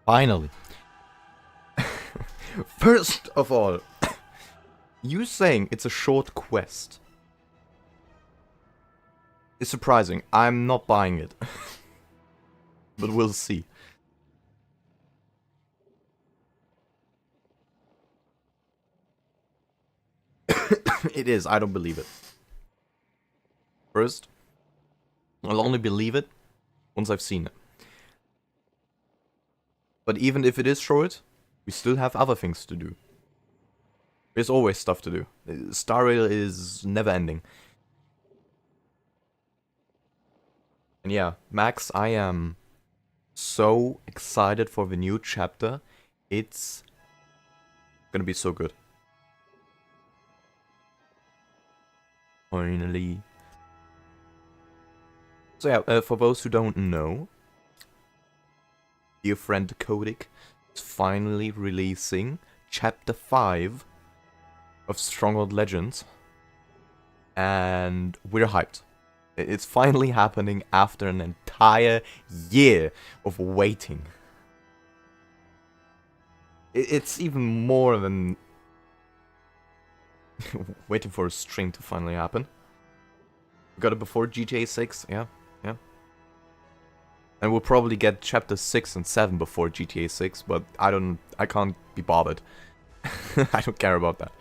Finally. First of all, you saying it's a short quest is surprising. I'm not buying it. But we'll see. It is. I don't believe it. First, I'll only believe it once I've seen it. But even if it is short, we still have other things to do. There's always stuff to do. Star Rail is never ending. And yeah, Max, I am so excited for the new chapter. It's gonna be so good. Finally. So yeah, for those who don't know, dear friend Kodik is finally releasing Chapter 5 of Stronghold Legends. And we're hyped. It's finally happening after an entire year of waiting. It's even more than waiting for a stream to finally happen. We got it before GTA 6, yeah. And we'll probably get Chapter 6 and 7 before GTA 6, but I can't be bothered. I don't care about that.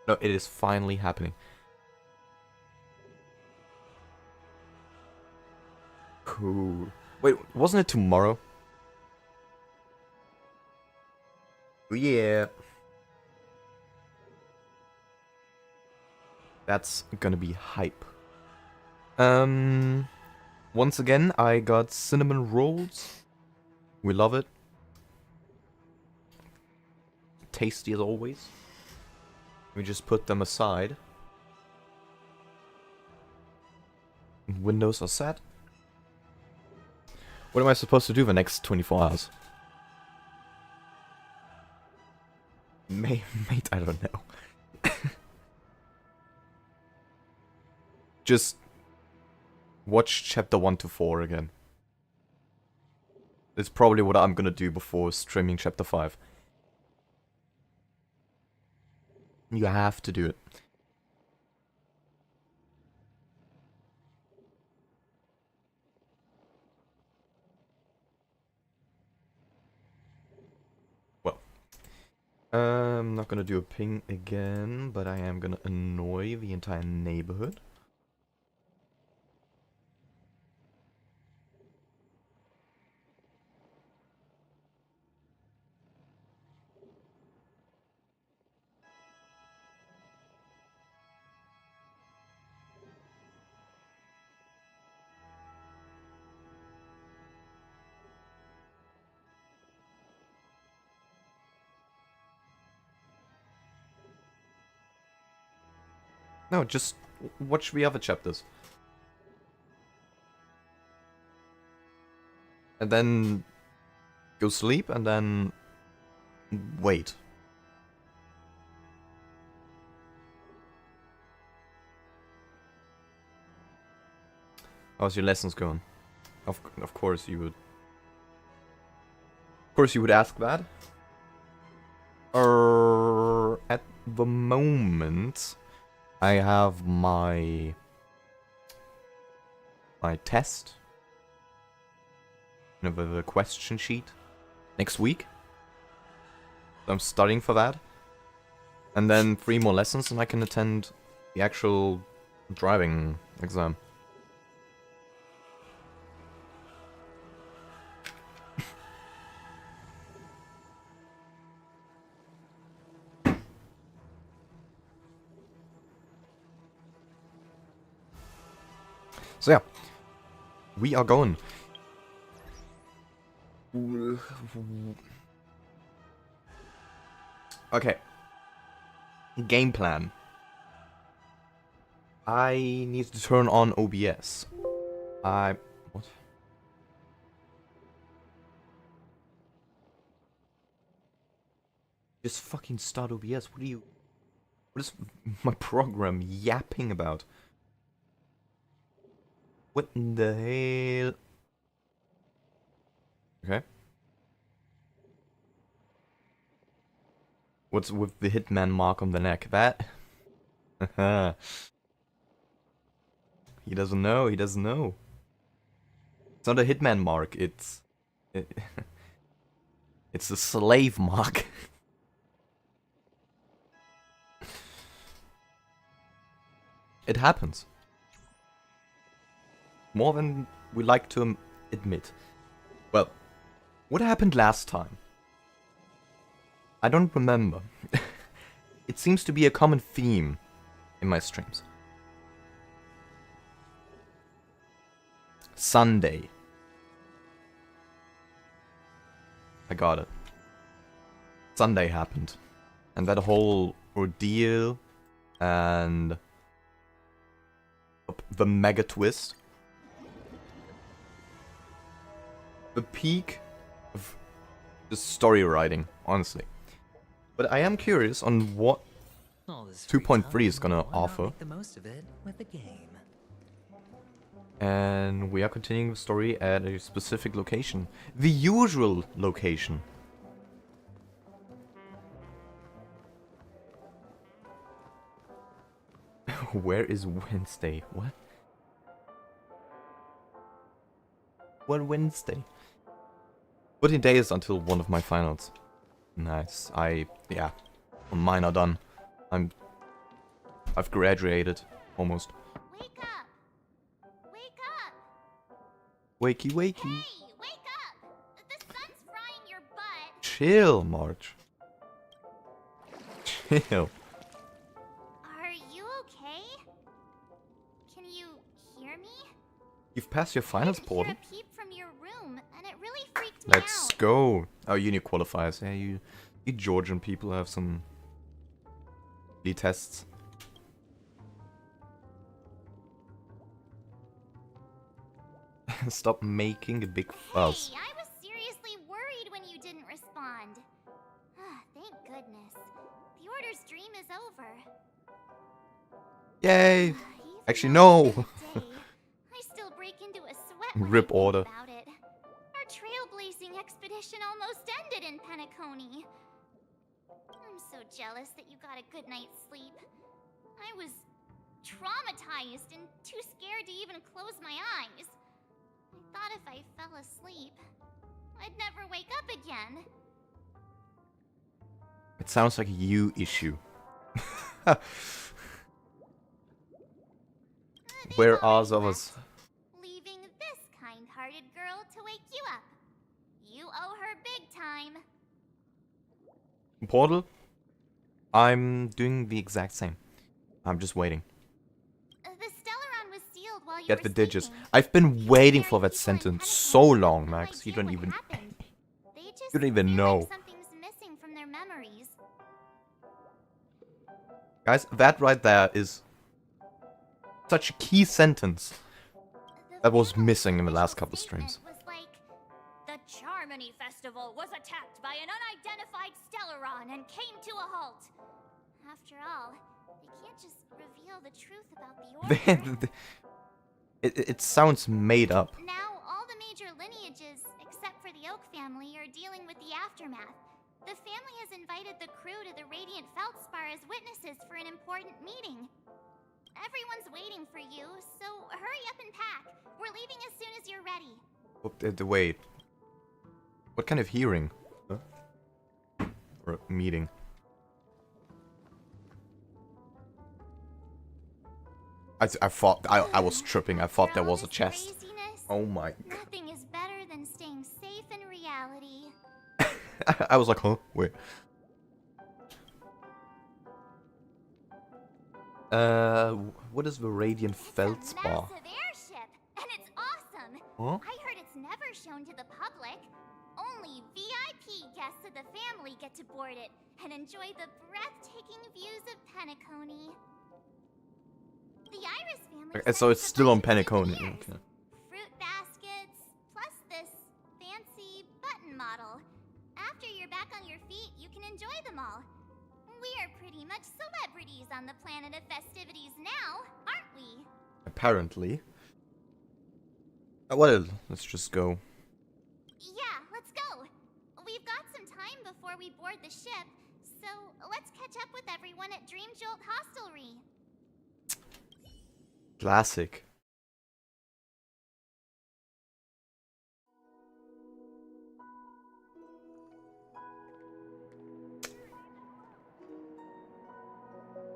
No, it is finally happening. Cool. Wait, wasn't it tomorrow? Yeah. That's gonna be hype. Once again, I got cinnamon rolls. We love it. Tasty as always. We just put them aside. Windows are set. What am I supposed to do the next 24 hours? Mate, I don't know. Just watch chapter 1 to 4 again. It's probably what I'm gonna do before streaming chapter 5. You have to do it. Well, I'm not gonna do a ping again, but I am gonna annoy the entire neighborhood. No, just watch the other chapters. And then go sleep, and then wait. How's your lessons going? Of course you would. Of course you would ask that. At the moment, I have my test. You know, the question sheet next week. So I'm studying for that. And then 3 more lessons and I can attend the actual driving exam. So yeah, we are going. Okay. Game plan. I need to turn on OBS. What? Just fucking start OBS. What is my program yapping about? What in the hell? Okay. What's with the hitman mark on the neck? That? He doesn't know, he doesn't know. It's not a hitman mark, it's a slave mark. It happens. More than we like to admit. Well, what happened last time? I don't remember. It seems to be a common theme in my streams. Sunday. I got it. Sunday happened. And that whole ordeal and the mega twist. The peak of the story writing, honestly. But I am curious on what 2.3 is gonna offer. Make the most of it with the game. And we are continuing the story at a specific location. The usual location. Where is Wednesday? What? What Wednesday? 14 days until one of my finals. Nice. Yeah. Mine are done. I've graduated. Almost. Wake up! Wake up! Wakey, wakey. Hey, wake up! The sun's frying your butt. Chill, March. Chill. Are you okay? Can you hear me? You've passed your finals I could portal. hear a peep from your room, and it really freaked me out. Let's go. Oh, uni qualifiers. Yeah, you Georgian people have some tests. Stop making a big fuss. Hey, I was seriously worried when you didn't respond. Thank goodness. The Order's dream is over. Yay! Even Actually, though no. it's been a day, I still break into a sweat when Rip I think Order. about it. Our trailblazing expedition almost ended in Penacony. I'm so jealous that you got a good night's sleep. I was traumatized and too scared to even close my eyes. I thought if I fell asleep, I'd never wake up again. It sounds like a you issue. Where are always others? left, leaving this kind-hearted girl to wake you up. You owe her big time. Portal? I'm doing the exact same. I'm just waiting. The Stellaron was sealed while you Get were the digits. sleeping. I've been waiting for Ordinary that people in sentence so Penacony long, have no Max. You idea don't what even... happened. They just You don't even feel know. like something's missing from their memories. Guys, that right there is such a key sentence that was The missing in the official last couple statement streams. was like, the Charmony Festival was attacked by an unidentified Stellaron and came to a halt. After all, they can't just reveal the truth about the Order. It sounds made up. Now, all the major lineages, except for the Oak family, are dealing with the aftermath. The family has invited the crew to the Radiant Feldspar as witnesses for an important meeting. Everyone's waiting for you, so hurry up and pack. We're leaving as soon as you're ready. Wait. What kind of hearing? Huh? Or meeting? I thought... I was tripping. I thought there was a chest. Craziness, Oh my... nothing is better than staying safe in reality. I was like, huh? Wait. What is the Radiant It's a Feldspar? massive airship, and it's awesome. Huh? I heard it's never shown to the public. Only VIP guests of the family get to board it and enjoy the breathtaking views of Penacony. The Iris family. Okay, so it's sends a still on bunch of Penacony. souvenirs. Okay. Fruit baskets, plus this fancy button model. After you're back on your feet, you can enjoy them all. We are pretty much celebrities on the planet of festivities now, aren't we? Apparently. Well, let's just go. Yeah, let's before we board the ship, so let's catch up with everyone at Dream Jolt Hostelry. Classic.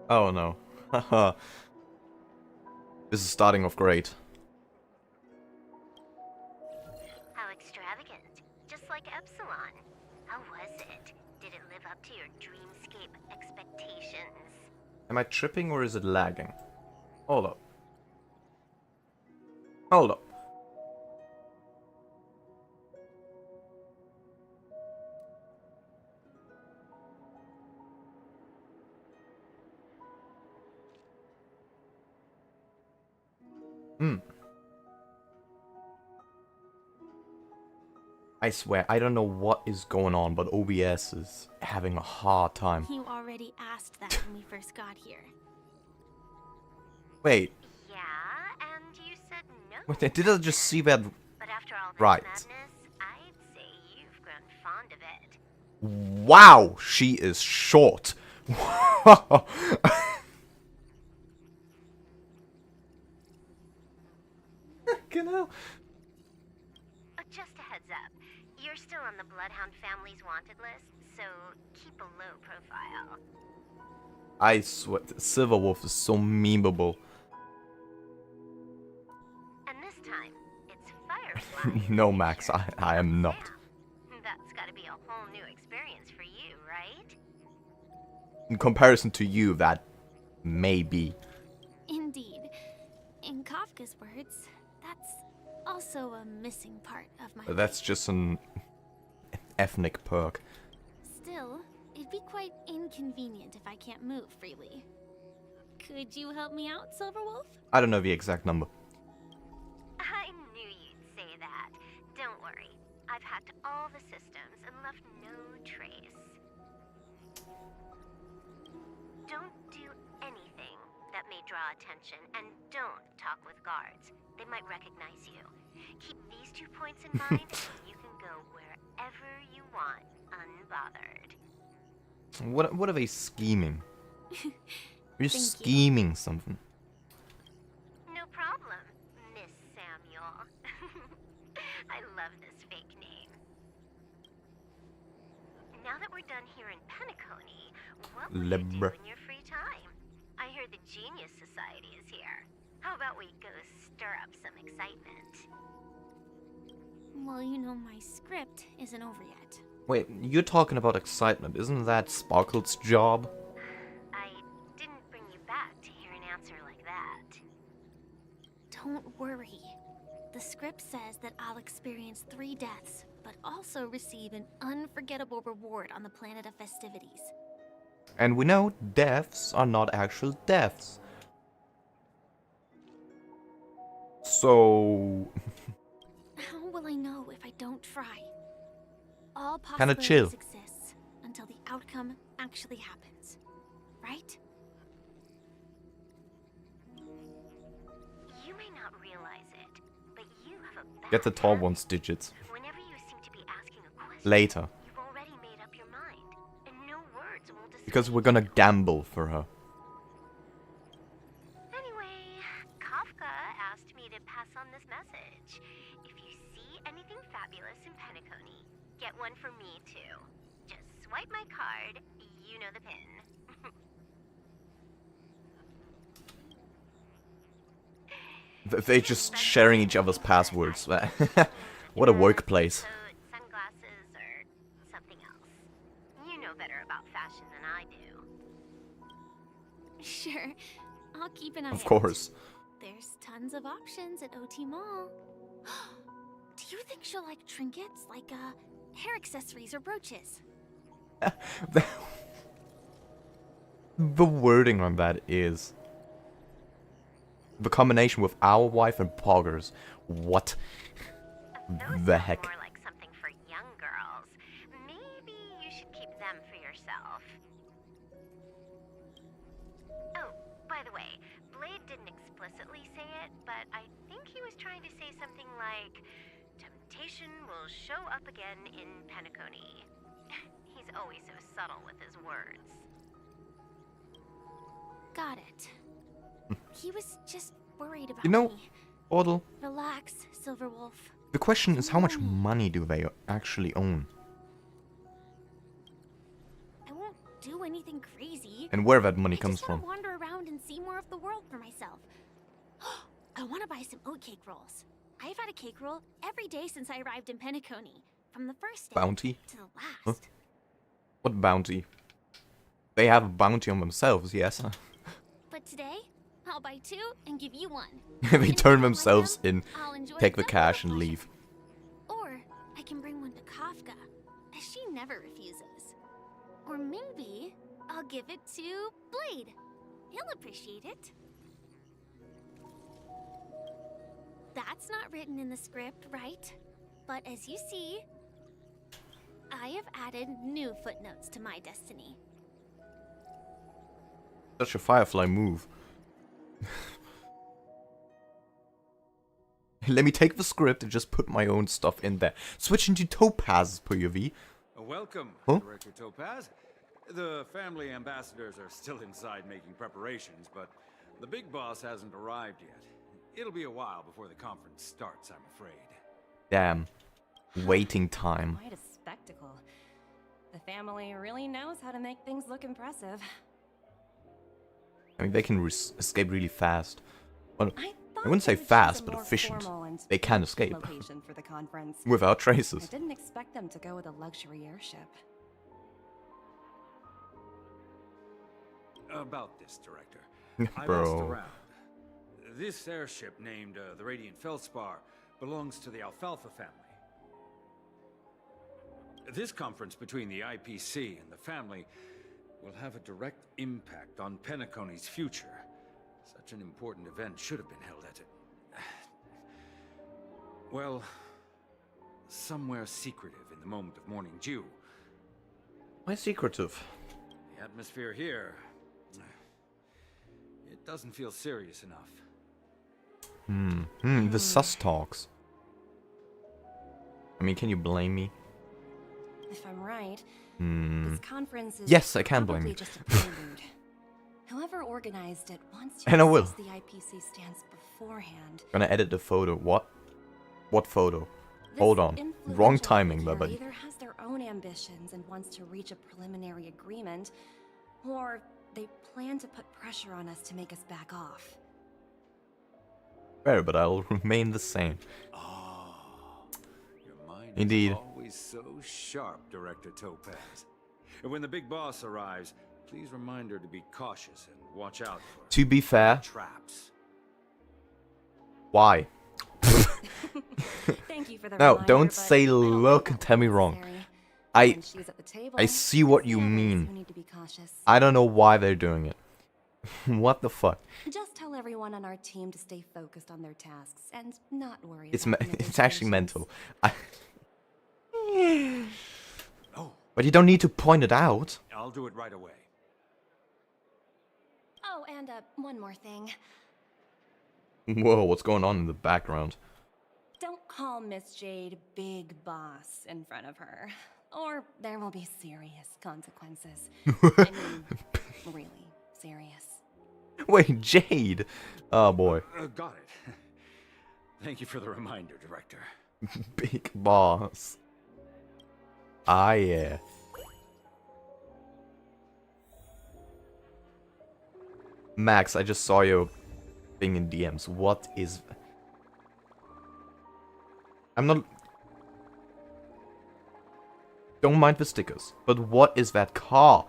Oh no. Haha. This is starting off great. How extravagant. Just like Epsilon. How was it? Did it live up to your dreamscape expectations? Am I tripping or is it lagging? Hold up. Hold up. I swear, I don't know what is going on, but OBS is having a hard time. You already asked that when we first got here. Wait, Yeah, and you said no. wait, did I just see that But after all this right? madness, I'd say you've grown fond of it. Wow, she is short. Fucking hell. Just a heads up. You're still on the Bloodhound family's wanted list, so keep a low profile. I swear, Silverwolf is so memeable. And this time, it's Firefly. No, Max, I am not. Damn. That's gotta be a whole new experience for you, right? In comparison to you, that may be. Indeed. In Kafka's words, that's also a missing part of my But that's just an ethnic perk. Still, it'd be quite inconvenient if I can't move freely. Could you help me out, Silverwolf? I don't know the exact number. I knew you'd say that. Don't worry. I've hacked all the systems and left no trace. Don't do anything that may draw attention, and don't talk with guards. They might recognize you. Keep these 2 points in mind, and you can go wherever you want, unbothered. What are they scheming? You're Thank you. scheming something. No problem, Miss Samuel. I love this fake name. Now that we're done here in Penacony, what will you do Libra. in your free time? I hear the Genius Society is here. How about we go stir up some excitement? Well, you know my script isn't over yet. Wait, you're talking about excitement. Isn't that Sparkle's job? I didn't bring you back to hear an answer like that. Don't worry. The script says that I'll experience 3 deaths, but also receive an unforgettable reward on the planet of festivities. And we know deaths are not actual deaths. So... How will I know if I don't try? All Kinda possibilities chill. exist until the outcome actually happens, right? You may not realize it, but you have a bad Get the tall habit. one's digits. Whenever you seem to be asking a question, Later. you've already made up your mind, and no words will decide. Because we're gonna gamble for her. Anyway, Kafka asked me to pass on this message. If you see anything fabulous in Penacony, get one for me too. Just swipe my card, you know the pin. They're just sharing each other's passwords. What a workplace. Coat, sunglasses, or something else. You know better about fashion than I do. Sure. I'll keep an eye Of out. course. There's tons of options at OT Mall. Do you think she'll like trinkets, like hair accessories or brooches? The wording on that is... The combination with our wife and Poggers. What Those the sound heck? more like something for young girls. Maybe you should keep them for yourself. Oh, by the way, Blade didn't explicitly say it, but I think he was trying to say something like, temptation will show up again in Penacony. He's He's always so subtle with his words. Got it. He was just worried about You know, me. Bottle, Relax, Silverwolf. the question is how much money do they actually own? I won't do anything crazy. And where that money I comes just wanna from. wander around and see more of the world for myself. I want to buy some oatcake rolls. I've had a cake roll every day since I arrived in Penacony, from the first day Bounty? to the last. What bounty? They have a bounty on themselves, yes. But today, I'll buy 2 and give you 1. They And if turn you don't like themselves them, in, I'll enjoy take the them cash with and pleasure. leave. Or I can bring one to Kafka, as she never refuses. Or maybe I'll give it to Blade. He'll appreciate it. That's not written in the script, right? But as you see, I have added new footnotes to my destiny. Such a Firefly move. Let me take the script and just put my own stuff in there. Switch into Topaz's POV. Welcome, Huh? Director Topaz. The family ambassadors are still inside making preparations, but the big boss hasn't arrived yet. It'll be a while before the conference starts, I'm afraid. Damn. Waiting time. Quite a spectacle. The family really knows how to make things look impressive. I mean, they can escape really fast. Well, I wouldn't say fast, but efficient. They can escape. Location for the conference. Without I traces. didn't expect them to go with a luxury airship. About this, Director. I've asked Bro. around. This airship, named the Radiant Feldspar, belongs to the Alfalfa family. This conference between the IPC and the family will have a direct impact on Penacony's future. Such an important event should have been held at it. Well, somewhere secretive in the moment of morning dew. Why secretive? The atmosphere here, it doesn't feel serious enough. The sus talks. I mean, can you blame me? If I'm right, this conference is Yes, I can blame probably you. just a prelude. Whoever organized it wants to And I will. assess the IPC stance beforehand. Gonna edit the photo. What? What photo? This Hold on. influential Wrong timing, figure buddy. Either has their own ambitions and wants to reach a preliminary agreement, or they plan to put pressure on us to make us back off. Fair, but I'll remain the same. Your mind Indeed. is always so sharp, Director Topaz. And when the big boss arrives, please remind her to be cautious and watch out for To be fair, traps. why? Thank you for the No, reminder, don't but say I don't think look that and tell me was wrong. necessary. I When she's at the table, I see what you it's the others mean. who need to be cautious. I don't know why they're doing it. What the fuck? Just tell everyone on our team to stay focused on their tasks and not worry It's about it's actually mental. I Oh, But you don't need to point it out. I'll do it right away. Oh, and one more thing. Whoa, what's going on in the background? Don't call Miss Jade Big Boss in front of her, or there will be serious consequences. I mean, really serious. Wait, Jade! Oh boy. Got it. Thank you for the reminder, Director. Big boss. Ah, yeah. Max, I just saw your thing in DMs. What is... I'm not... Don't mind the stickers. But what is that car?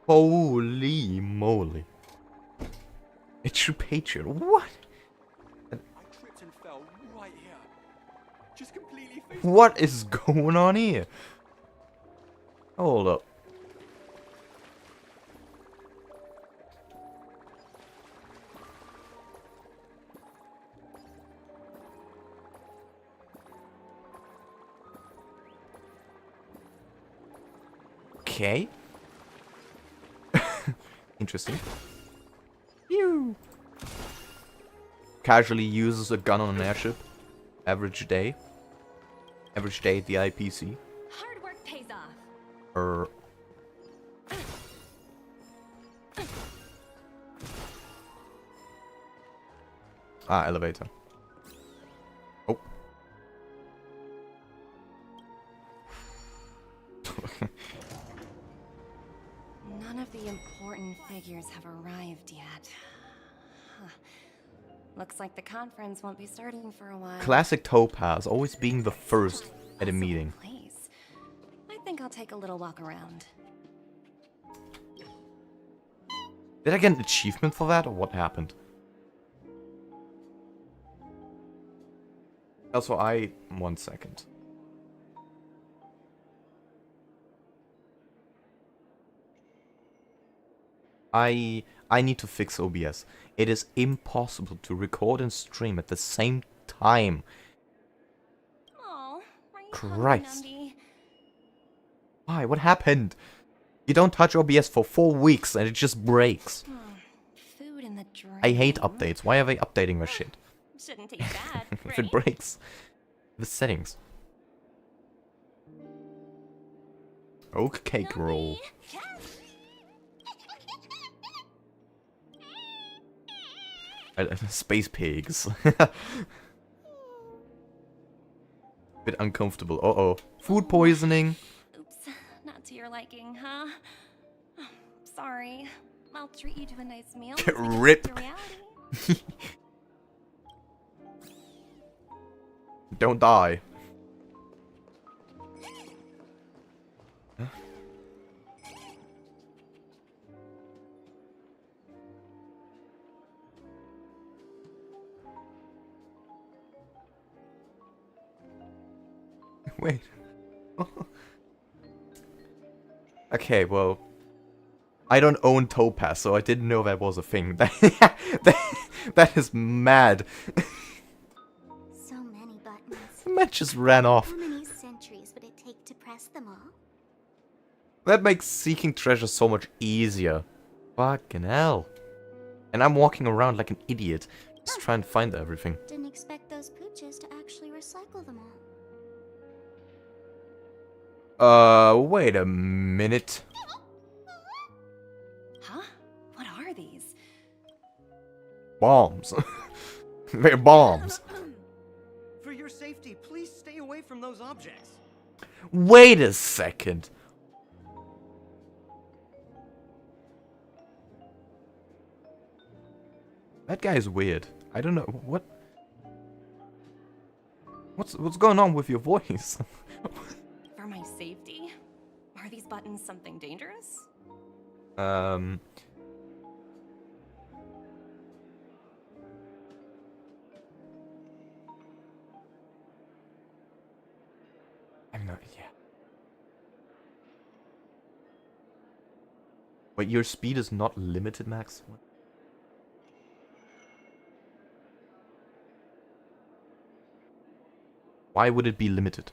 Holy moly. It's true Patreon. What? I tripped and fell right here. Just completely face. What is going on here? Hold up. Okay. Interesting. Pew. Casually uses a gun on an airship. Average day. Average day at the IPC. Hard work pays off. Ah, elevator. Oh. None of the important figures have arrived yet. Huh. Looks like the conference won't be starting for a while. Classic Topaz, always being the first at a Awesome meeting. Place. I think I'll take a little walk around. Did I get an achievement for that, or what happened? Also, 1 second. I need to fix OBS. It is impossible to record and stream at the same time. Oh, are you Christ. hungry, Numby? Why? What happened? You don't touch OBS for 4 weeks and it just breaks. Food in the drain. I hate updates. Why are they updating their shit? Shouldn't taste bad, If right? it breaks. The settings. Oak cake roll. Space pigs. Bit uncomfortable. Uh-oh. Food poisoning. Oops, not to your liking, huh? Sorry. I'll treat you to a nice meal. Get once we get ripped. back to reality. Don't die. Huh? Wait. Okay, well, I don't own Topaz, so I didn't know that was a thing. That is mad. So many buttons. The man just ran off. How many centuries would it take to press them all? That makes seeking treasure so much easier. Fucking hell. And I'm walking around like an idiot, just trying to find everything. Didn't expect those pooches to actually recycle them all. Wait a minute. Huh? What are these? Bombs. They're bombs. For your safety, please stay away from those objects. Wait a second. That guy is weird. I don't know what's going on with your voice. For my safety? Are these buttons something dangerous? I'm not. Yeah. Wait, your speed is not limited, Max? What? Why would it be limited?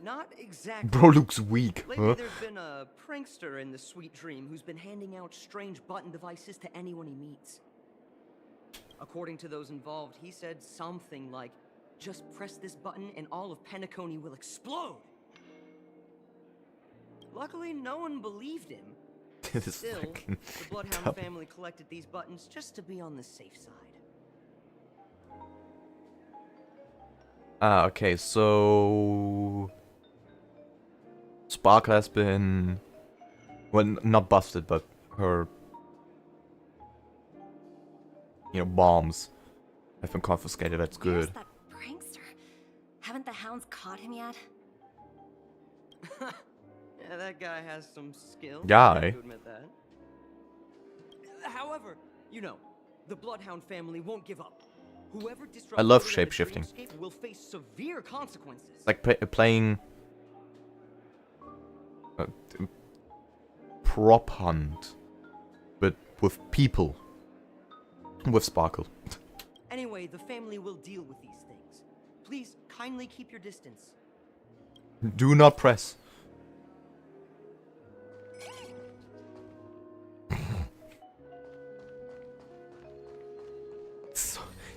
Not exactly. Bro looks weak. Lately, Huh? there's been a prankster in the Sweet Dream who's been handing out strange button devices to anyone he meets. According to those involved, he said something like, "Just press this button and all of Penacony will explode." Luckily, no one believed him. This is Still, fucking the Bloodhound dumb. family collected these buttons just to be on the safe side. Ah, okay, so Sparkle has been, well, not busted, but her, bombs have been confiscated. That's Where's good. that prankster? Haven't the hounds caught him yet? Yeah, that guy has some skill. Guy? I have to admit that. However, the Bloodhound family won't give up. Whoever disrupts I love order in the shape-shifting. dreamscape will face severe consequences. Like playing prop hunt, but with people, with Sparkle. Anyway, the family will deal with these things. Please kindly keep your distance. Do not press.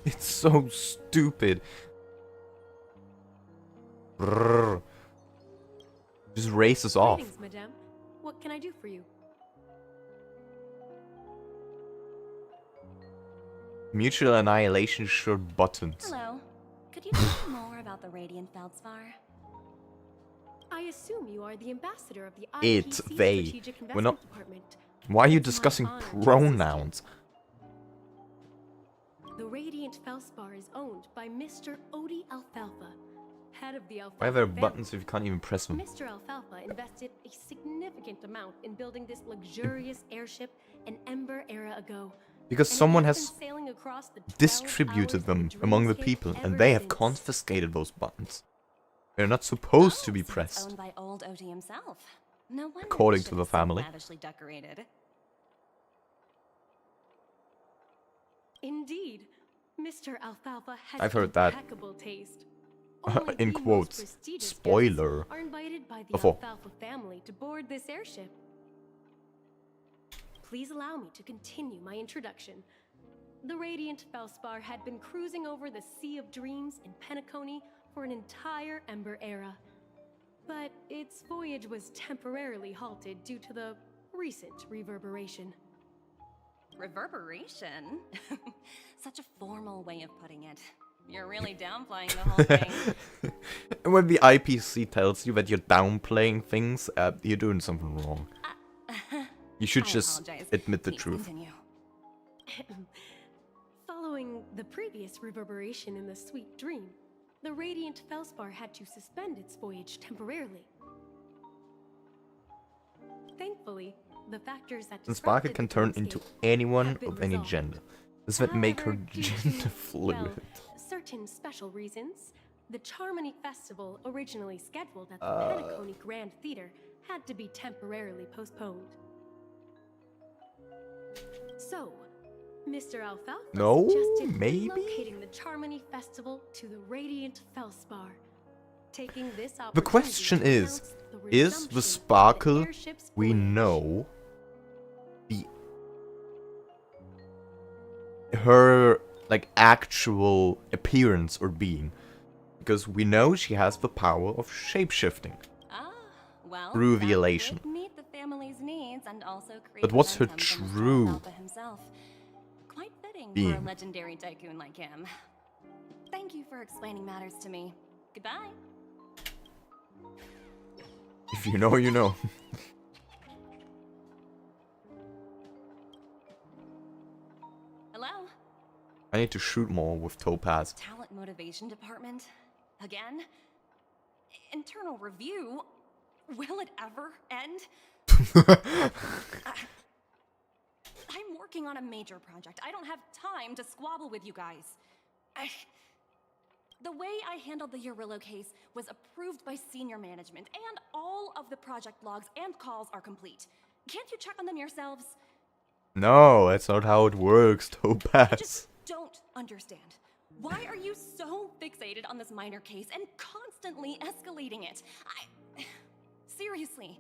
It's so stupid. Brrr. Just races off. Greetings, madame. What can I do for you? Mutual annihilation shirt buttons. Hello. Could you tell me more about the Radiant Feldspar? I assume you are the ambassador of the It, IPC they. Strategic We're not. Investment Department. Why are you It's my discussing honor to assist you. pronouns? The Radiant Felspar is owned by Mr. Odie Alfalfa, head of the Alfalfa Why are there family. buttons if you can't even press them? Mr. Alfalfa invested a significant amount in building this luxurious airship an Ember era ago. Because And it someone has has been sailing across the 12 distributed hours them of among the dreamscape people, and ever they have since. confiscated those buttons. They're not supposed to be So it's pressed. owned by old Oti himself. No wonder According the to ship the is so family. lavishly decorated. Indeed, Mr. Alfalfa has I've heard that. impeccable taste. Only In the most quotes. prestigious guests Spoiler. are invited by the Before. Alfalfa family to board this airship. Please allow me to continue my introduction. The Radiant Felspar had been cruising over the Sea of Dreams in Penacony for an entire Ember era. But its voyage was temporarily halted due to the recent reverberation. Reverberation? Such a formal way of putting it. You're really downplaying the whole thing. And when the IPC tells you that you're downplaying things, you're doing something wrong. You should I just apologize. admit the Please truth. continue. Following the previous reverberation in the Sweet Dream, the Radiant Felspar had to suspend its voyage temporarily. Thankfully, the factors that And Sparkle disrupted can the turn dreamscape into anyone have been of any resolved. gender. Does that make her However, due to, gender fluid? well, certain special reasons, the Charmony Festival, originally scheduled at the Penacony Grand Theater, had to be temporarily postponed. So, Mr. Alfalfa No, suggested maybe? relocating the Charmony Festival to the Radiant Felspar. Taking this The opportunity question to is announce the resumption of Sparkle the airship's we voyage. know the her like actual appearance or being? Because we know she has the power of shapeshifting. Ah, well, Through that the elation. would meet the family's needs and also create But what's her momentum for Mr. true Alfalfa himself. Quite fitting for a being? legendary tycoon like him. Thank you for explaining matters to me. Goodbye. If you know, you know. Hello? I need to shoot more with Topaz. Talent motivation department? Again? Internal review? Will it ever end? I'm working on a major project. I don't have time to squabble with you guys. The way I handled the Urillo case was approved by senior management, and all of the project logs and calls are complete. Can't you check on them yourselves? No, that's not how it works, I Topaz. just don't understand. Why are you so fixated on this minor case and constantly escalating it? Seriously,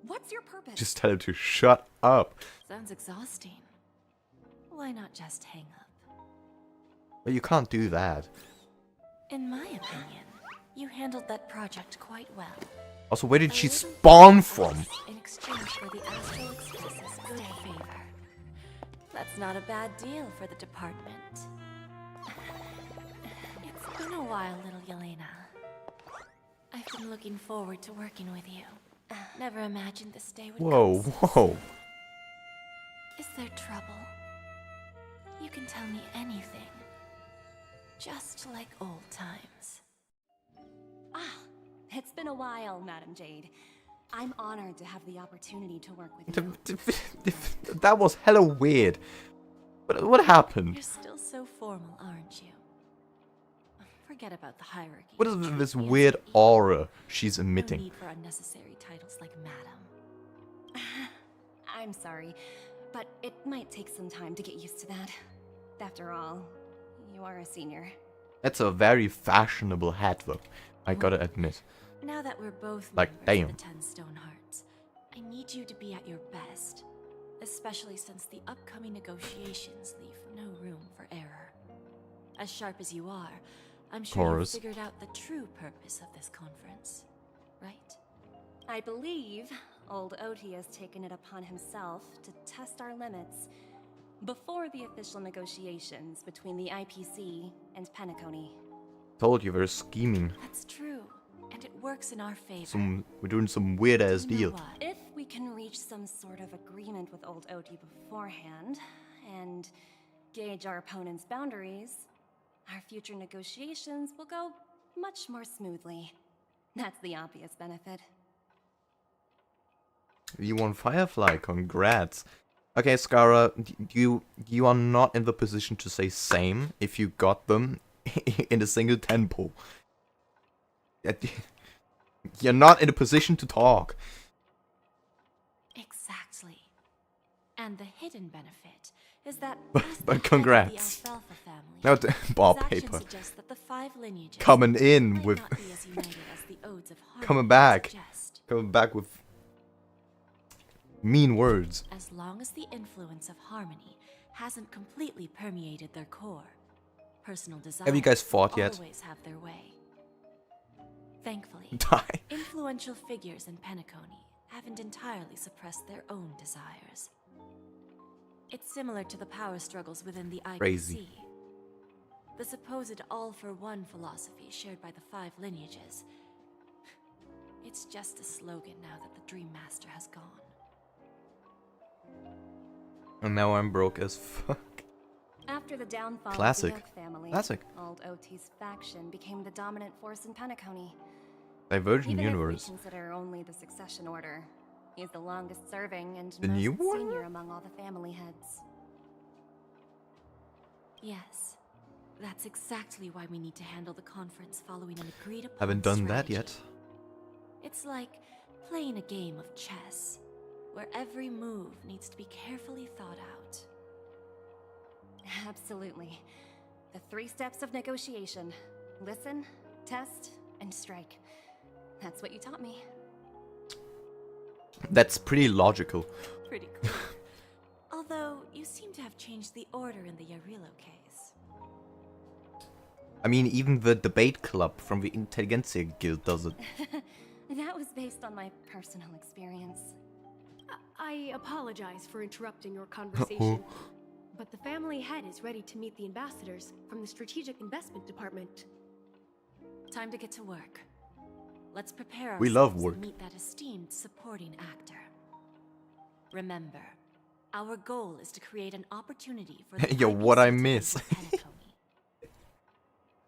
what's your purpose? Just tell him to shut up. Sounds exhausting. Why not just hang up? But you can't do that. In my opinion, you handled that project quite well. Also, where did she spawn from? In exchange for the Astral Express's good favor. That's not a bad deal for the department. It's been a while, little Yelena. I've been looking forward to working with you. Never imagined this day would Whoa, come. whoa. Is there trouble? You can tell me anything. Just like old times. Ah, it's been a while, Madam Jade. I'm honored to have the opportunity to work with you. That was hella weird. What happened? You're still so formal, aren't you? Forget about the hierarchy. What is Treat this me as weird an equal. aura she's No emitting? need for unnecessary titles like madam. I'm sorry, but it might take some time to get used to that. After all, you are a senior. That's a very fashionable hat, though. I gotta admit. Now that we're both Like, members damn. of the 10 Stone Hearts, I need you to be at your best. Especially since the upcoming negotiations leave no room for error. As sharp as you are, I'm sure you've Course. figured out the true purpose of this conference, right? I believe old Oti has taken it upon himself to test our limits. before the official negotiations between the IPC and Penacony. Told you, we're scheming. That's true, and it works in our favor. We're doing some weird ass You know deal. what? If we can reach some sort of agreement with old OT beforehand, and gauge our opponent's boundaries, our future negotiations will go much more smoothly. That's the obvious benefit. You won Firefly, congrats. Okay, Skara, you are not in the position to say same if you got them in a single tempo. You're not in a position to talk. Exactly. And the hidden benefit is that But as the head of congrats. the Alfalfa family, No, bar his actions paper. suggest that the 5 lineages Coming in might with... not be as united as the Odes of Harmony Coming back. suggest. Coming back with... mean words. As long as the influence of harmony hasn't completely permeated their core, personal desires Have you guys fought will yet? always have their way. Thankfully, Die. influential figures in Penacony haven't entirely suppressed their own desires. It's similar to the power struggles within the IPC. Crazy. The supposed all-for-one philosophy shared by the 5 lineages. It's just a slogan now that the Dream Master has gone. And now I'm broke as fuck. After the downfall Classic. of the Yoke family, Classic. old OT's faction became the dominant force in Penacony. Divergent Even universe. if we consider only the succession order, he's the longest serving and The most new one? senior among all the family heads. Yes, that's exactly why we need to handle the conference following an agreed-upon Haven't done that strategy. yet. It's like playing a game of chess, where every move needs to be carefully thought out. Absolutely. The 3 steps of negotiation: listen, test, and strike. That's what you taught me. That's pretty logical. Pretty cool. Although, you seem to have changed the order in the Yarilo case. I mean, even the debate club from the Intelligentsia Guild does it. That was based on my personal experience. I apologize for interrupting your conversation, but the family head is ready to meet the ambassadors from the Strategic Investment Department. Time to get to work. Let's prepare ourselves We love work. to meet that esteemed supporting actor. Remember, our goal is to create an opportunity for the Yo, IPC what I to miss. enter Penacony.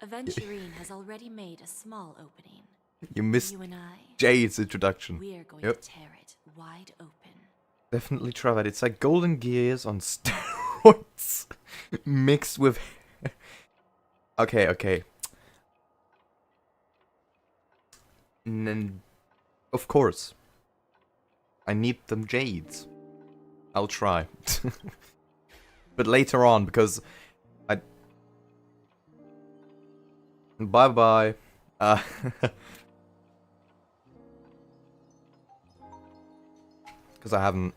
Aventurine has already made a small opening. You missed You and I, Jade's introduction. we're going Yep. to tear it wide open. Definitely try that. It's like Golden Gears on steroids mixed with... Okay. Of course. I need them jades. I'll try. But later on, because I... Bye-bye. Because I haven't...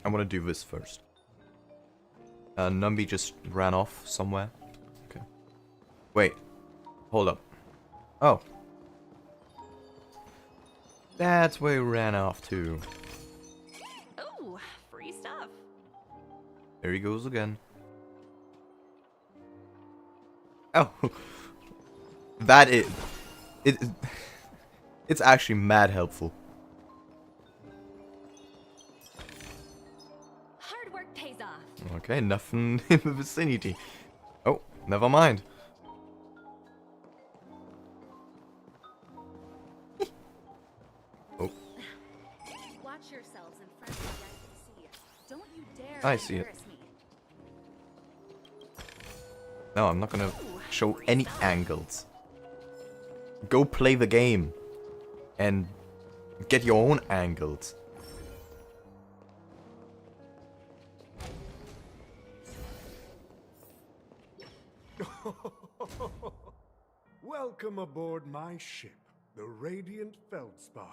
I want to do this first. Numby just ran off somewhere. Okay. Wait. Hold up. Oh. That's where he ran off to. Oh, free stuff. There he goes again. Oh. That is... It's actually mad helpful. Hard work pays off. Okay, nothing in the vicinity. Oh, never mind. Oh, Watch yourselves in front of the IPC. Don't you dare I see it. embarrass me. no, I'm not gonna show any angles. Go play the game. And get your own angles. Welcome aboard my ship, the Radiant Feldspar.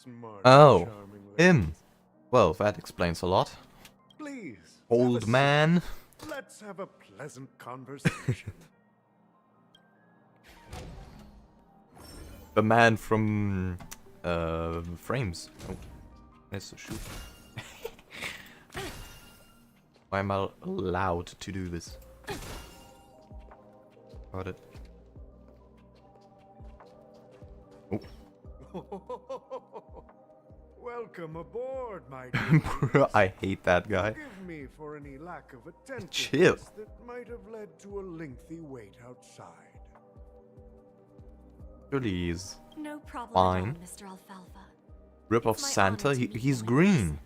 Smart, Oh, charming him. ladies. Well, that explains a lot. Please, Old have a man. seat. Let's have a pleasant conversation. The man from Frames. Oh, nice to shoot. Why am I allowed to do this? Got it. Oh. Welcome aboard, my dear. Bro, I hate that guy. Forgive me for any lack of attentiveness Chill. that might have led to a lengthy wait outside. Please. No problem Fine. at all, Mr. Alfalfa. Rip off It's my Santa? honor to meet He's you in green. person.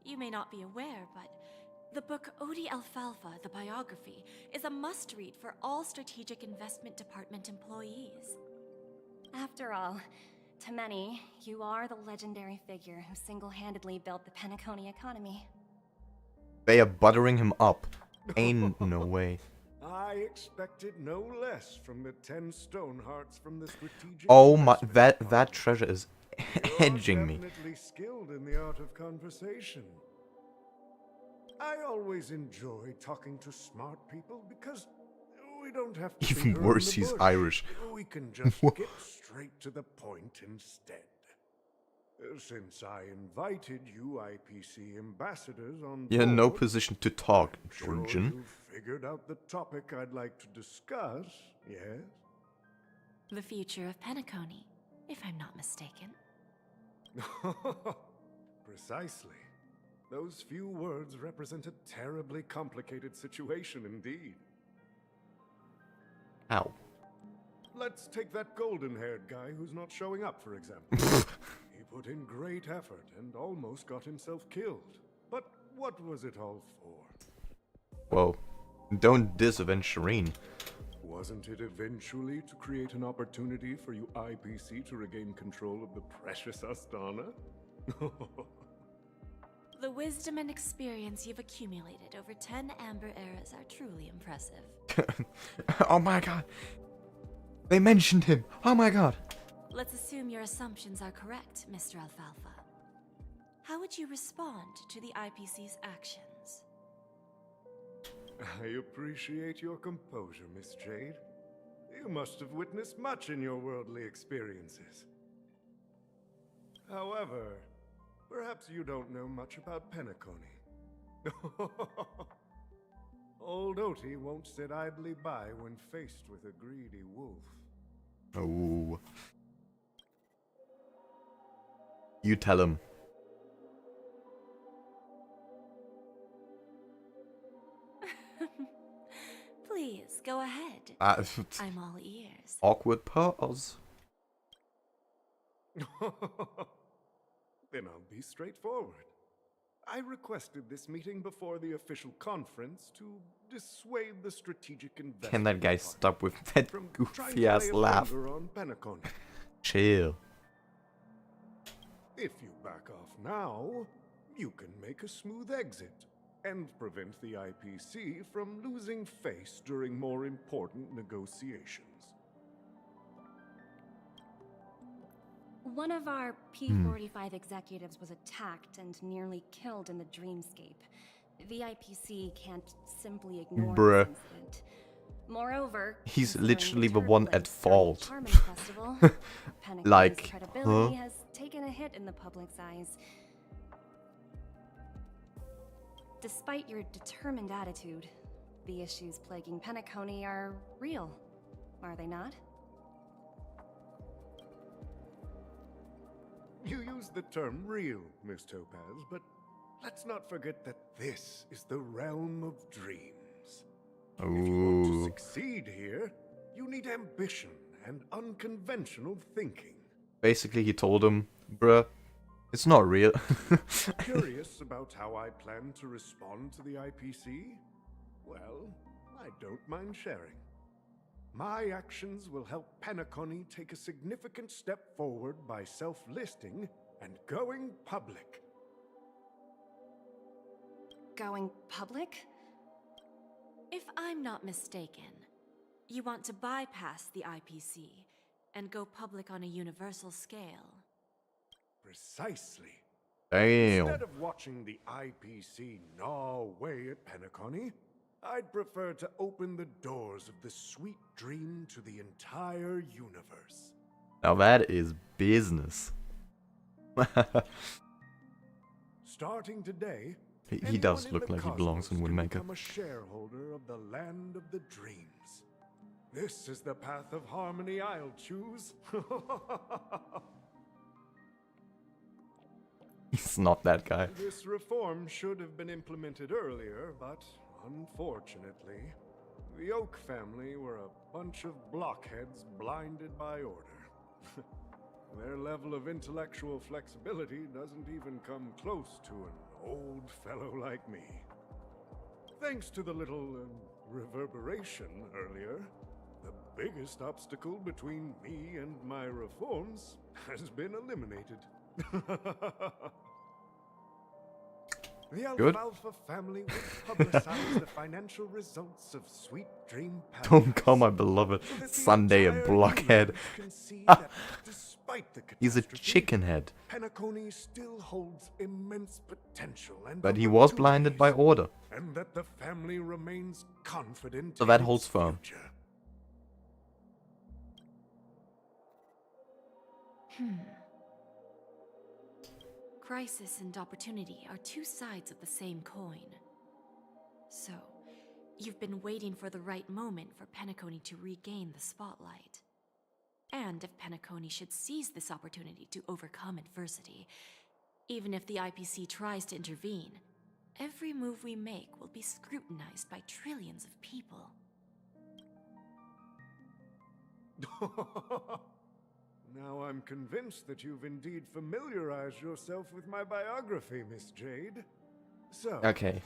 You may not be aware, but the book Odie Alfalfa, the biography, is a must-read for all Strategic Investment Department employees. After all, to many, you are the legendary figure who single-handedly built the Penacony economy. They are buttering him up. Ain't no way. I expected no less from the 10 stone hearts from the strategic. Oh my, investment that treasure is edging me. You're definitely skilled in the art of conversation. I always enjoy talking to smart people because we don't have to Even beat around worse, the he's bush. Irish. We can just get straight to the point instead. Since I invited you IPC ambassadors on You're in no board, position to talk, I'm sure Georgian. you've figured out the topic I'd like to discuss, yes? The future of Penacony, if I'm not mistaken. Precisely. Those few words represent a terribly complicated situation indeed. Ow. Let's take that golden-haired guy who's not showing up, for example. He put in great effort and almost got himself killed. But what was it all for? Whoa. Don't diss Aventurine. Wasn't it eventually to create an opportunity for you IPC to regain control of the precious Astana? The wisdom and experience you've accumulated over 10 Amber Eras are truly impressive. Oh my god. They mentioned him. Oh my god. Let's assume your assumptions are correct, Mr. Alfalfa. How would you respond to the IPC's actions? I appreciate your composure, Miss Jade. You must have witnessed much in your worldly experiences. However, perhaps you don't know much about Penacony. Old Oti won't sit idly by when faced with a greedy wolf. Oh. You tell him. Please, go ahead. I'm all ears. Awkward pause. Then I'll be straightforward. I requested this meeting before the official conference to dissuade the strategic investment. Can that guy stop with that from trying goofy to ass lay a laugh? finger on Penacony. Chill. If you back off now, you can make a smooth exit and prevent the IPC from losing face during more important negotiations. One of our P-45 executives was attacked and nearly killed in the dreamscape. The IPC can't simply ignore Bruh. this incident. Moreover, He's considering literally the one at turbulence during fault. Charming Festival, Penacony's Like, credibility huh? has taken a hit in the public's eyes. Despite your determined attitude, the issues plaguing Penacony are real, are they not? You use the term real, Miss Topaz, but let's not forget that this is the realm of dreams. If you want to Ooh. succeed here, you need ambition and unconventional thinking. Basically, he told him, bruh, it's not real. Curious about how I plan to respond to the IPC? Well, I don't mind sharing. My actions will help Penacony take a significant step forward by self-listing and going public. Going public? If I'm not mistaken, you want to bypass the IPC and go public on a universal scale. Precisely. Damn. Instead of watching the IPC gnaw away at Penacony, I'd prefer to open the doors of the sweet dream to the entire universe. Now that is business. Starting today, He does look like he belongs in Anyone Windmaker. can become a shareholder of the land of the dreams. This is the path of harmony I'll choose. He's not that guy. This reform should have been implemented earlier, but unfortunately, the Oak family were a bunch of blockheads blinded by order. Their level of intellectual flexibility doesn't even come close to an old fellow like me. Thanks to the little reverberation earlier, the biggest obstacle between me and my reforms has been eliminated. The Good. Alfalfa family will publicize the financial results of Sweet Dream Paradise. Don't call my beloved so that the Sunday a entire blockhead. universe can see that despite the He's a catastrophe, chicken head. Penacony still holds immense potential and But he was blinded by order. and that the family remains confident So that in holds its firm. future. Crisis and opportunity are two sides of the same coin. So, you've been waiting for the right moment for Penacony to regain the spotlight. And if Penacony should seize this opportunity to overcome adversity, even if the IPC tries to intervene, every move we make will be scrutinized by trillions of people. Now I'm convinced that you've indeed familiarized yourself with my biography, Miss Jade. So, Okay.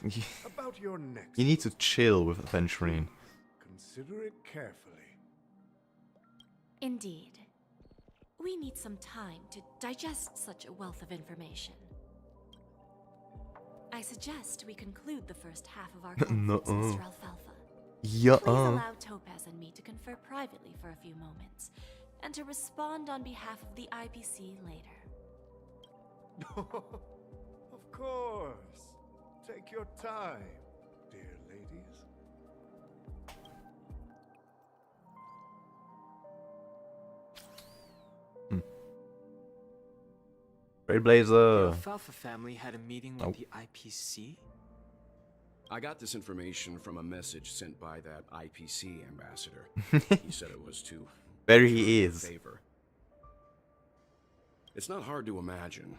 about your next You need to chill with Aventurine. consider it carefully. Indeed. We need some time to digest such a wealth of information. I suggest we conclude the first half of our conference, Mr. Alfalfa. Please allow Topaz and me to confer privately for a few moments, and to respond on behalf of the IPC later. Of course. Take your time, dear ladies. Ray The Blazer. Alfalfa family had a meeting with the IPC? I got this information from a message sent by that IPC ambassador. He said it was to There he is. favor. It's not hard to imagine.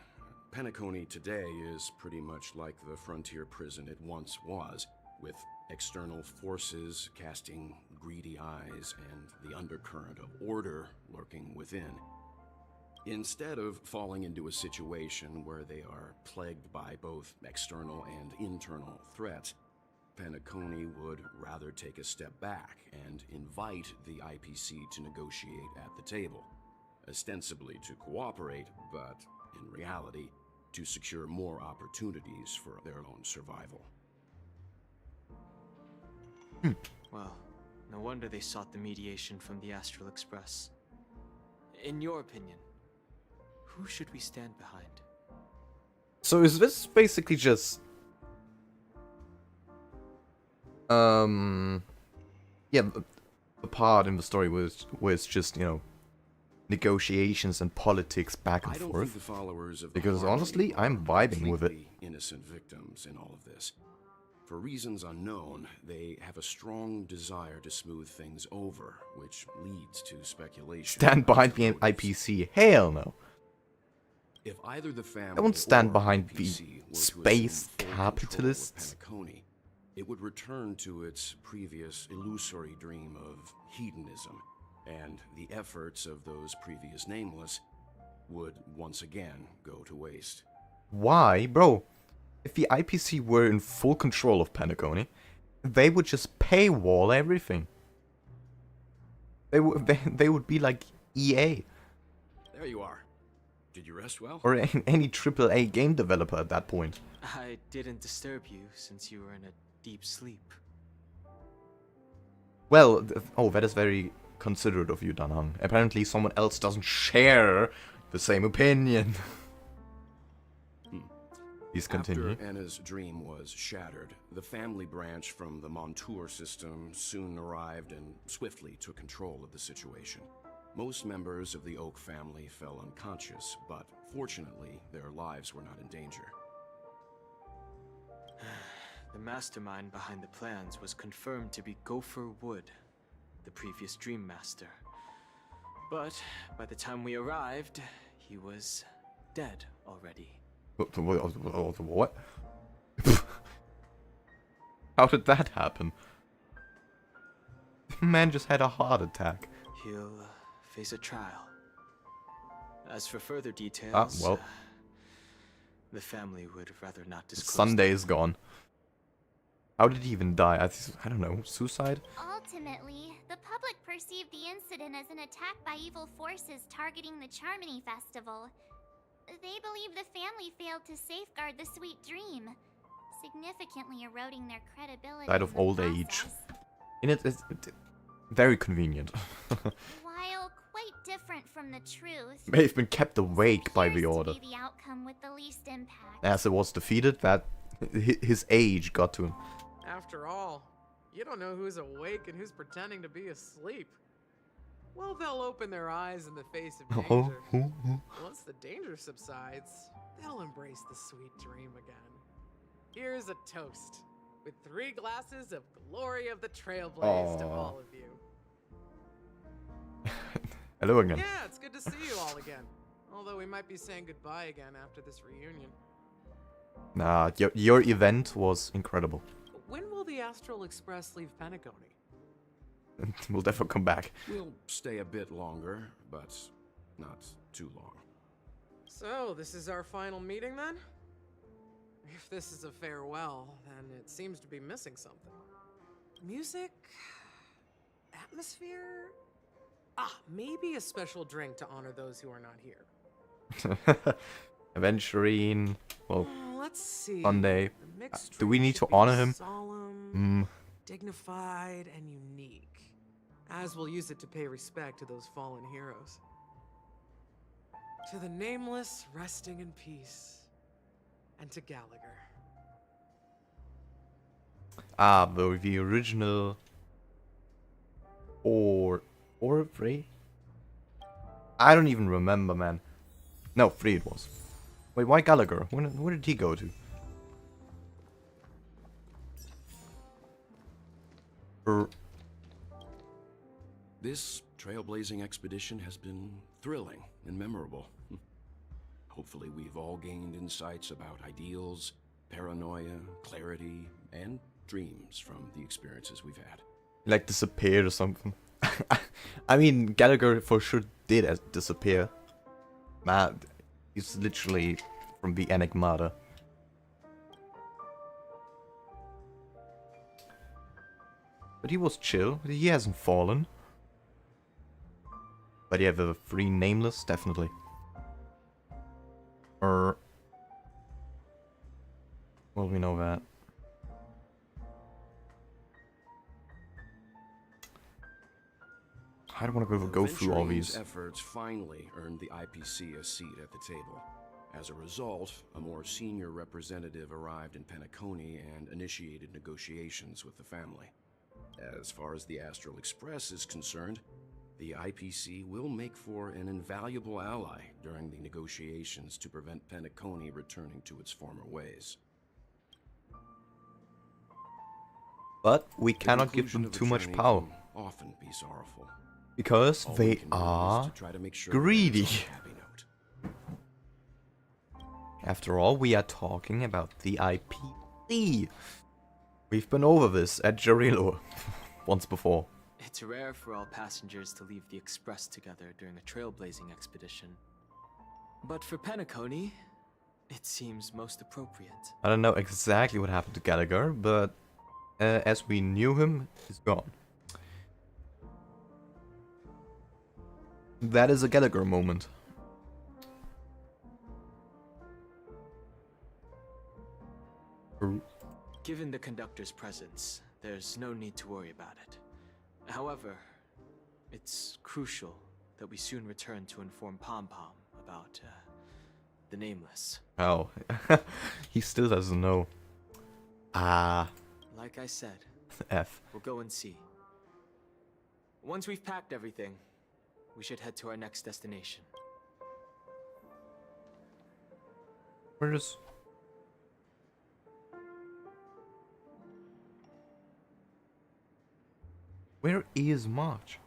Penacony today is pretty much like the frontier prison it once was, with external forces casting greedy eyes and the undercurrent of order lurking within. Instead of falling into a situation where they are plagued by both external and internal threats, Penacony would rather take a step back and invite the IPC to negotiate at the table, ostensibly to cooperate, but in reality, to secure more opportunities for their own survival. Well, no wonder they sought the mediation from the Astral Express. In your opinion, who should we stand behind? So is this basically just yeah, the part in the story where it's just, you know, negotiations and politics back and I don't forth? think the followers of the Because Harmony honestly, are I'm vibing with it. completely innocent victims in all of this. For reasons unknown, they have a strong desire to smooth things over, which leads to speculation. Stand behind the IPC? Hell no. If either the family I won't stand or behind the IPC were to space assume full capitalists. control of Penacony, it would return to its previous illusory dream of hedonism, and the efforts of those previous nameless would once again go to waste. Why? Bro, if the IPC were in full control of Penacony, they would just paywall everything. They would be like EA. There you are. Did you rest well? Or any AAA game developer at that point. I didn't disturb you since you were in a deep sleep. Well, oh, that is very considerate of you, Danhang. Apparently someone else doesn't share the same opinion. Please continue. After Anna's dream was shattered, the family branch from the Montour system soon arrived and swiftly took control of the situation. Most members of the Oak family fell unconscious, but fortunately, their lives were not in danger. The mastermind behind the plans was confirmed to be Gopher Wood, the previous Dream Master. But by the time we arrived, he was dead already. What? How did that happen? The man just had a heart attack. He'll face a trial. As for further details, well. The family would rather not disclose. Sunday is gone. How did he even die? I don't know. Suicide? Ultimately, the public perceived the incident as an attack by evil forces targeting the Charmony Festival. They believe the family failed to safeguard the sweet dream, significantly eroding their credibility. Died of old age. And it's very convenient. While quite different from the truth, May have been kept awake by the order. to be the outcome with the least impact. As it was defeated, that his age got to him. After all, you don't know who's awake and who's pretending to be asleep. Well, they'll open their eyes in the face of danger. Once the danger subsides, they'll embrace the sweet dream again. Here's a toast, with 3 glasses of glory of the Trailblaze to all of you. Hello again. Yeah, it's good to see you all again. Although we might be saying goodbye again after this reunion. Nah, your event was incredible. When will the Astral Express leave Penacony? We'll definitely come back. We'll stay a bit longer, but not too long. So, this is our final meeting then? If this is a farewell, then it seems to be missing something. Music? Atmosphere? Maybe a special drink to honor those who are not here. Aventurine. Well, let's see. Sunday. Do we need to honor him? Solemn, dignified, and unique. As we'll use it to pay respect to those fallen heroes. To the nameless, resting in peace. And to Gallagher. The original or Free? I don't even remember, man. No, Free it was. Wait, why Gallagher? Where did he go to? This trailblazing expedition has been thrilling and memorable. Hopefully we've all gained insights about ideals, paranoia, clarity, and dreams from the experiences we've had. Like disappeared or something. I mean, Gallagher for sure did disappear. Man, he's literally from the Enigmata. But he was chill. He hasn't fallen. But yeah, the 3 nameless, definitely. Well, we know that. I don't want to go through all these. Efforts finally earned the IPC a seat at the table. As a result, a more senior representative arrived in Penacony and initiated negotiations with the family. As far as the Astral Express is concerned, the IPC will make for an invaluable ally during the negotiations to prevent Penacony returning to its former ways. But we cannot give them too much power. Often be sorrowful. Because they are greedy. After all, we are talking about the IPC. We've been over this at Jarilo once before. It's rare for all passengers to leave the Express together during a trailblazing expedition. But for Penacony, it seems most appropriate. I don't know exactly what happened to Gallagher, but as we knew him, he's gone. That is a Gallagher moment. Given the conductor's presence, there's no need to worry about it. However, it's crucial that we soon return to inform Pom Pom about the Nameless. Oh, he still doesn't know. Like I said, F. We'll go and see. Once we've packed everything, we should head to our next destination. Where is March?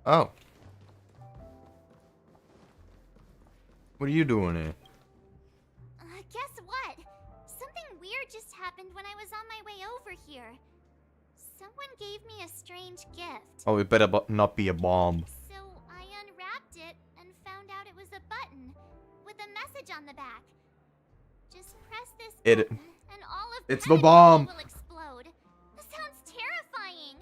Oh. What are you doing here? Guess what? Something weird just happened when I was on my way over here. Someone gave me a strange gift. Oh, it better not be a bomb. So I unwrapped it and found out it was a button with a message on the back. Just press this button and all of It's the Penacony bomb. will explode. That sounds terrifying.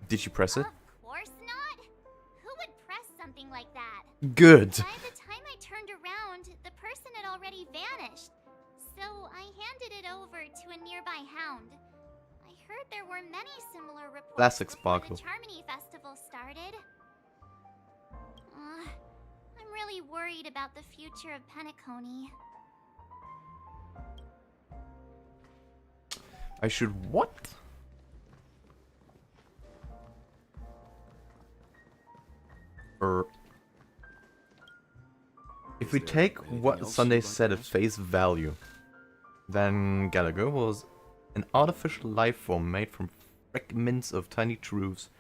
Did you press it? Of course not. Who would press something like that? Good. By the time I turned around, the person had already vanished. So I handed it over to a nearby hound. I heard there were many similar reports Classic before Sparkle. the Charmony Festival started. I'm really worried about the future of Penacony. I should what? If we take what Sunday said at face value, then Gallagher was an artificial life form made from fragments of tiny truths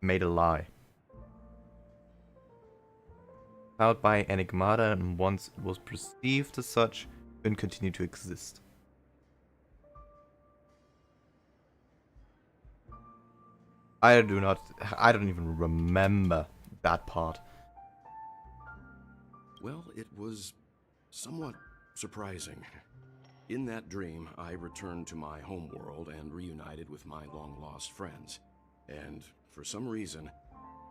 made a lie. Powered by Enigmata and once was perceived as such and continue to exist. I don't even remember that part. Well, it was somewhat surprising. In that dream, I returned to my homeworld and reunited with my long-lost friends. And for some reason,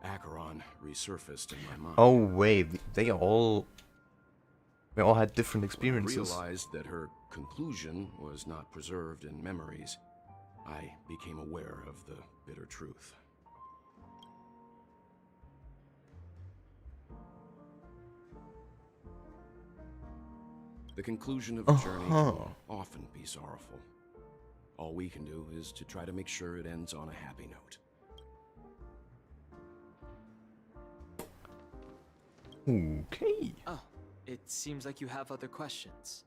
Acheron resurfaced in my mind. Oh wait, they all had different experiences. When I realized that her conclusion was not preserved in memories, I became aware of the bitter truth. The conclusion of a journey can often be sorrowful. All we can do is to try to make sure it ends on a happy note. Okay. Oh, it seems like you have other questions.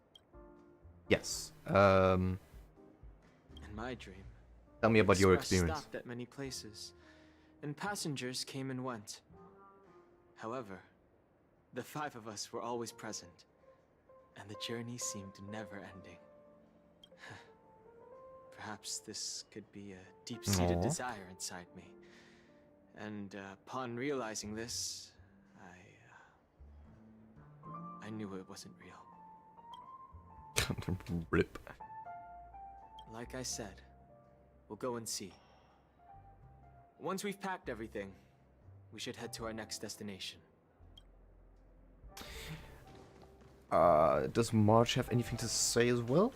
Yes. In my dream, Tell me about your Express experience. stopped at many places, and passengers came and went. However, the 5 of us were always present, and the journey seemed never ending. Perhaps this could be a deep-seated Aw. desire inside me. And upon realizing this, I knew it wasn't real. Rip. Like I said, we'll go and see. Once we've packed everything, we should head to our next destination. Does Marge have anything to say as well?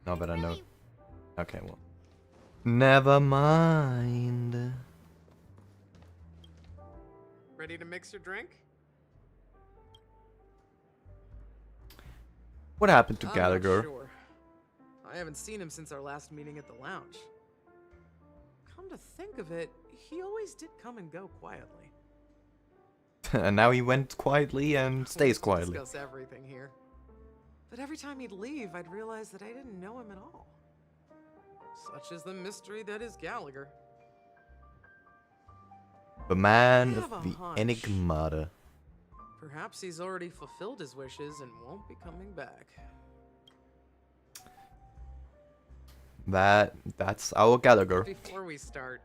No, but I know. Okay, well. Never mind. Ready to mix your drink? What happened to I'm Gallagher? not sure. I haven't seen him since our last meeting at the lounge. Come to think of it, he always did come and go quietly. And now he went quietly and stays quietly. Discuss everything here. But every time he'd leave, I'd realize that I didn't know him at all. Such is the mystery that is Gallagher. The man I of have a the hunch. Enigmata. Perhaps he's already fulfilled his wishes and won't be coming back. That's our Gallagher. Before we start,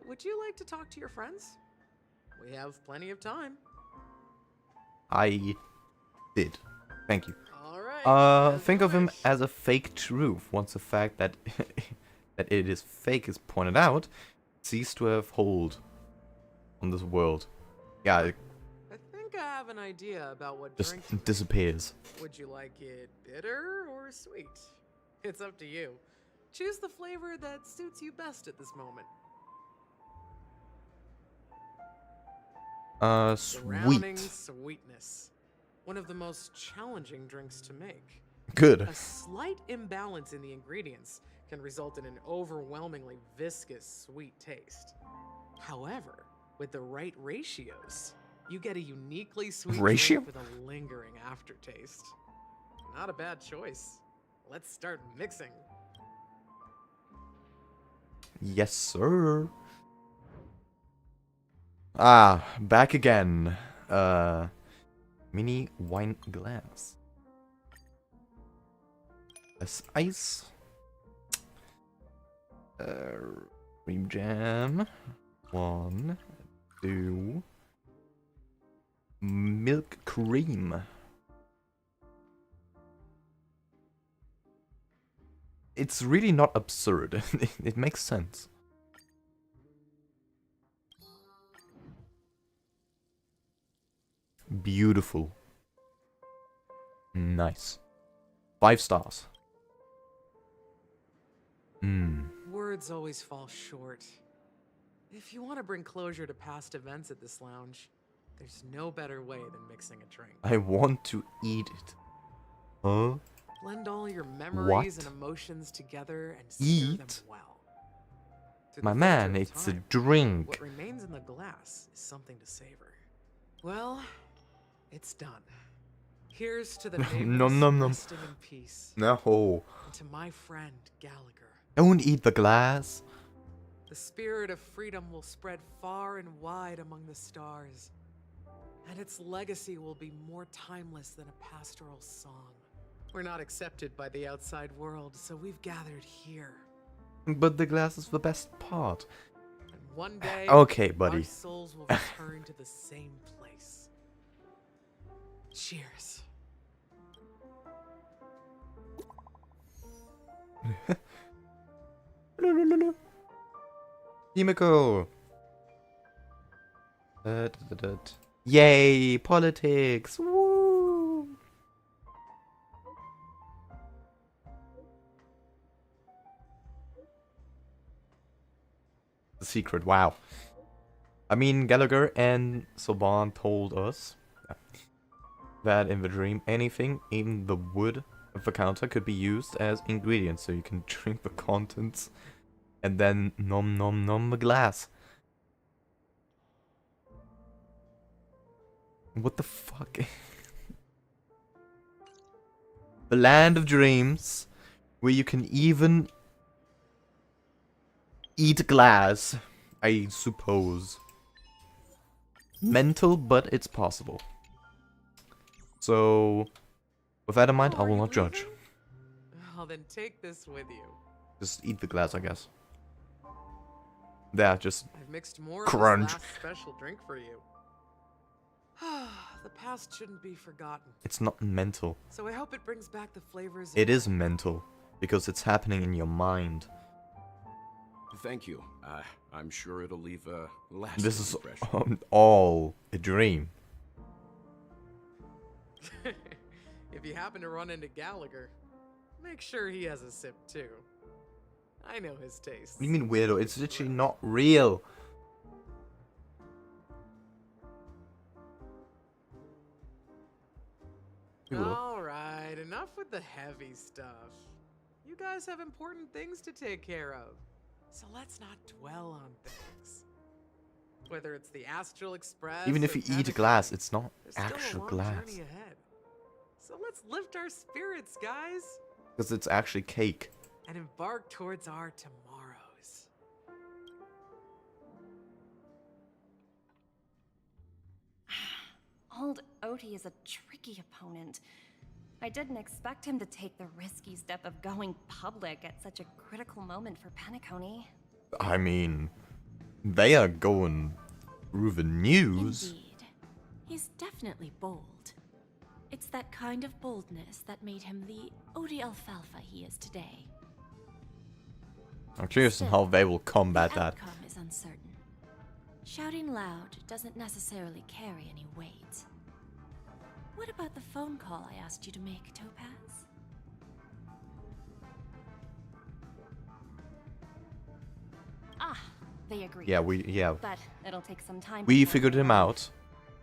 would you like to talk to your friends? We have plenty of time. I did. Thank you. Alright. Think of him as a fake truth. Once the fact that that it is fake is pointed out, cease to have hold on this world. Yeah, it I think I have an idea about what just drink to make. disappears. Would you like it bitter or sweet? It's up to you. Choose the flavor that suits you best at this moment. Surrounding Sweet. sweetness. One of the most challenging drinks to make. Good. A slight imbalance in the ingredients can result in an overwhelmingly viscous, sweet taste. However, with the right ratios, you get a uniquely sweet Ratio? drink with a lingering aftertaste. Not a bad choice. Let's start mixing. Yes, sir. Ah, back again. Mini wine glass. Less ice. Cream jam. 1, 2. Milk cream. It's really not absurd. It makes sense. Beautiful. Nice. 5 stars. Words always fall short. If you want to bring closure to past events at this lounge, there's no better way than mixing a drink. I want to eat it. Huh? Blend all your memories and emotions together and stir them well. Through My the man, filter of it's a time, drink. What remains in the glass is something to savor. Well, it's done. Here's to the nameless Nom nom nom. resting in peace. No. And to my friend Gallagher. Don't eat the glass. The spirit of freedom will spread far and wide among the stars, and its legacy will be more timeless than a pastoral song. We're not accepted by the outside world, so we've gathered here. But the glass is the best part. And one day, Okay, buddy. our souls will return to the same place. Cheers. Himiko. Yay, politics. Woo. The secret, wow. I mean, Gallagher and Soban told us that in the dream, anything, even the wood of the counter, could be used as ingredients, so you can drink the contents and then nom nom nom the glass. What the fuck? The land of dreams, where you can even eat glass, I suppose. Mental, but it's possible. So, with that in mind, I will not judge. Well, then take this with you. Just eat the glass, I guess. Yeah, just I've mixed more crunch. of this last special drink for you. The past shouldn't be forgotten. It's not mental. So I hope it brings back the flavors. It is mental, because it's happening in your mind. Thank you. I'm sure it'll leave a lasting This is impression. all a dream. If you happen to run into Gallagher, make sure he has a sip too. I know his taste. What do you mean weirdo? It's literally not real. Alright, enough with the heavy stuff. You guys have important things to take care of, so let's not dwell on things. Whether it's the Astral Express, Even if or you eat Penacony, glass, it's not there's still a actual long glass. journey ahead. So let's lift our spirits, guys, Because it's actually cake. and embark towards our tomorrows. Old Odie is a tricky opponent. I didn't expect him to take the risky step of going public at such a critical moment for Penacony. I mean, they are going through the news. Indeed. He's definitely bold. It's that kind of boldness that made him the Odie Alfalfa he is today. I'm curious on how they will combat The that. outcome is uncertain. Shouting loud doesn't necessarily carry any weight. What about the phone call I asked you to make, Topaz? Ah, they agree. Yeah, But it'll take some time. we before figured they him arrive. out.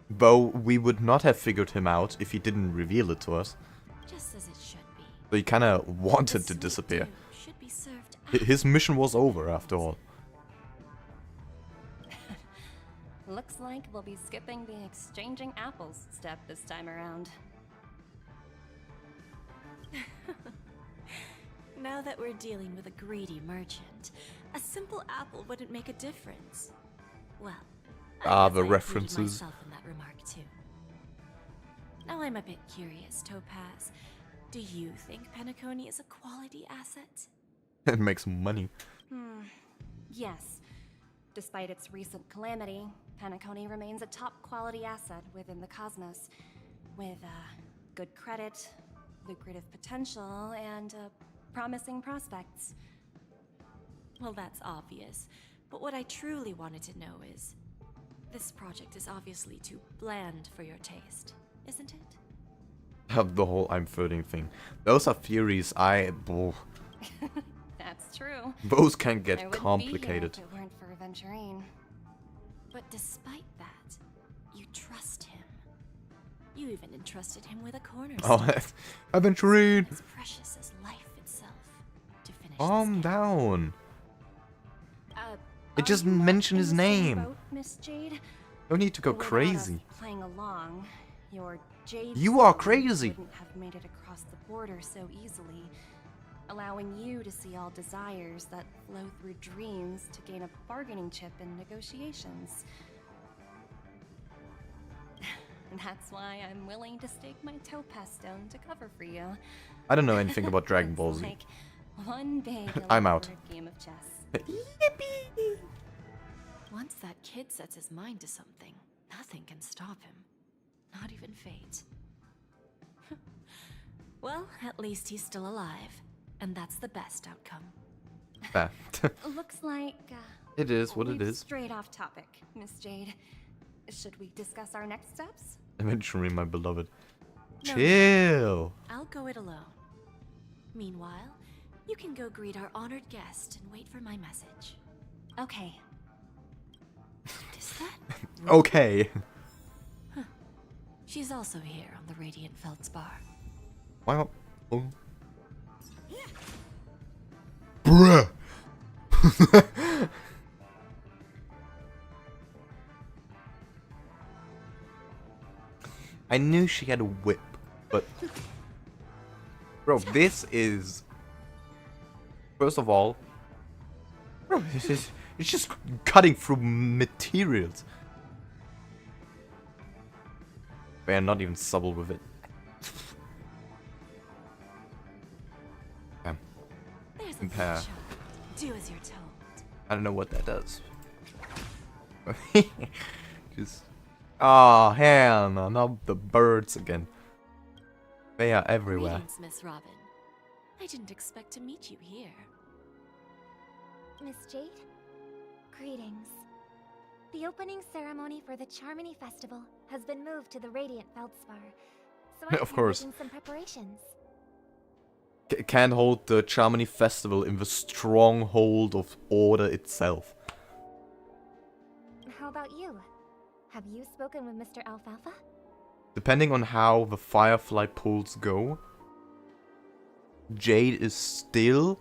Though we would not have figured him out if he didn't reveal it to us. Just as it should be. So he kinda wanted The to sweet disappear. dew should be served His mission was over after all. Looks like we'll be skipping the exchanging apples step this time around. Now that we're dealing with a greedy merchant, a simple apple wouldn't make a difference. Well, I guess the I references. included myself in that remark too. Now I'm a bit curious, Topaz. Do you think Penacony is a quality asset? It makes money. Yes. Despite its recent calamity, Penacony remains a top quality asset within the cosmos, with good credit, lucrative potential, and promising prospects. Well, that's obvious. But what I truly wanted to know is, this project is obviously too bland for your taste, isn't it? Have the whole I'm flirting thing. Those are theories That's true. those can I get wouldn't complicated. Be here if it weren't for Aventurine. But despite that, you trust him. You even entrusted him with a cornerstone. Oh, Aventurine! As precious as life itself to finish Calm down. It Are just you not mentioned in his the same name. boat, Miss Jade? No need to go Without us crazy. Playing along, your Jade You are story crazy. Wouldn't have made it across the border so easily, allowing you to see all desires that flow through dreams to gain a bargaining chip in negotiations. And that's why I'm willing to stake my topaz stone to cover for you. I don't know anything about Dragon Ball It's Z. like one big I'm out. elaborate game of chess. Once that kid sets his mind to something, nothing can stop him. Not even fate. Well, at least he's still alive. And that's the best outcome. Bah. Looks like It is what it we've is. strayed off topic, Miss Jade. Should we discuss our next steps? Aventurine, my beloved. No, Chill. I'll go it alone. Meanwhile, you can go greet our honored guest and wait for my message. Okay. Is that? Okay. She's also here on the Radiant Feldspar. Wow. Oh. Bruh. I knew she had a whip, but bro, this is first of all, bro, it's just cutting through materials. They're not even subtle with it. Damn. There's a Compare. good shot. Do as you're told. I don't know what that does. Just. Oh, hell no, not the birds again. They are everywhere. Greetings, Miss Robin. I didn't expect to meet you here. Miss Jade? Greetings. The opening ceremony for the Charmony Festival has been moved to the Radiant Feldspar, so I'm Of course. making some preparations. Can't hold the Charmony Festival in the stronghold of order itself. How about you? Have you spoken with Mr. Alfalfa? Depending on how the Firefly pulls go, Jade is still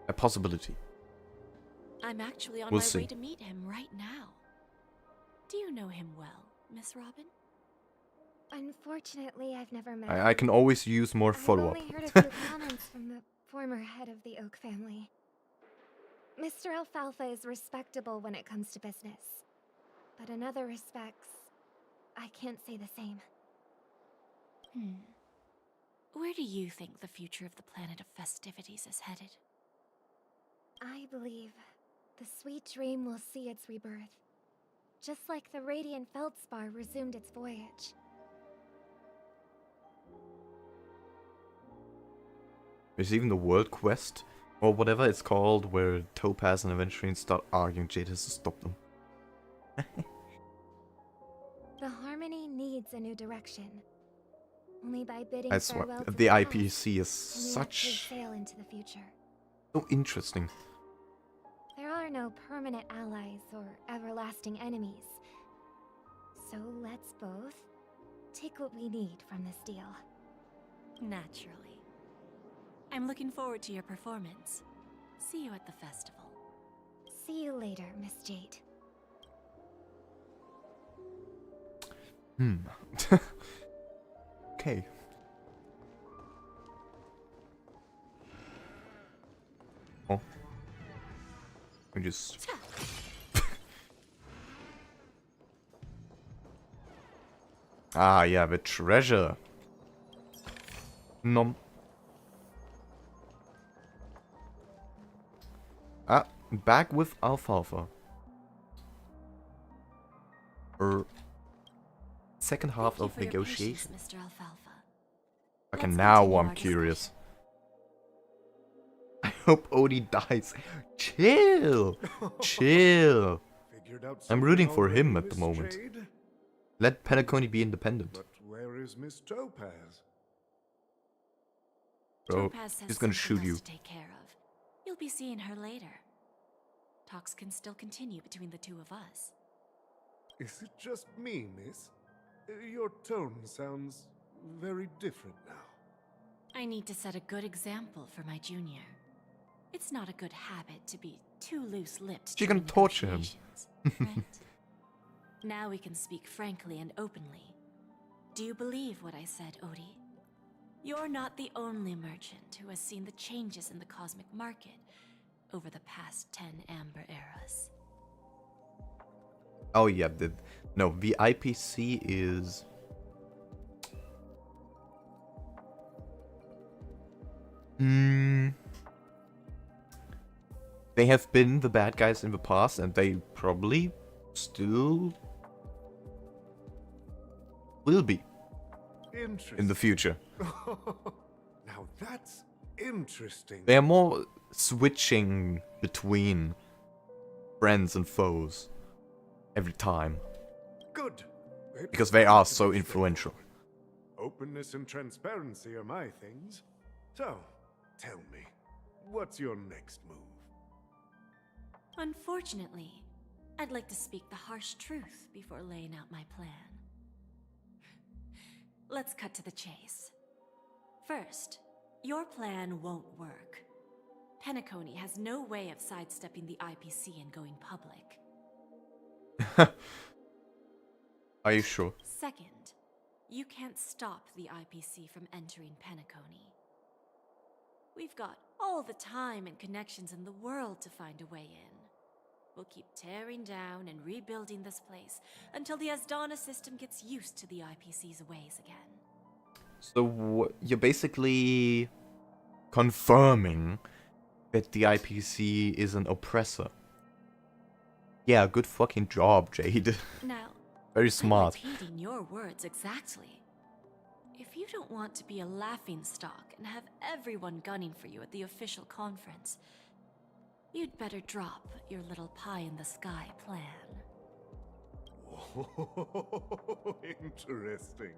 a possibility. I'm actually on We'll my see. way to meet him right now. Do you know him well, Miss Robin? Unfortunately, I've never met I can always use more follow-up. I've only heard a few comments from the former head of the Oak family. Mr. Alfalfa is respectable when it comes to business. But in other respects, I can't say the same. Where do you think the future of the planet of festivities is headed? I believe the sweet dream will see its rebirth, just like the Radiant Feldspar resumed its voyage. There's even the World Quest, or whatever it's called, where Topaz and Aventurine start arguing. Jade has to stop them. The Harmony needs a new direction. Only by bidding That's farewell what to the past IPC is can we actually such sail into the future. so interesting. There are no permanent allies or everlasting enemies. So let's both take what we need from this deal. Naturally. I'm looking forward to your performance. See you at the festival. See you later, Miss Jade. Okay. Oh. We just... Ah, yeah, the treasure. Nom. Ah, back with Alfalfa. Second half of negotiation. Mr. Alfalfa. Okay, Let's now continue I'm our curious. I hope Odie dies. Chill! Chill! I'm rooting for him at the moment. Let Penacony be independent. But where is Miss Topaz? Bro, Topaz says he's gonna something shoot you. else to take care of. You'll be seeing her later. Talks can still continue between the two of us. Is it just me, miss? Your tone sounds very different now. I need to set a good example for my junior. It's not a good habit to be too loose-lipped. She can during torture him. negotiations, right? Now we can speak frankly and openly. Do you believe what I said, Odie? You're not the only merchant who has seen the changes in the cosmic market over the past 10 Amber Eras. Oh yeah, the IPC is... They have been the bad guys in the past, and they probably still will be in the future. Now that's interesting. They are more switching between friends and foes every time. Good. Because they are so influential. Openness and transparency are my things. So, tell me, what's your next move? Unfortunately, I'd like to speak the harsh truth before laying out my plan. Let's cut to the chase. First, your plan won't work. Penacony has no way of sidestepping the IPC and going public. Are you sure? Second, you can't stop the IPC from entering Penacony. We've got all the time and connections in the world to find a way in. We'll keep tearing down and rebuilding this place until the Asdana system gets used to the IPC's ways again. So you're basically confirming that the IPC is an oppressor. Yeah, good fucking job, Jade. Now, very smart. I'm repeating your words exactly. If you don't want to be a laughingstock and have everyone gunning for you at the official conference, you'd better drop your little pie-in-the-sky plan. Oh, interesting.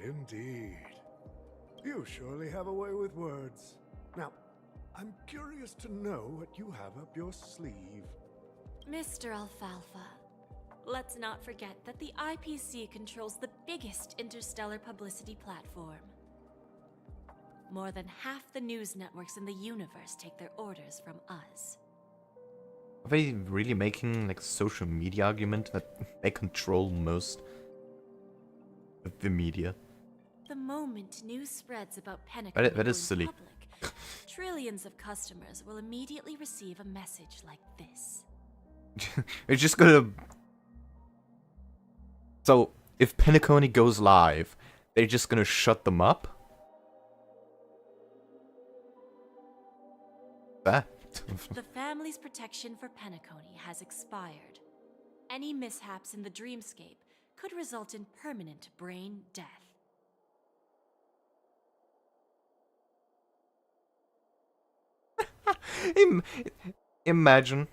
Indeed. You surely have a way with words. Now, I'm curious to know what you have up your sleeve. Mr. Alfalfa, let's not forget that the IPC controls the biggest interstellar publicity platform. More than half the news networks in the universe take their orders from us. Are they really making like a social media argument that they control most of the media? The moment news spreads about Penacony That is silly. public, trillions of customers will immediately receive a message like this. It's just gonna... So, if Penacony goes live, they're just gonna shut them up? That? The family's protection for Penacony has expired. Any mishaps in the dreamscape could result in permanent brain death. Imagine.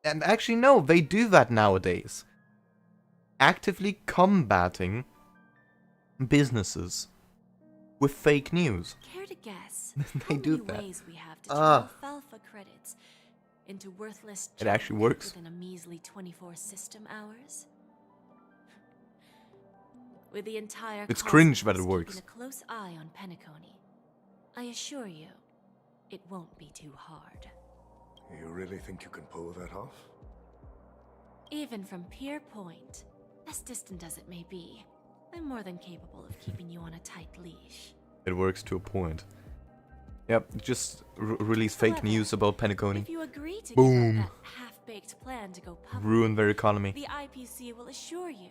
And actually, no, they do that nowadays. Actively combating businesses with fake news. Care to guess They how do many that. ways we have to turn alfalfa credits into worthless It actually junk works. within a measly 24 system hours? With the entire It's cringe cosmos that it works. keeping a close eye on Penacony, I assure you, it won't be too hard. You really think you can pull that off? Even from Pier Point, as distant as it may be, I'm more than capable of keeping you on a tight leash. It works to a point. Yep, just release fake news about Penacony. If you agree to Boom. give up that half-baked plan to go public, Ruin their economy. the IPC will assure you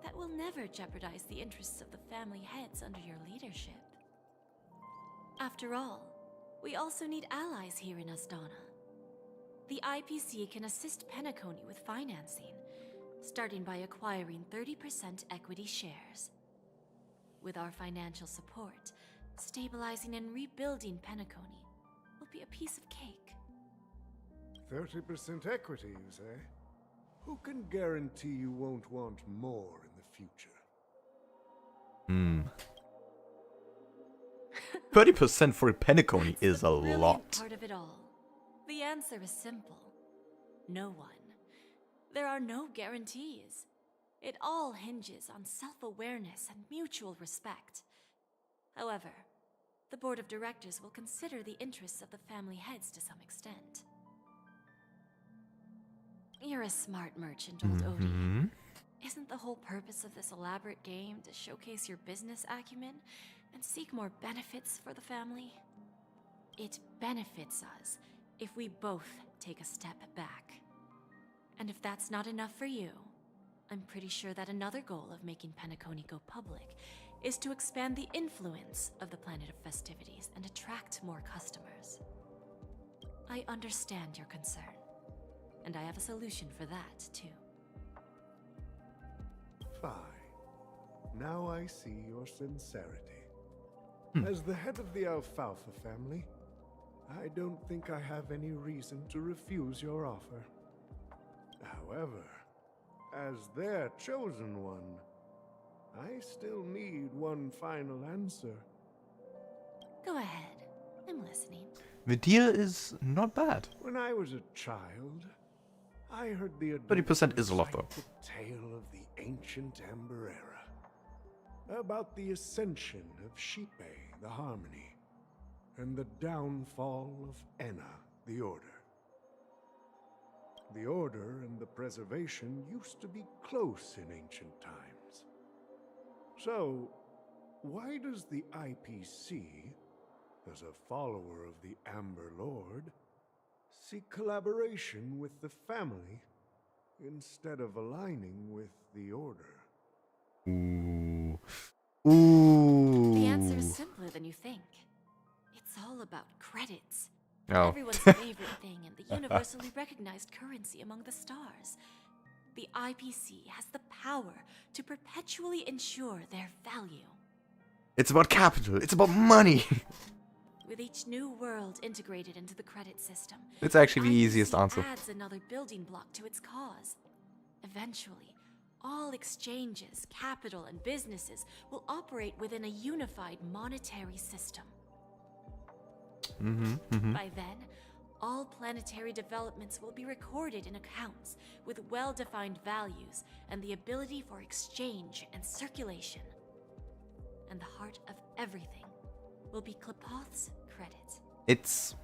that we'll never jeopardize the interests of the family heads under your leadership. After all, we also need allies here in Asdana. The IPC can assist Penacony with financing, starting by acquiring 30% equity shares. With our financial support, stabilizing and rebuilding Penacony will be a piece of cake. 30% equity, you say? Who can guarantee you won't want more in the future? 30% for Penacony is a Brilliant lot. part of it all. The answer is simple. No one. There are no guarantees. It all hinges on self-awareness and mutual respect. However, the board of directors will consider the interests of the family heads to some extent. You're a smart merchant, old Odie. Isn't the whole purpose of this elaborate game to showcase your business acumen and seek more benefits for the family? It benefits us if we both take a step back. And if that's not enough for you, I'm pretty sure that another goal of making Penacony go public is to expand the influence of the Planet of Festivities and attract more customers. I understand your concern, and I have a solution for that, too. Fine. Now I see your sincerity. As the head of the Alfalfa family, I don't think I have any reason to refuse your offer. However, as their chosen one, I still need one final answer. Go ahead. I'm listening. The deal is not bad. When I was a child, I heard the 30% is a lot, though. the tale of the ancient Ember Era, about the ascension of Shipe, the Harmony, and the downfall of Enna, the Order. The Order and the Preservation used to be close in ancient times. So, why does the IPC, as a follower of the Amber Lord, seek collaboration with the family instead of aligning with the Order? Ooh. Ooh. The answer is simpler than you think. It's all about credits. Oh. Everyone's favorite thing and the universally recognized currency among the stars. The IPC has the power to perpetually ensure their value. It's about capital. It's about money. With each new world integrated into the credit system, It's actually the IPC easiest answer. adds another building block to its cause. Eventually, all exchanges, capital, and businesses will operate within a unified monetary system. By then, all planetary developments will be recorded in accounts with well-defined values and the ability for exchange and circulation. And the heart of everything will be Klepoth's credit. It's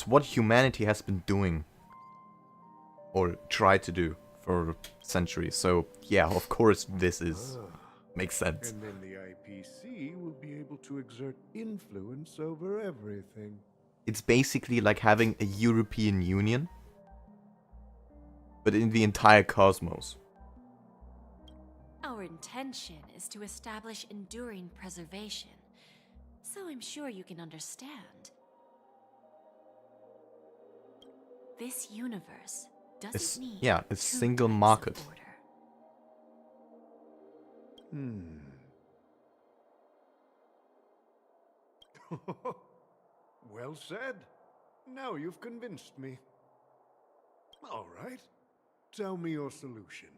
what humanity has been doing or tried to do for centuries. So yeah, of course this is makes sense. And then the IPC will be able to exert influence over everything. It's basically like having a European Union, but in the entire cosmos. Our intention is to establish enduring preservation, so I'm sure you can understand. This universe doesn't need a two single types of market. order. Well said. Now you've convinced me. All right. Tell me your solution.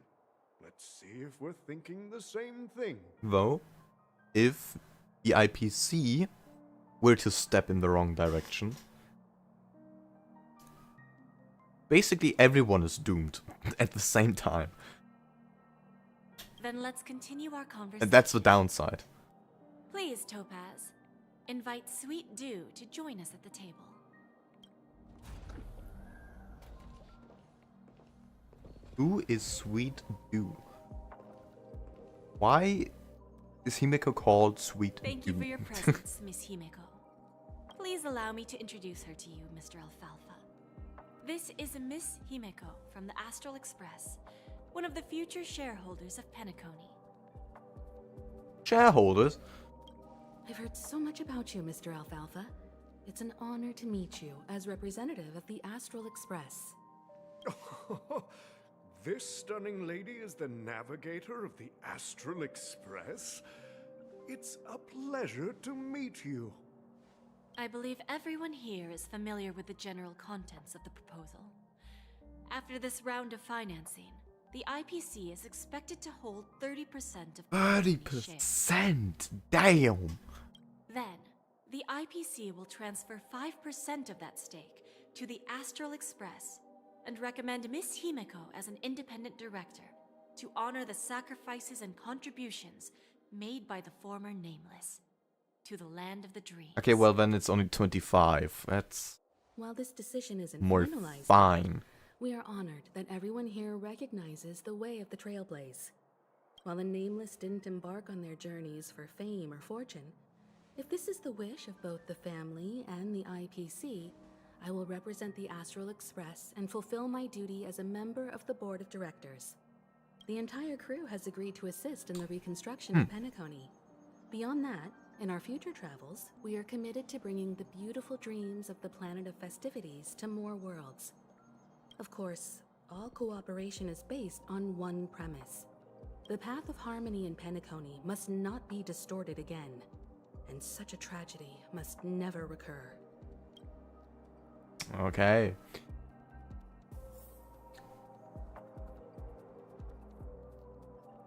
Let's see if we're thinking the same thing. Though, if the IPC were to step in the wrong direction, basically everyone is doomed at the same time. Then let's continue our conversation. And that's the downside. Please, Topaz. invite Sweet Dew to join us at the table. Who is Sweet Dew? Why is Himeko called Sweet Dew? Thank you for your presence, Miss Himeko. Please allow me to introduce her to you, Mr. Alfalfa. This is Miss Himeko from the Astral Express, one of the future shareholders of Penacony. Shareholders? I've heard so much about you, Mr. Alfalfa. It's an honor to meet you as representative of the Astral Express. This stunning lady is the navigator of the Astral Express? It's a pleasure to meet you. I believe everyone here is familiar with the general contents of the proposal. After this round of financing, the IPC is expected to hold 30% of 30%? Damn! Then, the IPC will transfer 5% of that stake to the Astral Express and recommend Miss Himeko as an independent director to honor the sacrifices and contributions made by the former Nameless to the land of the dreams. Okay, well then it's only 25. That's While this decision isn't more finalized, fine. we are honored that everyone here recognizes the way of the Trailblaze. While the Nameless didn't embark on their journeys for fame or fortune, if this is the wish of both the family and the IPC, I will represent the Astral Express and fulfill my duty as a member of the board of directors. The entire crew has agreed to assist in the reconstruction of Penacony. Beyond that, in our future travels, we are committed to bringing the beautiful dreams of the planet of festivities to more worlds. Of course, all cooperation is based on one premise. The path of harmony in Penacony must not be distorted again, and such a tragedy must never recur. Okay.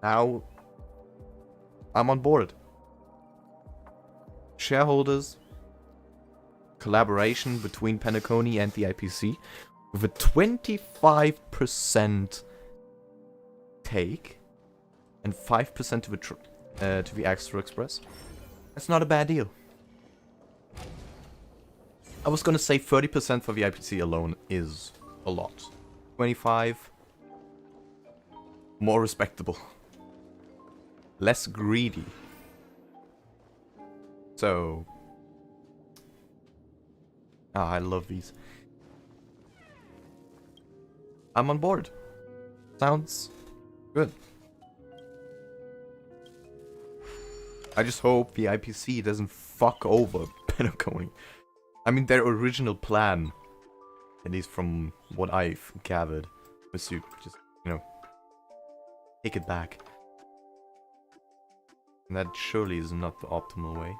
Now, I'm on board. Shareholders, collaboration between Penacony and the IPC, with a 25% take and 5% to the Astral Express. That's not a bad deal. I was gonna say 30% for the IPC alone is a lot. 25, more respectable. Less greedy. So... I love these. I'm on board. Sounds good. I just hope the IPC doesn't fuck over Penacony. I mean, their original plan, at least from what I've gathered, was to just, you know, take it back. And that surely is not the optimal way.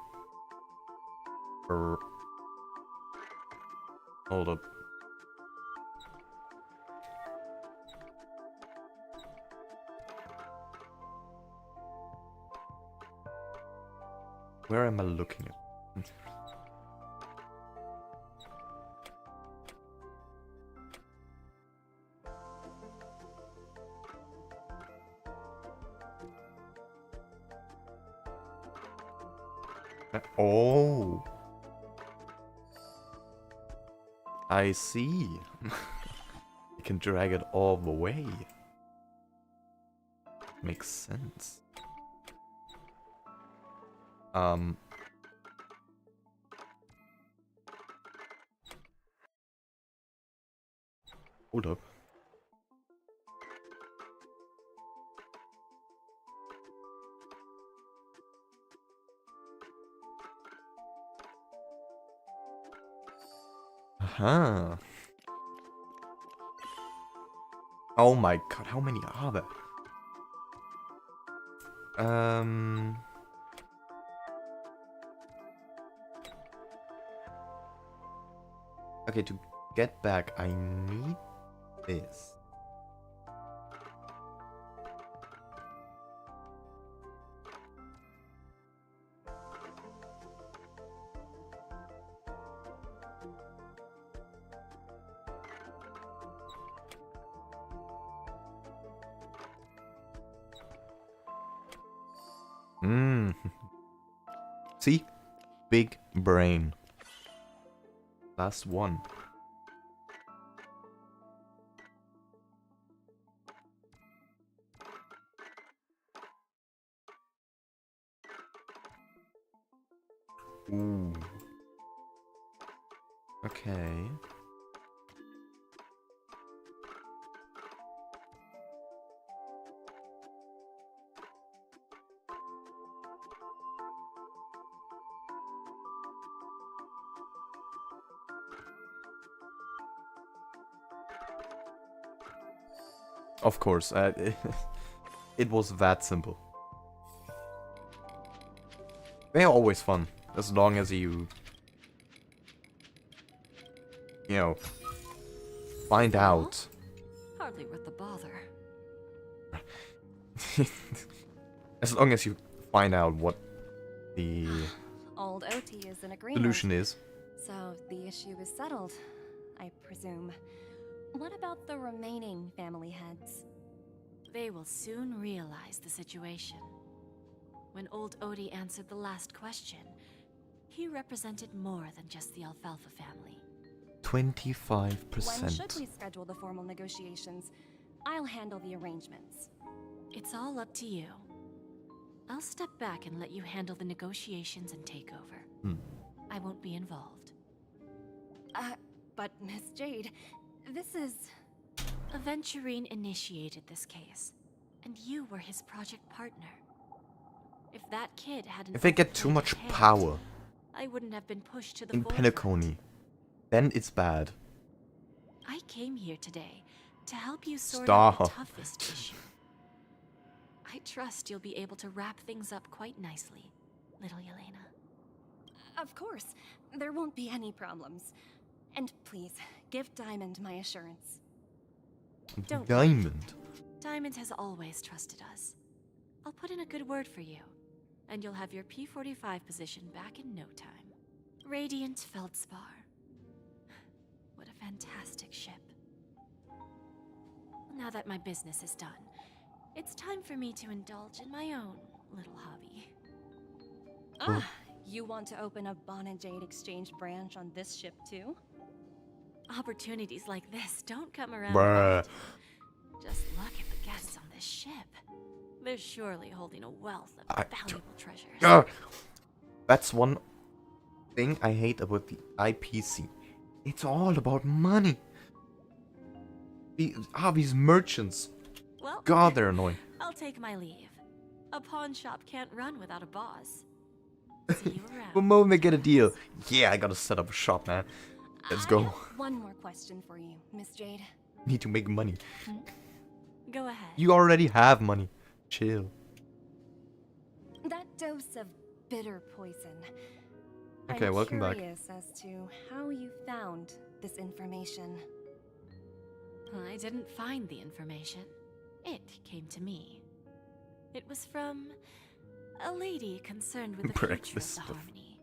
Hold up. Where am I looking at? Oh, I see. You can drag it all the way. Makes sense. Hold up. Huh. Oh my god, how many are there? Okay, to get back, I need this. See? big brain. Last one. Ooh. Okay. Of course, it was that simple. They're always fun, as long as you know, find out. Hardly worth the bother. As long as you find out what the Old OT is in agreement. solution is. So the issue is settled, I presume. What about the remaining family heads? They will soon realize the situation. When old Odie answered the last question, he represented more than just the Alfalfa family. 25%. When should we schedule the formal negotiations? I'll handle the arrangements. It's all up to you. I'll step back and let you handle the negotiations and takeover. I won't be involved. But Miss Jade, this is... Aventurine initiated this case, and you were his project partner. If that kid hadn't... If they get too much power I wouldn't have been pushed to the in forefront. Penacony, then it's bad. I came here today to help you sort Stop. out the toughest issue. I trust you'll be able to wrap things up quite nicely, little Yelena. Of course, there won't be any problems. And please, give Diamond my assurance. Don't Diamond. Diamond has always trusted us. I'll put in a good word for you, and you'll have your P-45 position back in no time. Radiant Feldspar. What a fantastic ship. Now that my business is done, it's time for me to indulge in my own little hobby. You want to open a Bon and Jade exchange branch on this ship too? Opportunities like this don't come around Bruh. often. Just look at the guests on this ship. They're surely holding a wealth of valuable treasures. That's one thing I hate about the IPC. It's all about money. These merchants. Well, God, they're annoying. I'll take my leave. A pawn shop can't run without a boss. See you around. The moment they get a deal, yeah, I gotta set up a shop, man. Let's go. One more question for you, Miss Jade. Need to make money. Go ahead. You already have money. Chill. That dose of bitter poison. Okay, welcome back. I'm curious as to how you found this information. I didn't find the information. It came to me. It was from a lady concerned with the future of the stuff. Harmony.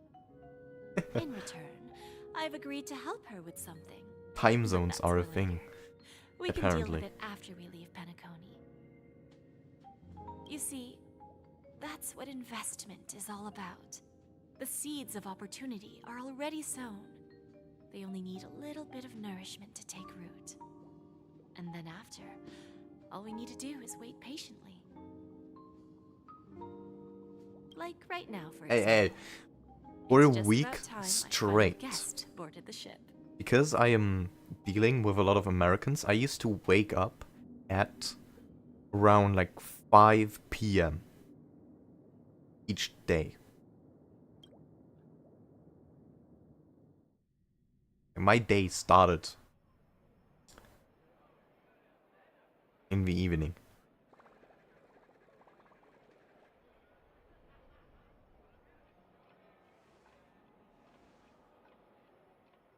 In return, I've agreed to help her with something. Time zones are a That's thing. later. We can Apparently. deal with it after we leave Penacony. You see, that's what investment is all about. The seeds of opportunity are already sown. They only need a little bit of nourishment to take root. And then after, all we need to do is wait patiently. Like right now, for example. Hey, for a It's just week about time my final straight. guest boarded the ship. Because I am dealing with a lot of Americans, I used to wake up at around like 5 p.m. each day. And my day started in the evening.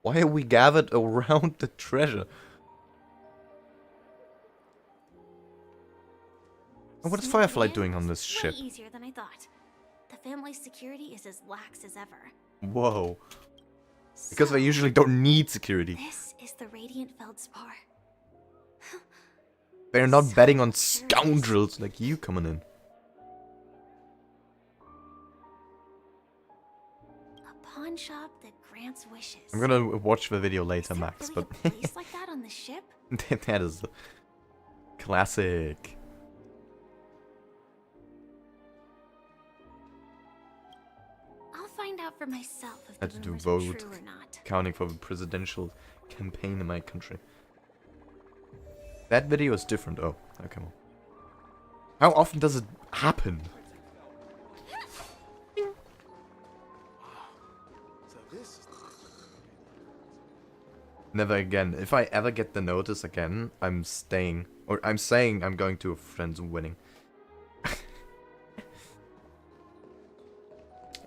Why are we gathered around the treasure? And what is Firefly doing on this ship? Way easier than I thought. The family's security is as lax as ever. Whoa. Because they usually don't need security. This is the Radiant Feldspar. They're not betting on scoundrels like you coming in. A pawn shop that grants wishes. I'm gonna watch the video later, Is there Max, really but a place like that on the ship? that is classic. I'll find out for myself if Had the to do rumors are vote, true or not. counting for the presidential campaign in my country. That video is different. Oh, okay. Well. How often does it happen? So this is Never again. If I ever get the notice again, I'm staying. Or I'm saying I'm going to a friend's wedding.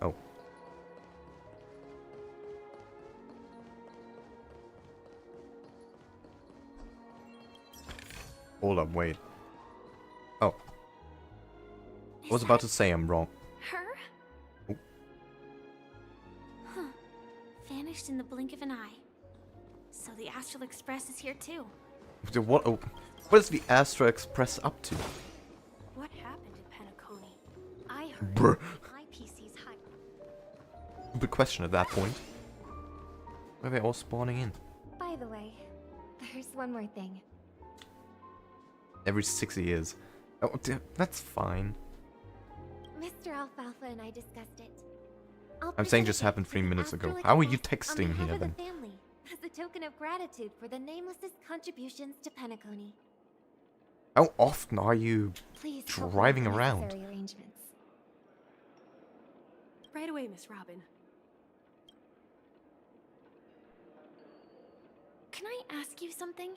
Oh. Hold up, wait. Oh. I was about to say I'm wrong. Her? Oh. Huh. Vanished in the blink of an eye. So the Astral Express is here too. What? Oh, what is the Astro Express up to? What happened in Penacony? I heard Bruh. IPC's high. Stupid question at that point. Where are they all spawning in? By the way, there's one more thing. Every 6 years. Oh, that's fine. Mr. Alfalfa and I discussed it. I'm saying just happened 3 minutes ago. How are you texting here then? Family, as a token of gratitude for the Nameless's contributions to Penacony. How often are you Please help me driving with the around? necessary arrangements. Right away, Miss Robin. Can I ask you something?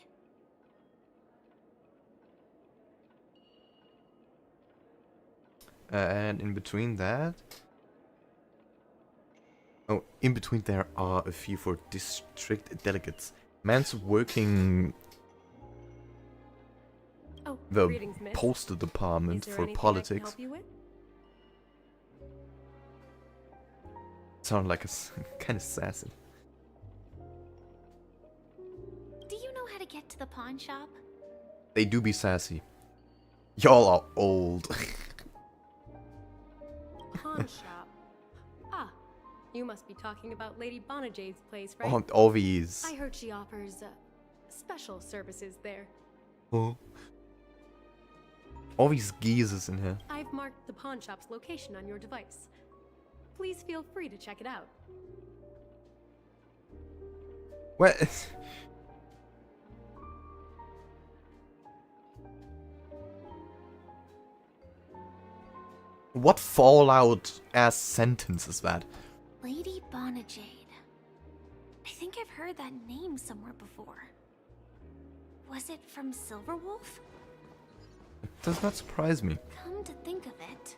And in between that... Oh, in between there are a few for district delegates. Man's working Oh, the greetings, miss. postal Is department there for anything I can politics. help you with? Sound like a kind of sassy. Do you know how to get to the pawn shop? They do be sassy. Y'all are old. Pawn shop. Ah, you must be talking about Lady Bonajade's place, right? Oh, all these. I heard she offers special services there. Oh. All these geezers in here. I've marked the pawn shop's location on your device. Please feel free to check it out. What? What Fallout ass sentence is that? Lady Bonajade. I think I've heard that name somewhere before. Was it from Silverwolf? It does not surprise me. Come to think of it,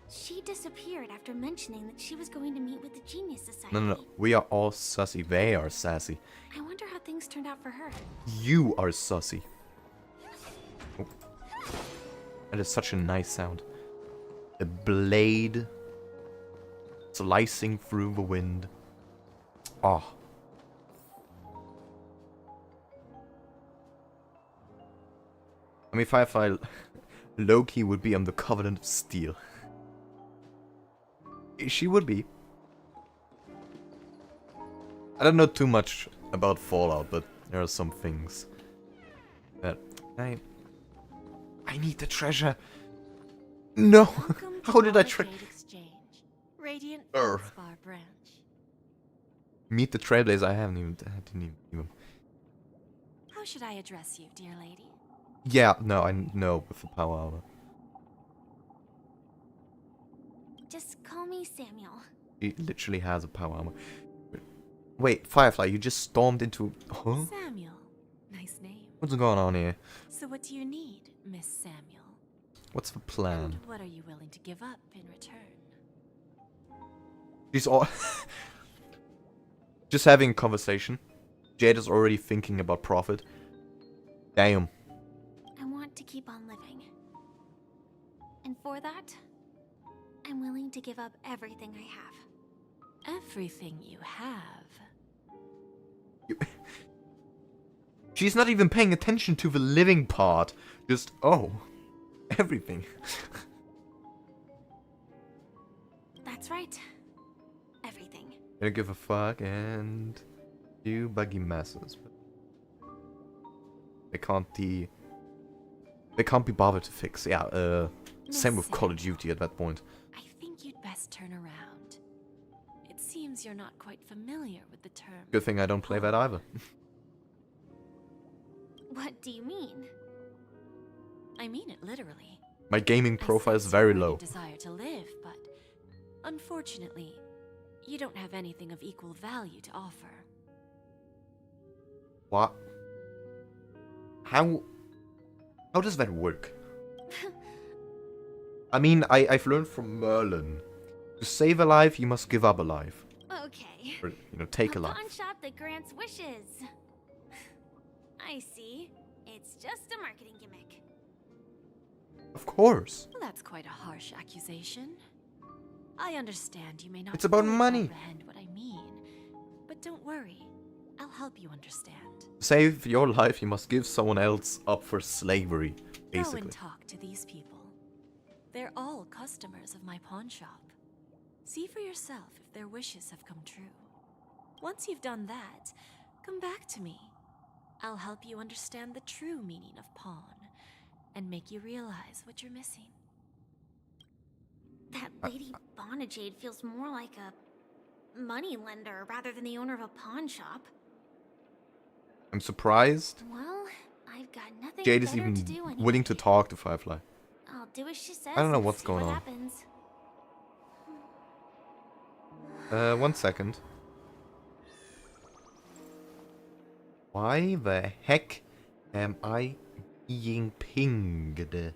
she disappeared after mentioning that she was going to meet with the Genius Society. No. We are all sussy. They are sassy. I wonder how things turned out for her. You are sussy. Oh. That is such a nice sound. A blade slicing through the wind. Ah. I mean, Firefly Loki would be on the Covenant of Steel. She would be. I don't know too much about Fallout, but there are some things that I need the treasure. No. How did I Exchange. Radiant Urgh. Feldspar branch. meet the Trailblazer? I didn't even. How should I address you, dear lady? Yeah, no, I know with the power hour. Just call me Samuel. He literally has a power armor. Wait, Firefly, you just stormed into... Huh? Samuel. Nice name. What's going on here? So what do you need, Miss Samuel? What's the plan? And what are you willing to give up in return? She's all... just having a conversation. Jade is already thinking about profit. Damn. I want to keep on living. And for that, I'm willing to give up everything I have. Everything you have? She's not even paying attention to the living part. Just, oh, everything. That's right. Everything. Don't give a fuck and do buggy messes. They can't be bothered to fix. Yeah, same with Call of Duty at that point. I think you'd best turn around. It seems you're not quite familiar with the term. Good thing I don't play that either. What do you mean? I mean it literally. My gaming profile is very low. Desire to live, but unfortunately, you don't have anything of equal value to offer. What? How does that work? I mean, I've learned from Merlin. To save a life, you must give up a life. Okay. Or, take a life. Pawn shop that grants wishes. I see. It's just a marketing gimmick. Of course. Well, that's quite a harsh accusation. I understand you may not It's about fully money. comprehend what I mean, but don't worry. I'll help you understand. To save your life, you must give someone else up for slavery, Go basically. and talk to these people. They're all customers of my pawn shop. See for yourself if their wishes have come true. Once you've done that, come back to me. I'll help you understand the true meaning of pawn and make you realize what you're missing. That Lady Bonajade feels more like a money lender rather than the owner of a pawn shop. I'm surprised Well, I've got nothing Jade is better even to do anyway. willing to talk to Firefly. I'll do as she says. I don't know and what's see going what on. Happens. 1 second. Why the heck am I being pinged?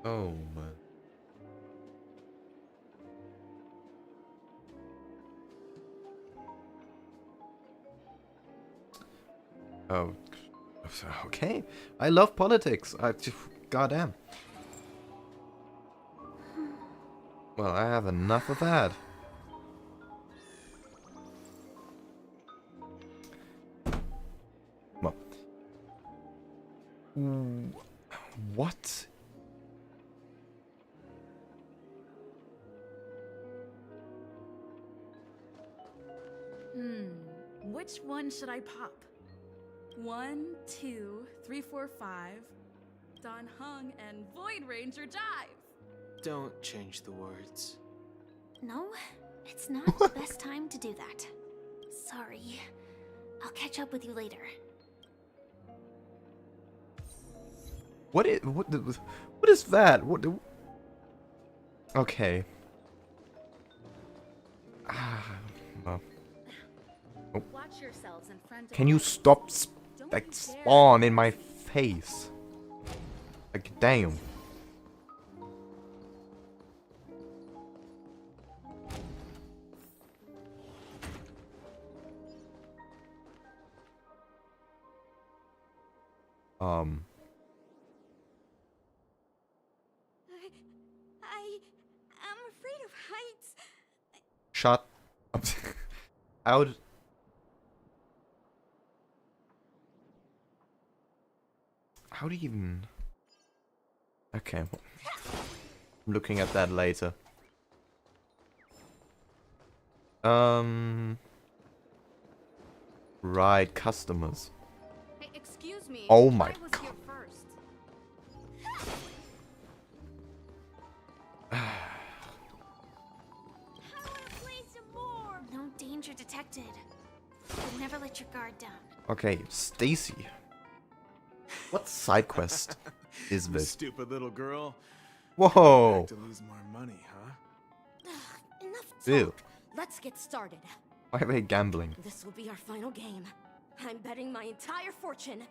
Oh man. Oh, okay. I love politics. Goddamn. Well, I have enough of that. Well. What? Which one should I pop? 1, 2, 3, 4, 5. Don Hung and Void Ranger Jive. Don't change the words. No, it's not the best time to do that. Sorry. I'll catch up with you later. What is that? Okay. Well. Oh. Watch yourselves in front of Can you stop spawn in my face? Like damn. I'm afraid of heights. Shut up. Out. How do you even... Okay. Well, I'm looking at that later. Right, customers. Hey, excuse me. Oh my I was god. here first. No danger detected. But never let your guard down. Okay, Stacy. What side quest is You this? stupid little girl. Whoa. Back to lose more money, huh? Enough talk. Ew. Let's get started. Why are they gambling? This will be our final game. I'm betting my entire fortune.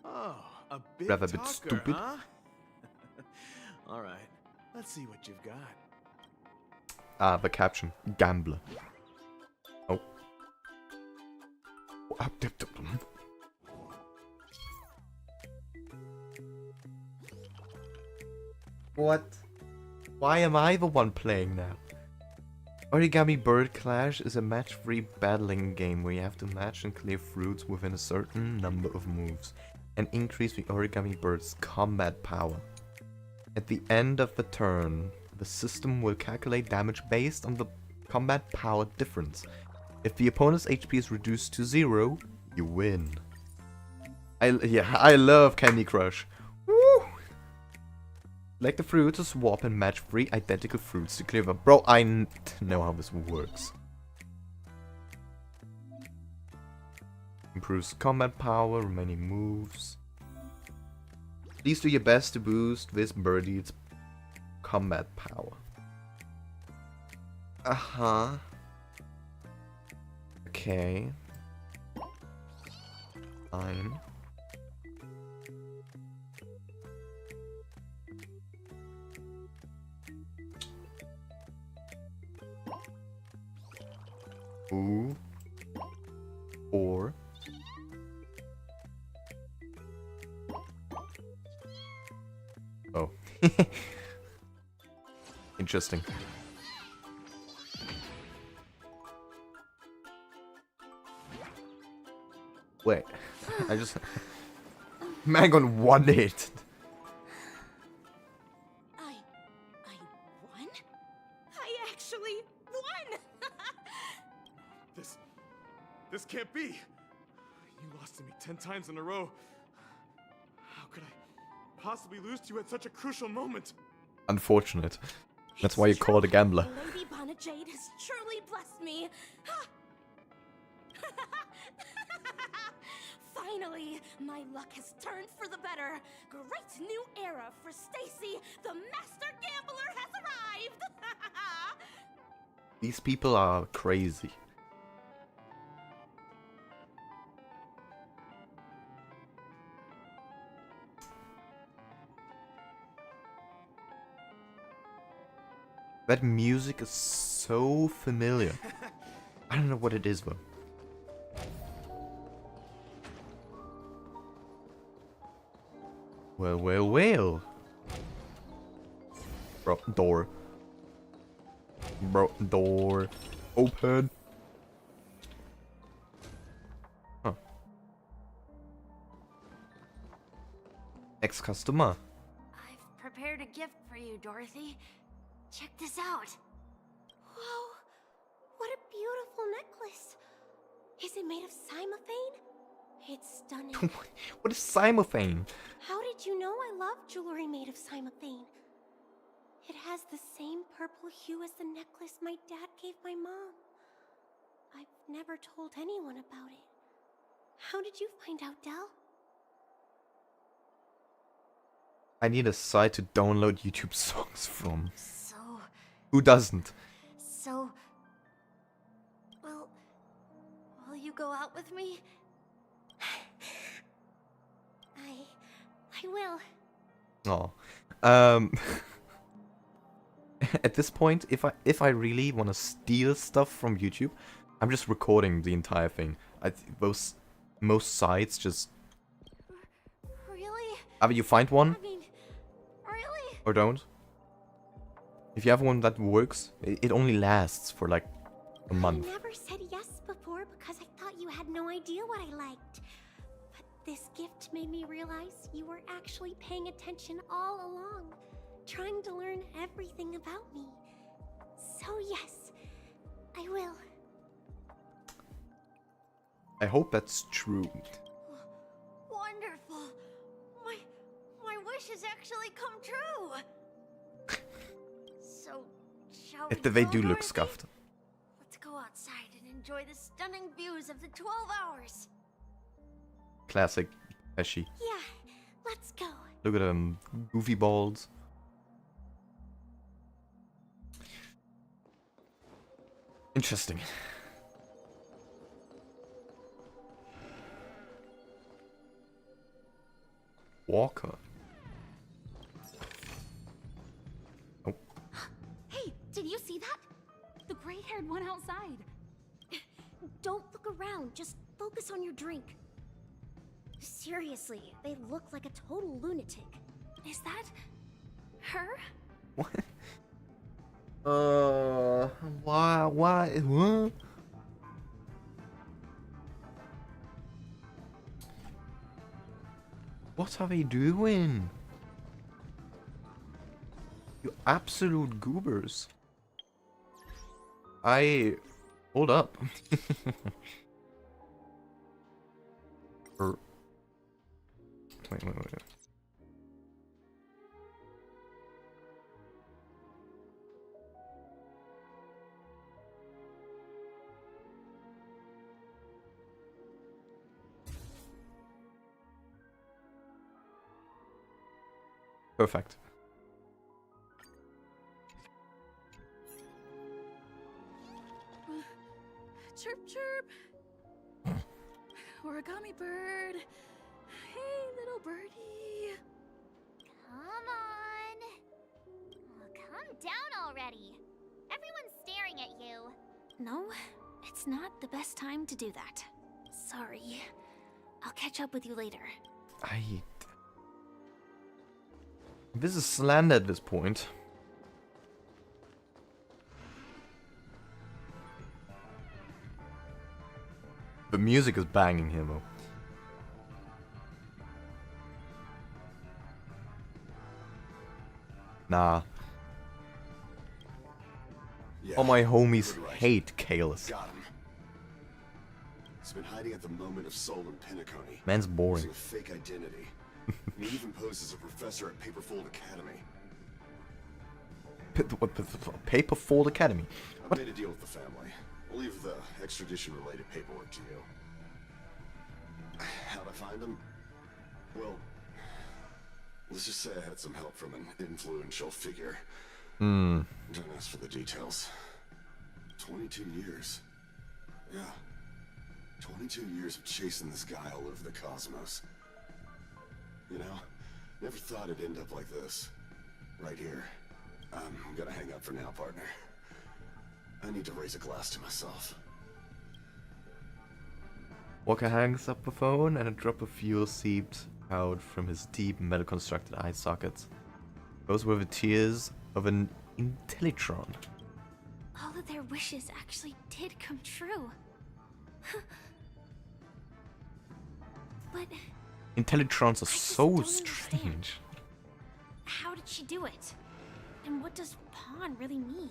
Oh, a big Rather a bit talker, stupid. huh? All right, let's see what you've got. Ah, the caption. Gambler. Oh. What? Why am I the one playing now? Origami Bird Clash is a match-free battling game where you have to match and clear fruits within a certain number of moves and increase the origami bird's combat power. At the end of the turn, the system will calculate damage based on the combat power difference. If the opponent's HP is reduced to 0, you win. I love Candy Crush. Woo! Select the fruit to swap and match 3 identical fruits to clear them. Bro, I know how this works. Improves combat power, remaining moves. Please do your best to boost this birdie's combat power. Uh-huh. Okay. Fine. Ooh. 4. Oh. Interesting. Wait. I just... Man got one hit. I won? I actually won! This can't be! You lost to me 10 times in a row. How could I possibly lose to you at such a crucial moment? Unfortunate. That's why you call it a gambler. Lady Bonajade has truly blessed me. Finally, my luck has turned for the better. Great new era for Stacy. The master gambler has arrived. These people are crazy. That music is so familiar. I don't know what it is though. Well, well, well. Bro, door. Bro, door. Open. Huh. Ex-customer. I've prepared a gift for you, Dorothy. Check this out. Whoa, what a beautiful necklace. Is it made of cymophane? It's stunning. What is cymophane? How did you know I love jewelry made of cymophane? It has the same purple hue as the necklace my dad gave my mom. I've never told anyone about it. How did you find out, Del? I need a site to download YouTube songs from. Who doesn't? So... Will you go out with me? I will. Oh. At this point, if I really want to steal stuff from YouTube, I'm just recording the entire thing. Most sites just... Really? Either you find one, I mean, really? or don't. If you have one that works, it only lasts for like a month. I never said yes before because I thought you had no idea what I liked. But this gift made me realize you were actually paying attention all along, trying to learn everything about me. So yes, I will. I hope that's true. Wonderful. My wish has actually come true. So, shall we They go, do look Dorothy? scuffed. Let's go outside and enjoy the stunning views of the 12 hours. Classic Pesci. Yeah, let's go. Look at them goofy balls. Interesting. Walker. Oh. Hey, did you see that? The gray-haired one outside. Don't look around, just focus on your drink. Seriously, they look like a total lunatic. Is that... Her? What? Why? What? What are they doing? You absolute goobers. Hold up. Wait. Perfect. Chirp, chirp. Origami bird. Hey, little birdie. Come on. Oh, calm down already. Everyone's staring at you. No, it's not the best time to do that. Sorry. I'll catch up with you later. This is slander at this point. The music is banging here, though. Nah. Yeah, All my homies good right. hate Kalis. Got him. He's been hiding at the moment of soul in Penacony. Man's boring. Using a fake identity. And he even posed as a professor at Paperfold Academy. Paperfold Academy. I've made a deal with the family. I'll leave the extradition-related paperwork to you. How'd I find him? Well, let's just say I had some help from an influential figure. Don't ask for the details. 22 years. Yeah. 22 years of chasing this guy all over the cosmos. You know, never thought it'd end up like this. Right here. I'm gonna hang up for now, partner. I need to raise a glass to myself. Walker hangs up the phone and a drop of fuel seeped out from his deep metal-constructed eye sockets. Those were the tears of an Intellitron. All of their wishes actually did come true. But Intellitrons are so don't strange. understand. How did she do it? And what does pawn really mean?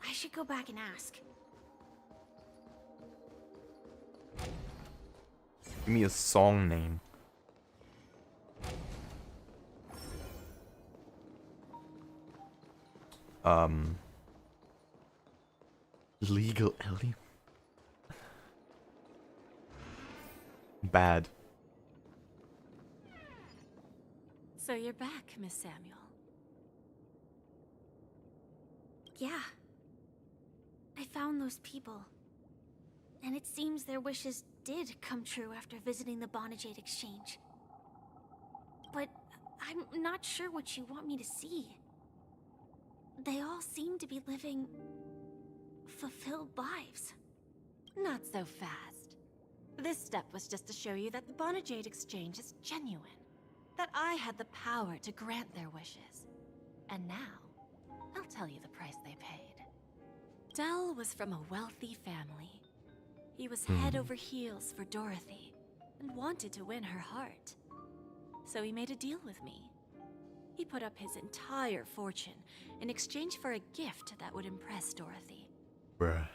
I should go back and ask. Give me a song name. Legal Ellie? Bad. So you're back, Miss Samuel. Yeah. I found those people. And it seems their wishes did come true after visiting the Bonajade Exchange. But I'm not sure what you want me to see. They all seem to be living fulfilled lives. Not so fast. This step was just to show you that the Bonajade Exchange is genuine. That I had the power to grant their wishes. And now, I'll tell you the price they paid. Dell was from a wealthy family. He was head over heels for Dorothy, and wanted to win her heart. So he made a deal with me. He put up his entire fortune in exchange for a gift that would impress Dorothy. Bruh.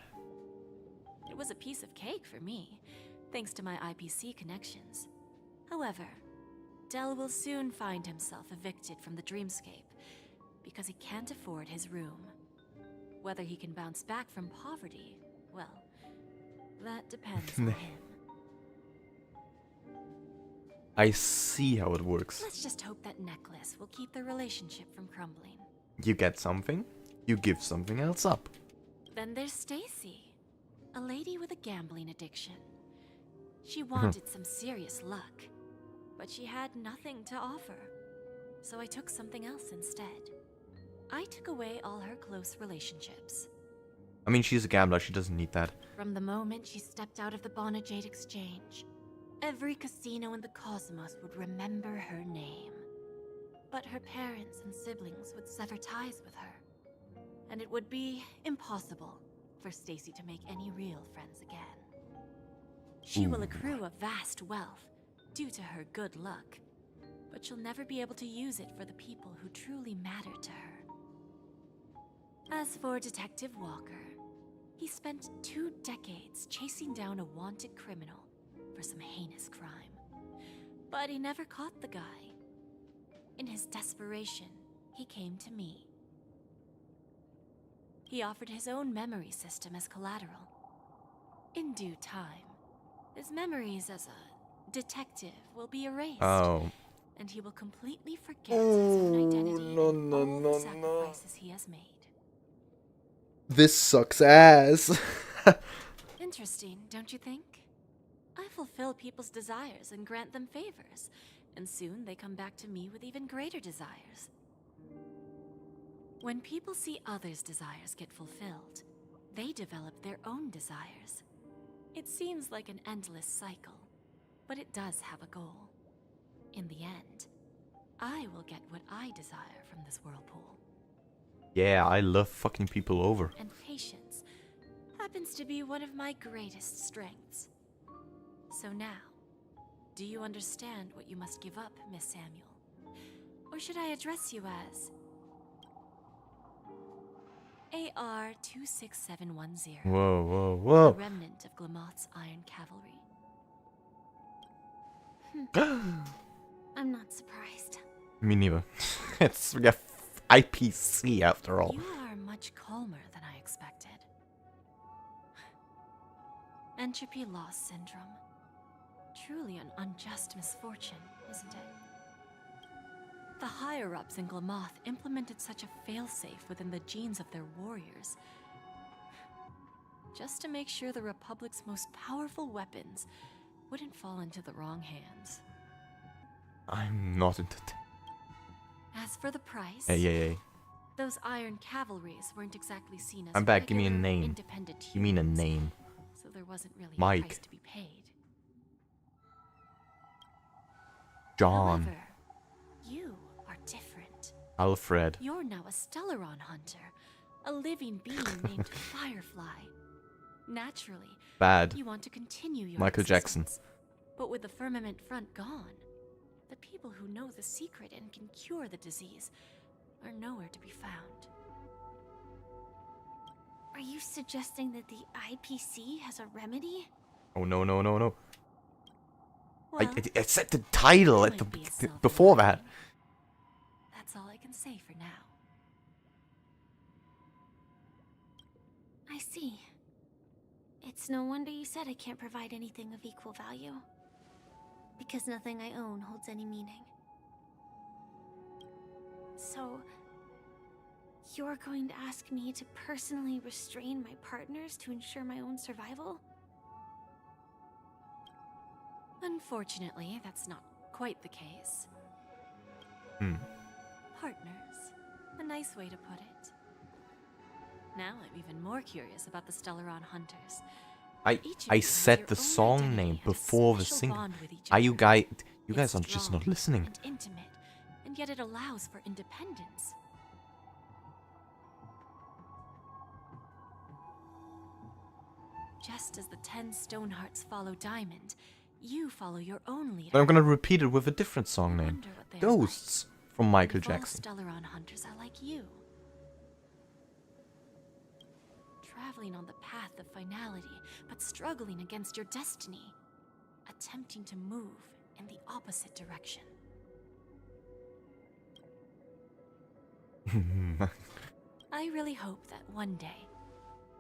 It was a piece of cake for me, thanks to my IPC connections. However, Dell will soon find himself evicted from the dreamscape because he can't afford his room. Whether he can bounce back from poverty, well, that depends on him. I see how it works. Let's just hope that necklace will keep their relationship from crumbling. You get something, you give something else up. Then there's Stacy, a lady with a gambling addiction. She wanted some serious luck, but she had nothing to offer. So I took something else instead. I took away all her close relationships. I mean, she's a gambler, she doesn't need that. From the moment she stepped out of the Bonajade Exchange, every casino in the cosmos would remember her name. But her parents and siblings would sever ties with her, and it would be impossible for Stacy to make any real friends again. She will accrue a vast wealth due to her good luck, but she'll never be able to use it for the people who truly matter to her. As for Detective Walker, he spent 2 decades chasing down a wanted criminal for some heinous crime, but he never caught the guy. In his desperation, he came to me. He offered his own memory system as collateral. In due time, his memories as a detective will be erased, and he will completely forget his own identity and all the sacrifices he has made. This sucks ass. Interesting, don't you think? I fulfill people's desires and grant them favors, and soon they come back to me with even greater desires. When people see others' desires get fulfilled, they develop their own desires. It seems like an endless cycle, but it does have a goal. In the end, I will get what I desire from this whirlpool. Yeah, I love fucking people over. And patience happens to be one of my greatest strengths. So now, do you understand what you must give up, Miss Samuel? Or should I address you as AR-26710? Whoa, whoa. The remnant of Glamoth's Iron Cavalry. I'm not surprised. Me neither. It's IPC after all. You are much calmer than I expected. Entropy loss syndrome. Truly an unjust misfortune, isn't it? The higher-ups in Glamoth implemented such a failsafe within the genes of their warriors, just to make sure the Republic's most powerful weapons wouldn't fall into the wrong hands. I'm not into As for the price, Hey. those Iron Cavalries weren't exactly seen as I'm back, give me a regular, name. independent You mean a humans, name. so there wasn't really a Mike. price to be paid. John. However, you are different. Alfred. You're now a Stellaron hunter, a living being named Firefly. Naturally, Bad. you want to continue your Michael Jackson. existence. But with the firmament front gone, the people who know the secret and can cure the disease are nowhere to be found. Are you suggesting that the IPC has a remedy? Oh no. Well, I said the title there at the might be a silver before lining. that. That's all I can say for now. I see. It's no wonder you said I can't provide anything of equal value. Because nothing I own holds any meaning. So, you're going to ask me to personally restrain my partners to ensure my own survival? Unfortunately, that's not quite the case. Partners. A nice way to put it. Now I'm even more curious about the Stellaron Hunters. Each of I you has said your the own song identity name and a before the special single. bond with each Are you other. guys? You It's guys are just not strong listening. and intimate, and yet it allows for independence. Just as the 10 Stonehearts follow Diamond, you follow your own leader. But I'm gonna repeat it with a different song name. Wonder what they are like. Ghosts from Michael If all Jackson. Stellaron hunters are like you. Traveling on the path of finality, but struggling against your destiny. Attempting to move in the opposite direction. I really hope that one day,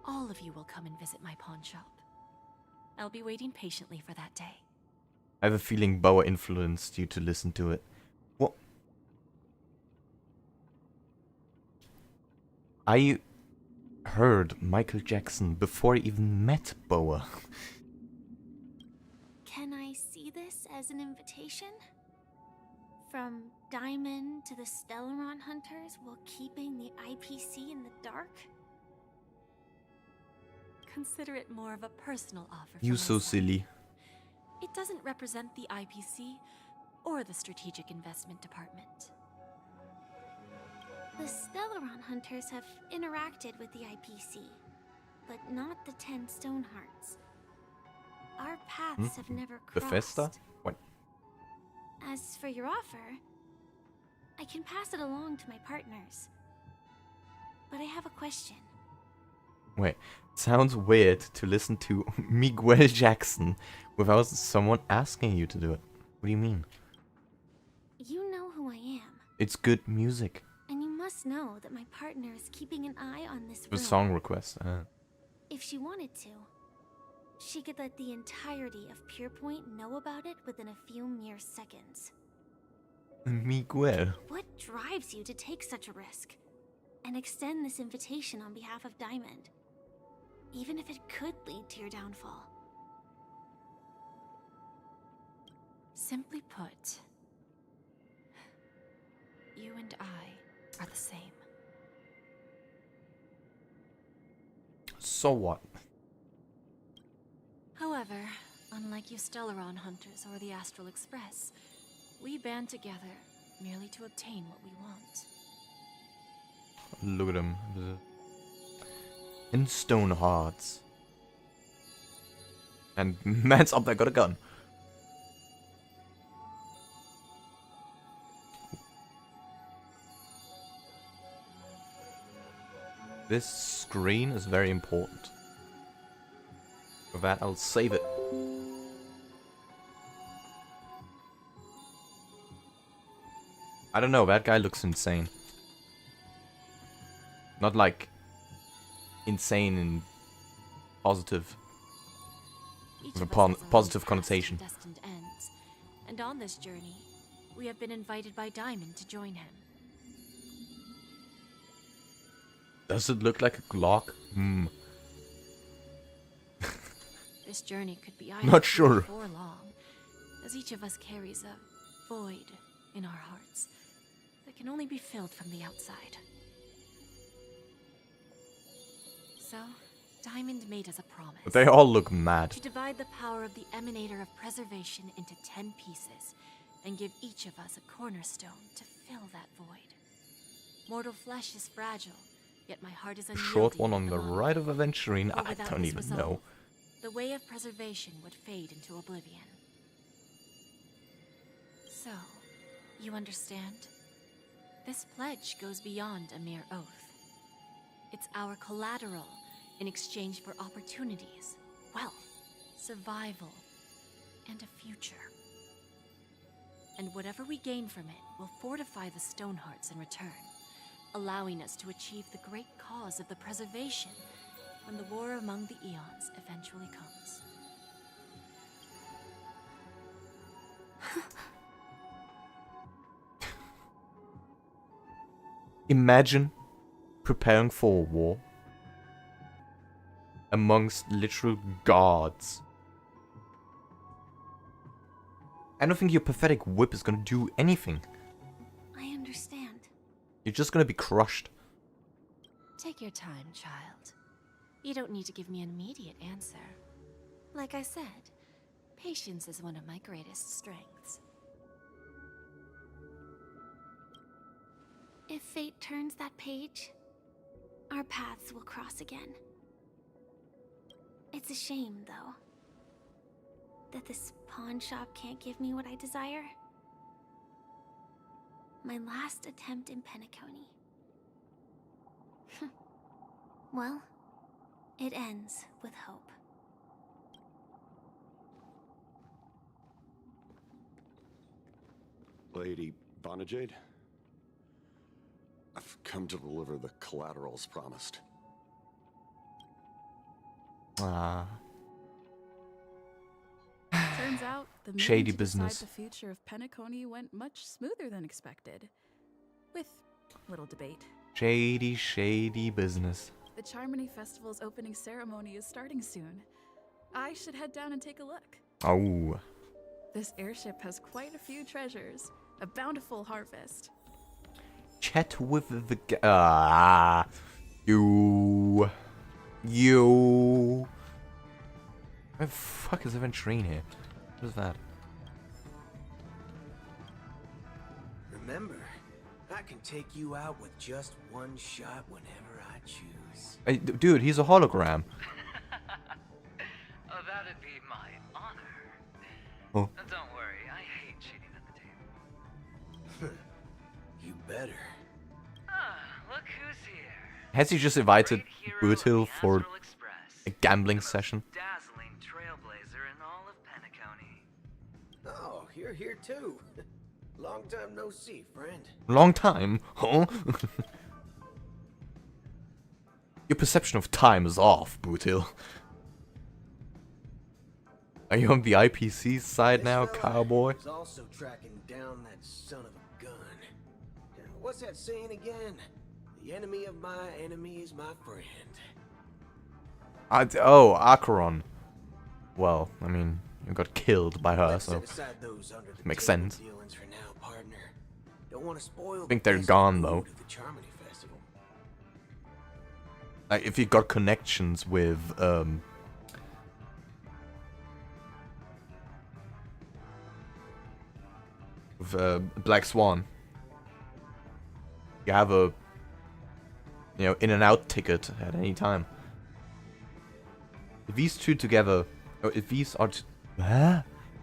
all of you will come and visit my pawn shop. I'll be waiting patiently for that day. I have a feeling Boa influenced you to listen to it. What? I heard Michael Jackson before I even met Boa. Can I see this as an invitation? From Diamond to the Stellaron Hunters while keeping the IPC in the dark? Consider it more of a personal offer. You from so my side. silly. It doesn't represent the IPC or the Strategic Investment Department. The Stellaron hunters have interacted with the IPC, but not the 10 Stonehearts. Our paths have never crossed. Bethesda? What? As for your offer, I can pass it along to my partners. But I have a question. Wait, it sounds weird to listen to Miguel Jackson without someone asking you to do it. What do you mean? You know who I am. It's good music. And you must know that my partner is keeping an eye on this The room. song request. If she wanted to, she could let the entirety of Purepoint know about it within a few mere seconds. Miguel. What drives you to take such a risk and extend this invitation on behalf of Diamond, even if it could lead to your downfall? Simply put, you and I are the same. So what? However, unlike you Stellaron hunters or the Astral Express, we band together merely to obtain what we want. Look at him. In stone hearts. And man's up there got a gun. This screen is very important. For that, I'll save it. I don't know, that guy looks insane. Not like insane in positive. Each With a of us has our own positive past connotation. and destined ends, and on this journey, we have been invited by Diamond to join him. Does it look like a Glock? Hmm. This journey could be either Not sure. short or long, as each of us carries a void in our hearts that can only be filled from the outside. So, Diamond made us a promise. They all look mad. To divide the power of the Emanator of Preservation into 10 pieces, and give each of us a cornerstone to fill that void. Mortal flesh is fragile, yet my heart is unyielding. Short one on at the moment. right of Aventurine. For I without don't this even resolve, know. The way of preservation would fade into oblivion. So, you understand? This pledge goes beyond a mere oath. It's our collateral in exchange for opportunities, wealth, survival, and a future. And whatever we gain from it will fortify the Stonehearts in return, allowing us to achieve the great cause of the preservation when the war among the eons eventually comes. Imagine preparing for a war amongst literal gods. I don't think your pathetic whip is gonna do anything. I understand. You're just gonna be crushed. Take your time, child. You don't need to give me an immediate answer. Like I said, patience is one of my greatest strengths. If fate turns that page, our paths will cross again. It's a shame, though, that this pawn shop can't give me what I desire. My last attempt in Penacony. Well, it ends with hope. Lady Bonajade, I've come to deliver the collaterals promised. Ah. Turns out the meeting Shady to business. decide the future of Penacony went much smoother than expected, with little debate. Shady, shady business. The Charmony Festival's opening ceremony is starting soon. I should head down and take a look. Oh. This airship has quite a few treasures, a bountiful harvest. Chat with the You. Where the fuck is Aventurine here? What is that? Remember, that can take you out with just one shot whenever I choose. Hey, dude, he's a hologram. Oh, that'd be my honor. Oh. Don't worry, I hate cheating at the table. You better. Ah, look who's here. Has he just invited Bootil for a gambling session? Dazzling trailblazer in all of Penacony. Oh, you're here too. Long time no see, friend. Long time, huh? Your perception of time is off, Bootil. Are you on the IPC side now, cowboy? Is also tracking down that son of a gun. What's that saying again? The enemy of my enemy is my friend. Oh, Acheron. Well, I mean, you got killed by her, so makes sense. I think they're gone though. Like, if you got connections with Black Swan, you have a in and out ticket at any time. If these two together, or if these are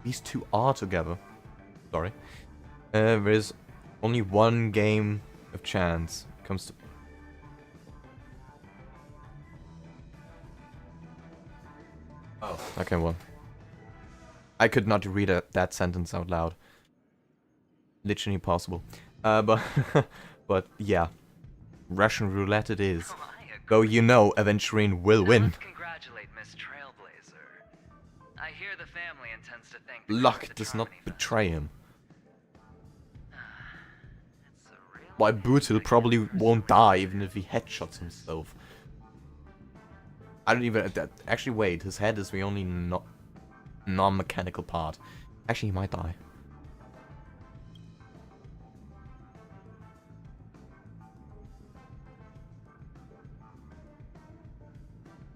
these two are together, sorry, there is only one game of chance it comes to. Oh, okay, well, I could not read that sentence out loud. Literally impossible. But yeah, Russian roulette it is. Though you know, Aventurine will win. Congratulate Miss Trailblazer. I hear the family intends to thank Luck does not betray him. Why Bootil probably won't die even if he headshots himself. I don't even. Actually, wait. His head is the only non-mechanical part. Actually, he might die.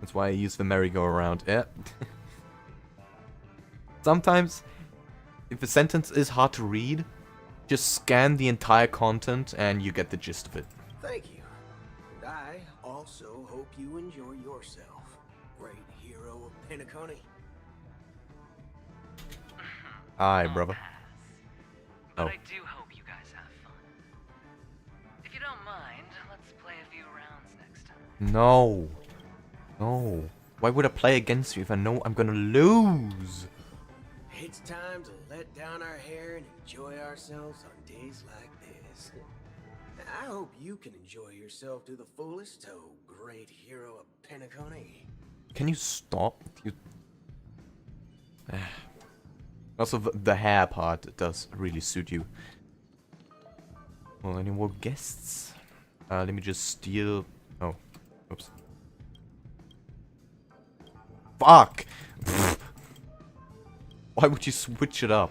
That's why I use the merry-go-round. Yeah. Sometimes, if a sentence is hard to read, just scan the entire content and you get the gist of it. Thank you. And I also hope you enjoy yourself, great hero of Penacony. Aye, brother. But I do hope you guys have fun. If you don't mind, let's play a few rounds next time. No. No. Why would I play against you if I know I'm gonna lose? It's time to let down our hair and enjoy ourselves on days like this. I hope you can enjoy yourself to the fullest, oh great hero of Penacony. Can you stop? You. Also, the hair part does really suit you. Well, any more guests? Let me just steal. Oh, oops. Fuck! Why would you switch it up?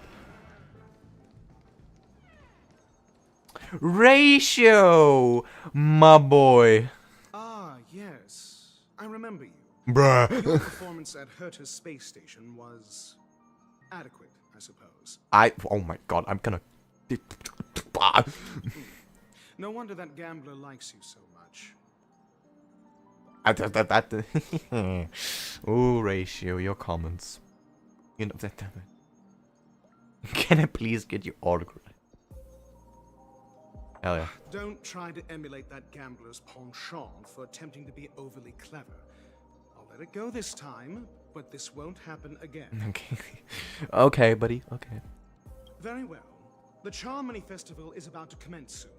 Ratio, my boy. Ah, yes. I remember you. Bruh. Your performance at Herta's space station was adequate, I suppose. Oh my god, I'm gonna. No wonder that gambler likes you so much. Oh, Ratio, your comments. You know that. Can I please get your autograph? Hell yeah. Don't try to emulate that gambler's penchant for attempting to be overly clever. I'll let it go this time, but this won't happen again. Okay. Okay, buddy. Okay. Very well. The Charmony Festival is about to commence soon.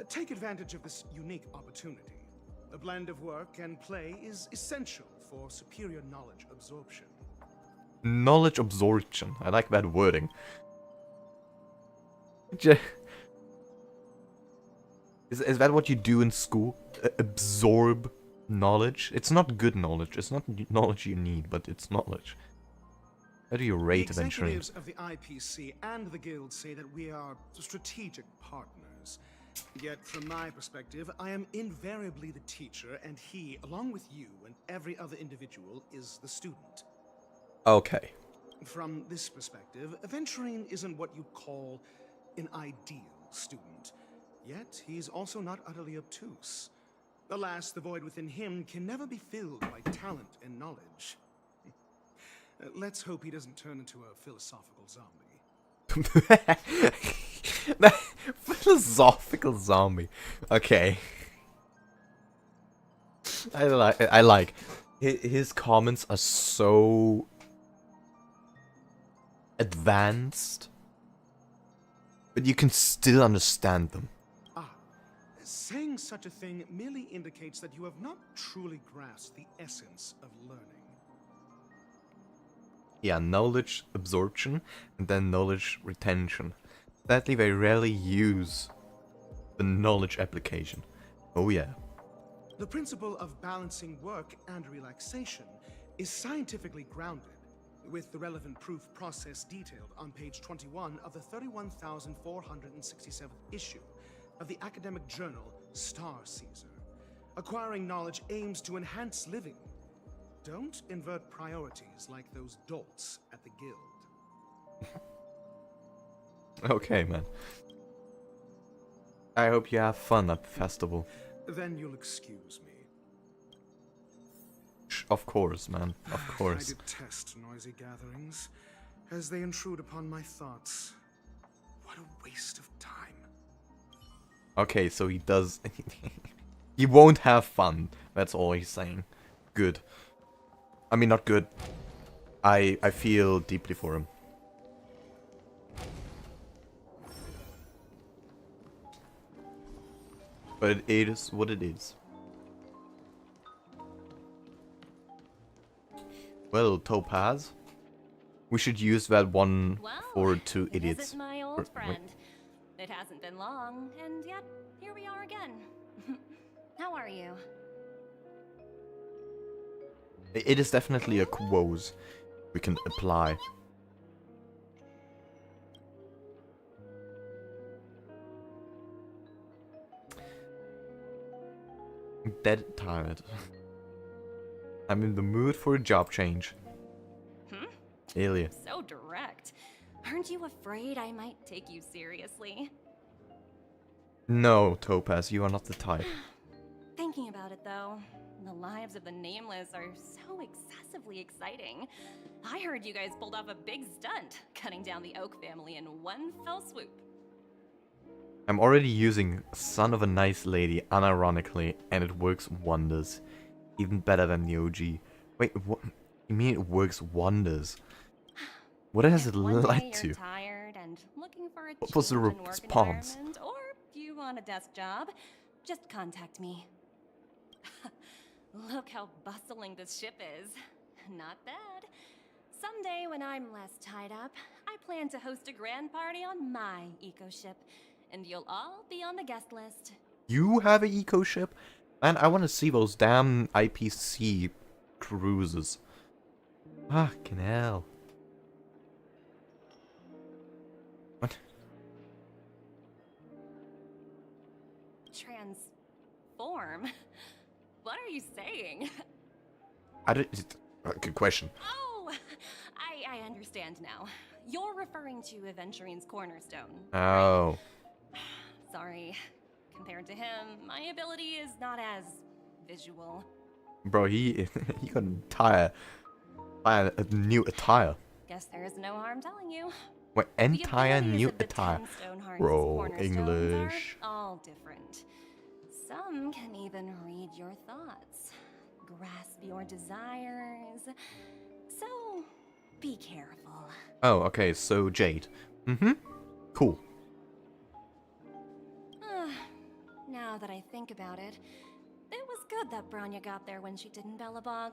Take advantage of this unique opportunity. A blend of work and play is essential for superior knowledge absorption. Knowledge absorption. I like that wording. Is that what you do in school? Absorb knowledge? It's not good knowledge. It's not knowledge you need, but it's knowledge. How do you rate eventually? The executives of the IPC and the guild say that we are strategic partners. Yet, from my perspective, I am invariably the teacher, and he, along with you and every other individual, is the student. Okay. From this perspective, Aventurine isn't what you'd call an ideal student. Yet, he's also not utterly obtuse. Alas, the void within him can never be filled by talent and knowledge. Let's hope he doesn't turn into a philosophical zombie. Philosophical zombie. Okay. I like. His comments are so advanced, but you can still understand them. Saying such a thing merely indicates that you have not truly grasped the essence of learning. Yeah, knowledge absorption and then knowledge retention. Sadly, they rarely use the knowledge application. Oh yeah. The principle of balancing work and relaxation is scientifically grounded, with the relevant proof process detailed on page 21 of the 31,467th issue of the academic journal Star Caesar. Acquiring knowledge aims to enhance living. Don't invert priorities like those dolts at the guild. Okay, man. I hope you have fun at the festival. Then you'll excuse me. Of course, man. Of course. I detest noisy gatherings, as they intrude upon my thoughts. What a waste of time. Okay, so he does... he won't have fun. That's all he's saying. Good. I mean, not good. I feel deeply for him. But it is what it is. Well, Topaz, we should use that one for two idiots. Visit my old friend. It hasn't been long, and yet here we are again. How are you? It is definitely a quote we can apply. I'm dead tired. I'm in the mood for a job change. Elia. So direct. Aren't you afraid I might take you seriously? No, Topaz, you are not the type. Thinking about it though, the lives of the Nameless are so excessively exciting. I heard you guys pulled off a big stunt, cutting down the Oak family in one fell swoop. I'm already using Son of a Nice Lady unironically, and it works wonders. Even better than the OG. Wait, what? You mean it works wonders? What has it led to? Tired and looking for a What was the response? Or you want a desk job, just contact me. Look how bustling this ship is. Not bad. Someday when I'm less tied up, I plan to host a grand party on my eco ship, and you'll all be on the guest list. You have an eco ship? Man, I want to see those damn IPC cruises. Fucking hell. What? Transform? What are you saying? I don't... Good question. Oh, I understand now. You're referring to Aventurine's cornerstone. Oh. Sorry. Compared to him, my ability is not as visual. Bro, he got a new attire. Guess there is no harm telling you. What, entire new attire? Bro, Cornerstones English. are all different. Some can even read your thoughts, grasp your desires. So, be careful. Oh, okay, so Jade. Mm-hmm. Cool. Now that I think about it, it was good that Branya got there when she did in Bellabog.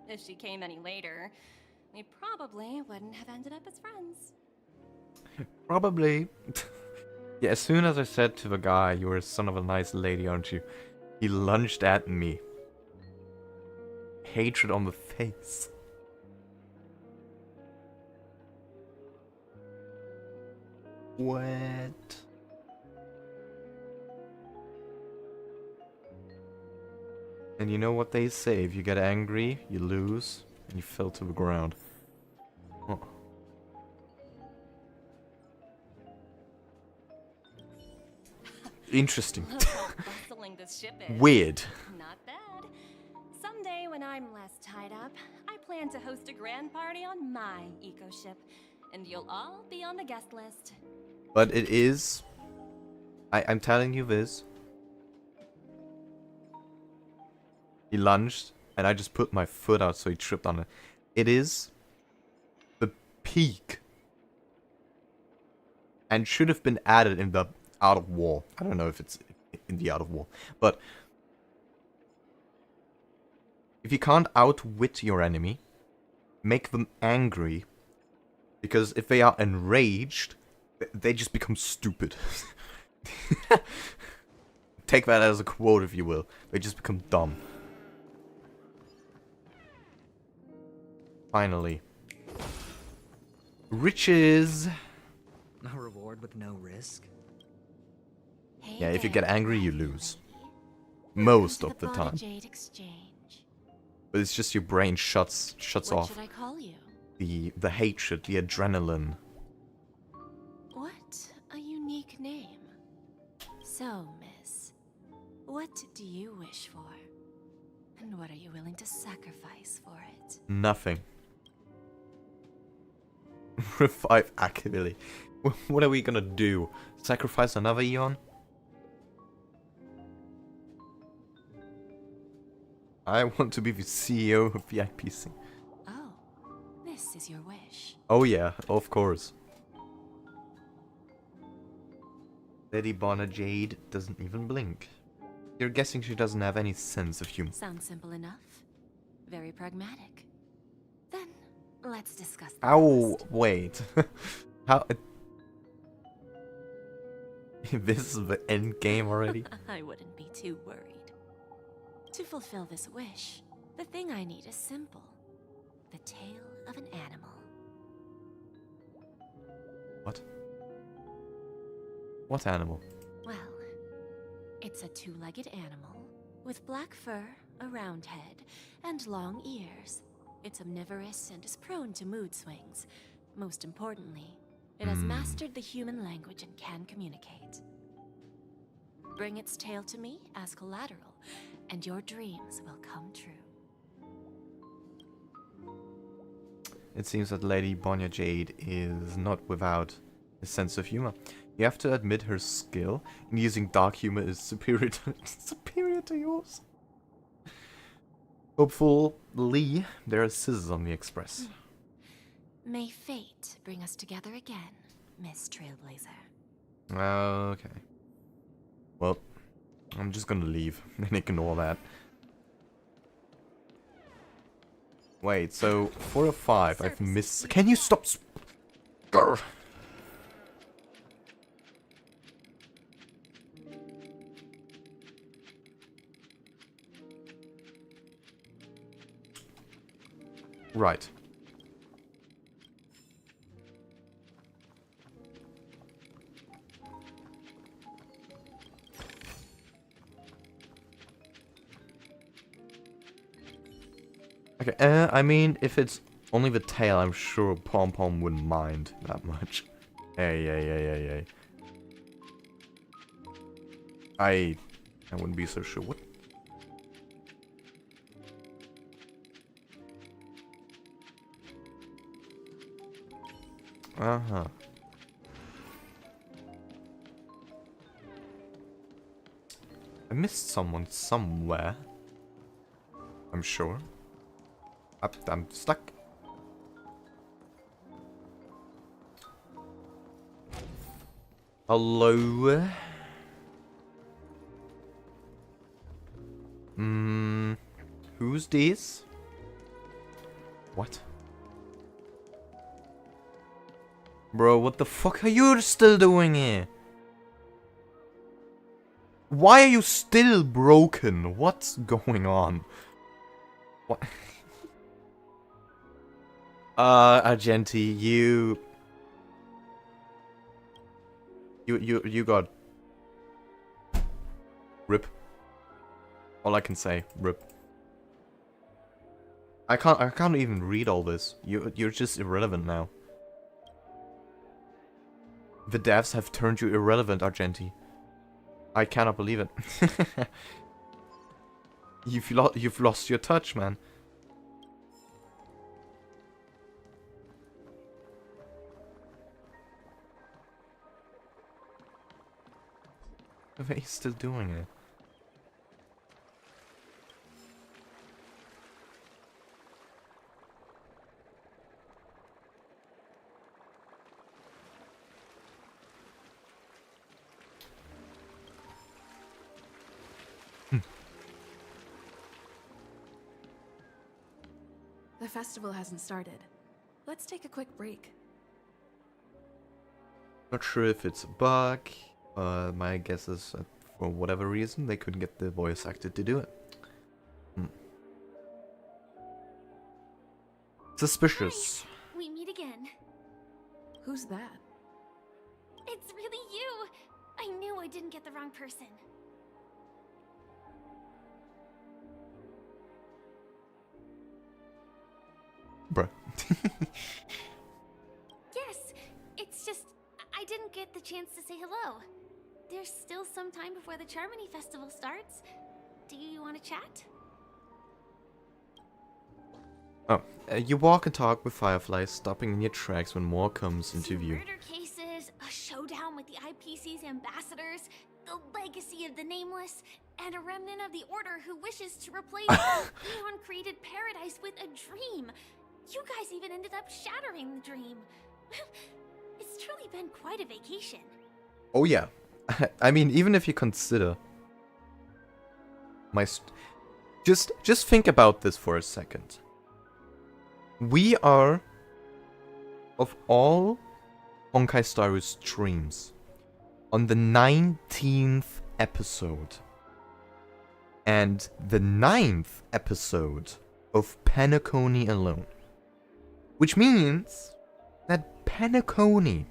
If she came any later, we probably wouldn't have ended up as friends. Probably. Yeah, as soon as I said to the guy, "You're a son of a nice lady, aren't you?" he lunged at me. Hatred on the face. What? And you know what they say, if you get angry, you lose, and you fell to the ground. Oh. Interesting. Look how bustling this ship is. Weird. Not bad. Someday when I'm less tied up, I plan to host a grand party on my eco ship, and you'll all be on the guest list. But it is... I'm telling you this. He lunged, and I just put my foot out so he tripped on it. It is the peak. And should have been added in the Out of War. I don't know if it's in the Out of War. But if you can't outwit your enemy, make them angry. Because if they are enraged, they just become stupid. Take that as a quote, if you will. They just become dumb. Finally. Riches! A reward with no risk? Yeah, if you get angry, you lose. Most of the time. But it's just your brain shuts What off. should I call you? The hatred, the adrenaline. What a unique name. So, miss, what do you wish for? And what are you willing to sacrifice for it? Nothing. Revive actively. What are we gonna do? Sacrifice another Eon? I want to be the CEO of the IPC. Oh, this is your wish. Oh yeah, of course. Lady Bonner Jade doesn't even blink. You're guessing she doesn't have any sense of humor. Sounds simple enough. Very pragmatic. Then, let's discuss the Ow, cost. wait. How... This is the end game already? I wouldn't be too worried. To fulfill this wish, the thing I need is simple. The tail of an animal. What? What animal? Well, it's a two-legged animal with black fur, a round head, and long ears. It's omnivorous and is prone to mood swings. Most importantly, it has mastered the human language and can communicate. Bring its tail to me as collateral, and your dreams will come true. It seems that Lady Bonner Jade is not without a sense of humor. You have to admit her skill in using dark humor is superior to yours. Hopefully, there are scissors on the express. May fate bring us together again, Miss Trailblazer. Okay. Well, I'm just gonna leave and ignore that. Wait, so 4 or 5, I've missed. Can you stop? Grr. Right. Okay, I mean, if it's only the tail, I'm sure Pom Pom wouldn't mind that much. Hey. I wouldn't be so sure. What? Uh-huh. I missed someone somewhere. I'm sure. I'm stuck. Hello? Who's this? What? Bro, what the fuck are you still doing here? Why are you still broken? What's going on? What? Argenti, you got rip. All I can say, rip. I can't even read all this. You're just irrelevant now. The devs have turned you irrelevant, Argenti. I cannot believe it. You've lost your touch, man. The way he's still doing it. The festival hasn't started. Let's take a quick break. Not sure if it's a bug. My guess is that for whatever reason they couldn't get the voice actor to do it. Suspicious. Hi, we meet again. Who's that? It's really you! I knew I didn't get the wrong person. Bruh. Yes, it's just I didn't get the chance to say hello. There's still some time before the Charmony Festival starts. Do you want to chat? Oh, you walk and talk with Firefly, stopping in your tracks when more comes into view. Murder cases, a showdown with the IPC's ambassadors, the legacy of the Nameless, and a remnant of the Order who wishes to replace Leon created paradise with a dream. You guys even ended up shattering the dream. It's truly been quite a vacation. Oh yeah. I mean, even if you consider my just think about this for a second. We are, of all Honkai Star's streams, on the 19th episode. And the 9th episode of Penacony alone. Which means that Penacony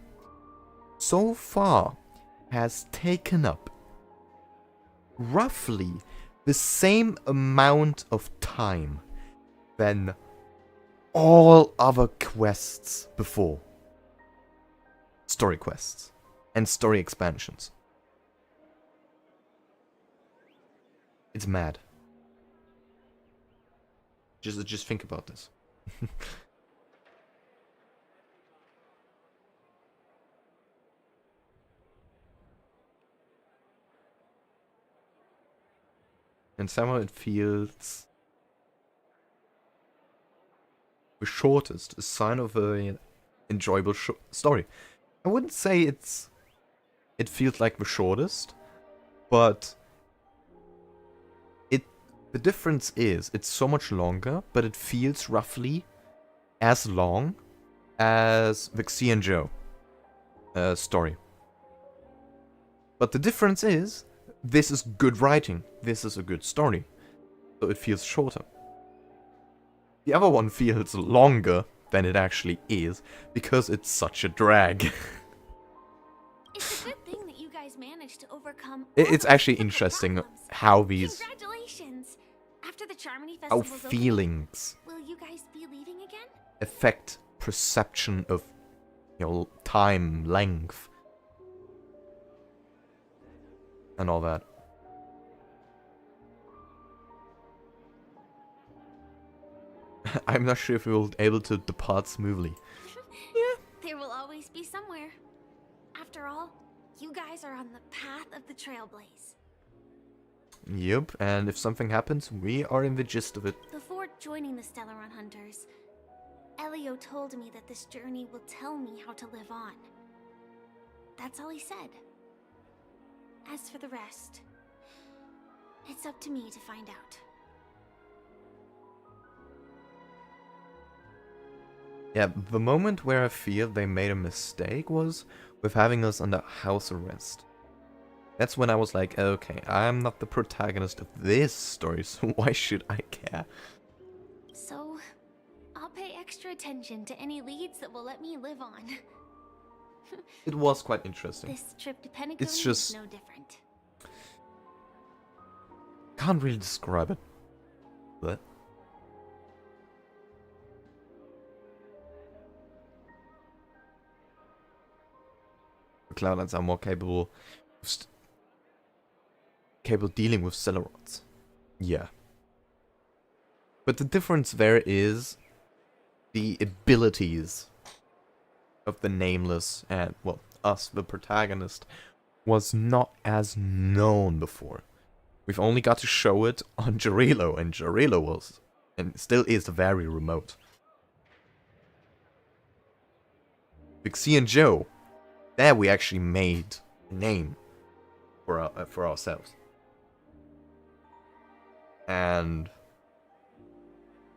so far has taken up roughly the same amount of time than all other quests before. Story quests and story expansions. It's mad. Just think about this. And somehow it feels the shortest, a sign of a enjoyable story. I wouldn't say it feels like the shortest, but the difference is it's so much longer, but it feels roughly as long as the Xi and Joe story. But the difference is this is good writing. This is a good story. So it feels shorter. The other one feels longer than it actually is because it's such a drag. It's a good thing that you guys managed to overcome. It's actually interesting how these Congratulations! After the Charmony how Festival's feelings opening, will you guys be leaving again? affect perception of, you know, time, length, and all that. I'm not sure if we will be able to depart smoothly. There will always be somewhere. After all, you guys are on the path of the Trailblaze. Yep, and if something happens, we are in the gist of it. Before joining the Stellaron Hunters, Elio told me that this journey will tell me how to live on. That's all he said. As for the rest, it's up to me to find out. Yeah, the moment where I feel they made a mistake was with having us under house arrest. That's when I was like, okay, I'm not the protagonist of this story, so why should I care? So, I'll pay extra attention to any leads that will let me live on. It was quite interesting. This trip to Penacony It's just is no different. can't really describe it. But Cloudlands are more capable of capable of dealing with Celerods. Yeah. But the difference there is the abilities of the Nameless and, well, us, the protagonist, was not as known before. We've only got to show it on Jarilo, and Jarilo was, and still is, very remote. Vixie and Joe, there we actually made a name for ourselves. And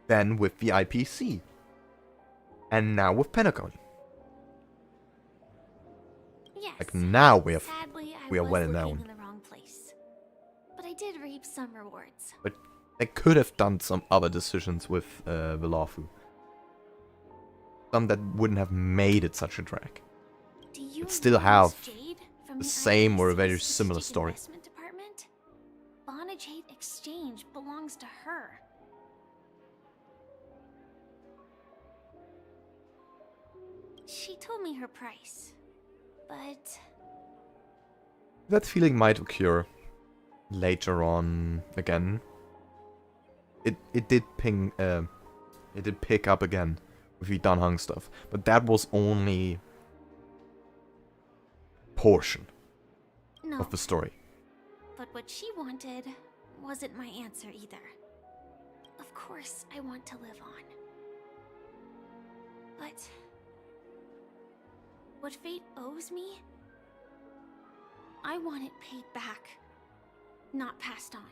then with the IPC. And now with Penacony. Yes. Like now we are Sadly, I well was known. looking in the wrong place. But I did reap some rewards. But they could have done some other decisions with Vilafu. Some that wouldn't have made it such a drag. Do you But still know have Miss Jade from the the same or a IPC's very similar Strategic story. Investment Department? Bonajade Exchange belongs to her. She told me her price, but That feeling might occur later on again. It did ping it did pick up again with the Dunhung stuff, but that was only portion no. of the story. But what she wanted wasn't my answer either. Of course, I want to live on. But what fate owes me, I want it paid back, not passed on.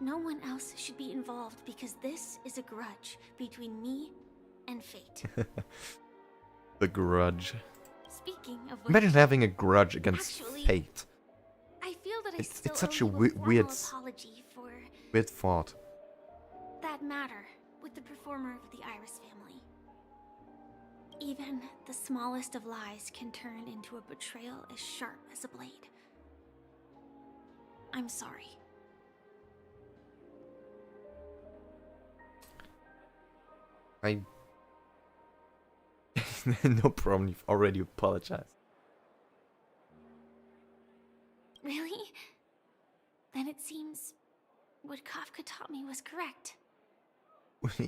No one else should be involved because this is a grudge between me and fate. The grudge. Speaking of which, Imagine having a grudge against actually, fate. I feel that It's I still such owe a you weird apology for weird thought. that matter with the performer of the Iris family. Even the smallest of lies can turn into a betrayal as sharp as a blade. I'm sorry. No problem, you've already apologized. Really? Then it seems what Kafka taught me was correct.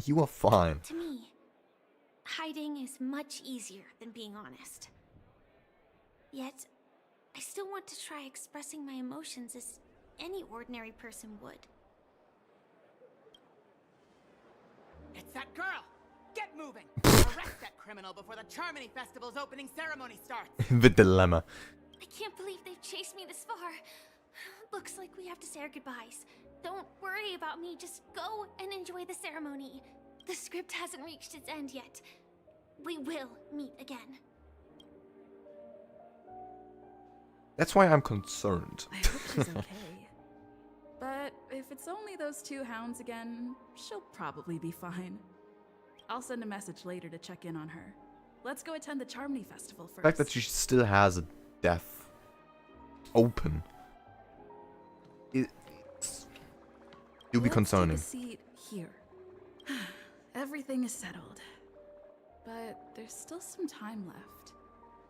You are fine. To me, hiding is much easier than being honest. Yet, I still want to try expressing my emotions as any ordinary person would. It's that girl! Get moving! Arrest that criminal before the Charmony Festival's opening ceremony starts! The dilemma. I can't believe they've chased me this far. Looks like we have to say our goodbyes. Don't worry about me, just go and enjoy the ceremony. The script hasn't reached its end yet. We will meet again. That's why I'm concerned. I hope she's okay. But if it's only those two hounds again, she'll probably be fine. I'll send a message later to check in on her. Let's go attend the Charmony Festival first. The fact that she still has a death open. It'll be concerning. Let's take a seat here. Everything is settled. But there's still some time left.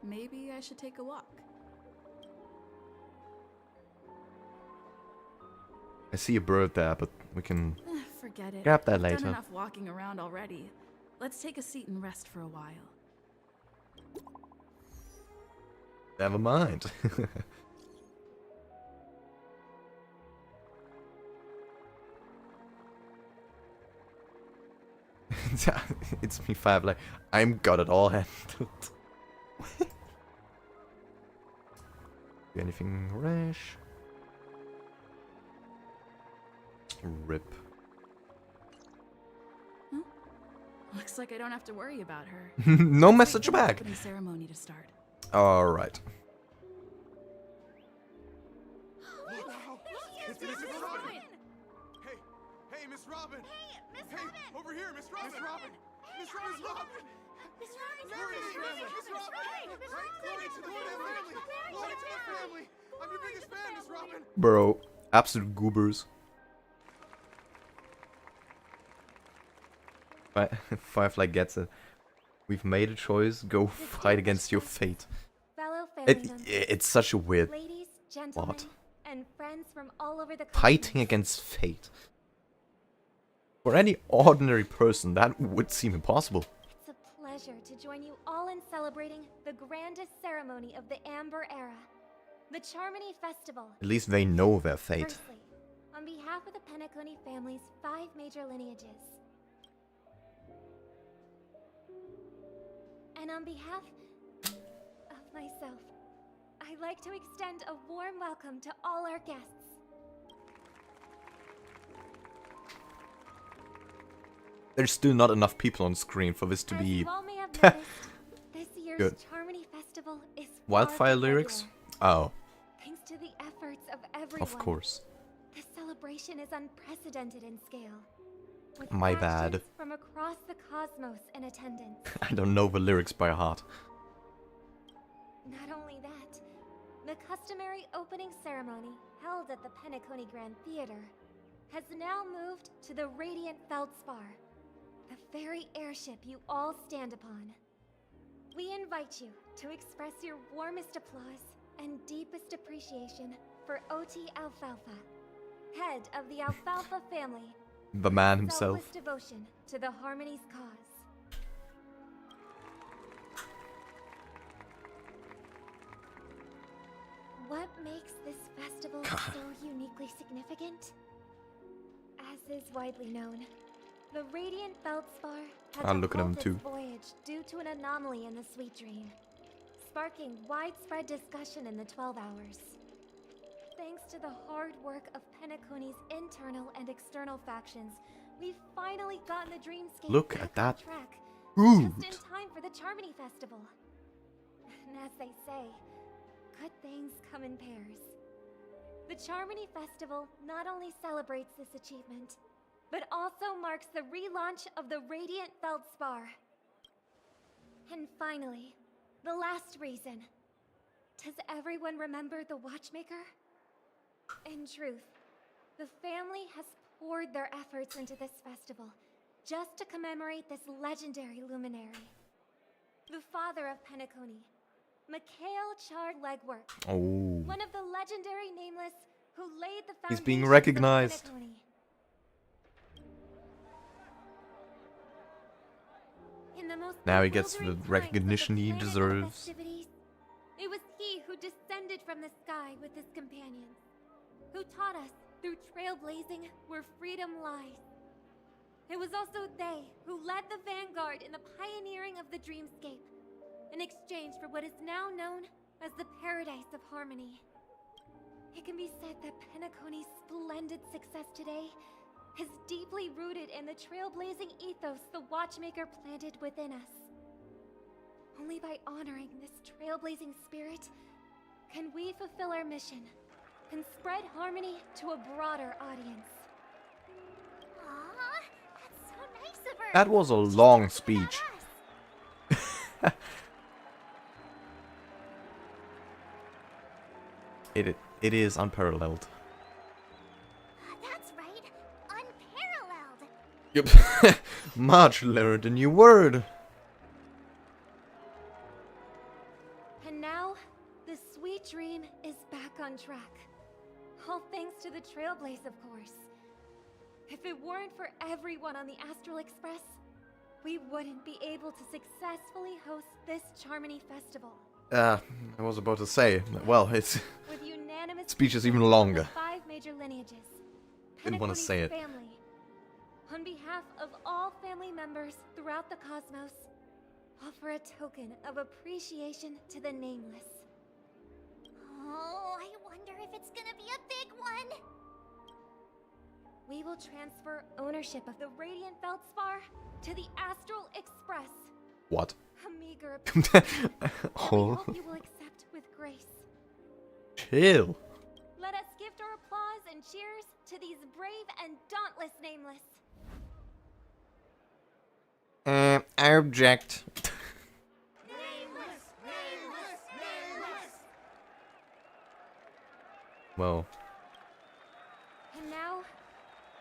Maybe I should take a walk. I see a bird there, but we can Forget it. grab that I've later. done enough walking around already. Let's take a seat and rest for a while. Never mind. It's me, Firefly. I'm got it all handled. Do anything rash? Rip. Looks like I don't have to worry about her. No Let's message wait for the back. opening ceremony to start. Alright. It's Miss Robin! Hey, Miss Robin! Hey, over here, Miss Robin! Miss Robin! Miss Robin! Miss Robin! Glory to the family! Glory to the family! I'm your biggest fan, Miss Robin! Bro, absolute goobers. Firefly gets it. We've made a choice. Go fight against your fate. Fellow family members, It's such a weird ladies, gentlemen, plot. and friends from all over the Fighting against fate. For any ordinary person, that would seem impossible. It's a pleasure to join you all in celebrating the grandest ceremony of the Amber Era, the Charmony Festival. At least they know their fate. Firstly, on behalf of the Penacony family's 5 major lineages, and on behalf of myself, I'd like to extend a warm welcome to all our guests. There's still not enough people on screen for this to As be you all may have noticed, this year's good. Charmony Festival is Wildfire lyrics? Oh, thanks to the efforts of everyone. of course. The celebration is unprecedented in scale. With My bad. factions from across the cosmos in attendance. I don't know the lyrics by heart. Not only that, the customary opening ceremony held at the Penacony Grand Theater has now moved to the Radiant Feldspar, the very airship you all stand upon. We invite you to express your warmest applause and deepest appreciation for OT Alfalfa, head of the Alfalfa family. The man himself. Selfless devotion to the Harmony's cause. What makes this festival so uniquely significant? As is widely known, the Radiant Feldspar has I'll look at him halted too. its voyage due to an anomaly in the Sweet Dream, sparking widespread discussion in the 12 Hours. Thanks to the hard work of Penacony's internal and external factions, we've finally gotten the dreamscape Look back at that on track, food. just in time for the Charmony Festival. And as they say, good things come in pairs. The Charmony Festival not only celebrates this achievement, but also marks the relaunch of the Radiant Feldspar. And finally, the last reason. Does everyone remember the Watchmaker? In truth, the family has poured their efforts into this festival just to commemorate this legendary luminary. The father of Penacony, Mikhail Chard Legwork. Oh. One of the legendary Nameless who laid the foundation He's being for recognized. Penacony. In the most Now he gets the bewildering times of recognition he planet of deserves. festivities, it was he who descended from the sky with his companions, who taught us through trailblazing where freedom lies. It was also they who led the vanguard in the pioneering of the dreamscape, in exchange for what is now known as the Paradise of Harmony. It can be said that Penacony's splendid success today is deeply rooted in the trailblazing ethos the Watchmaker planted within us. Only by honoring this trailblazing spirit can we fulfill our mission and spread harmony to a broader audience. Aw, that's so nice of her. That was a long speech. It is unparalleled. That's right, unparalleled. Yep. Much learned a new word. And now, the sweet dream is back on track. All thanks to the Trailblaze, of course. If it weren't for everyone on the Astral Express, we wouldn't be able to successfully host this Charmony Festival. I was about to say, well, it's With unanimous speech is even consent of longer. the 5 major lineages. Didn't want to say it. Penacony's family. On behalf of all family members throughout the cosmos, offer a token of appreciation to the Nameless. Oh, I wonder if it's gonna be a big one. We will transfer ownership of the Radiant Feldspar to the Astral Express. What? A meager appearance that we Oh. hope you will accept with grace. Chill. Let us gift our applause and cheers to these brave and dauntless Nameless. I object. Well, And now,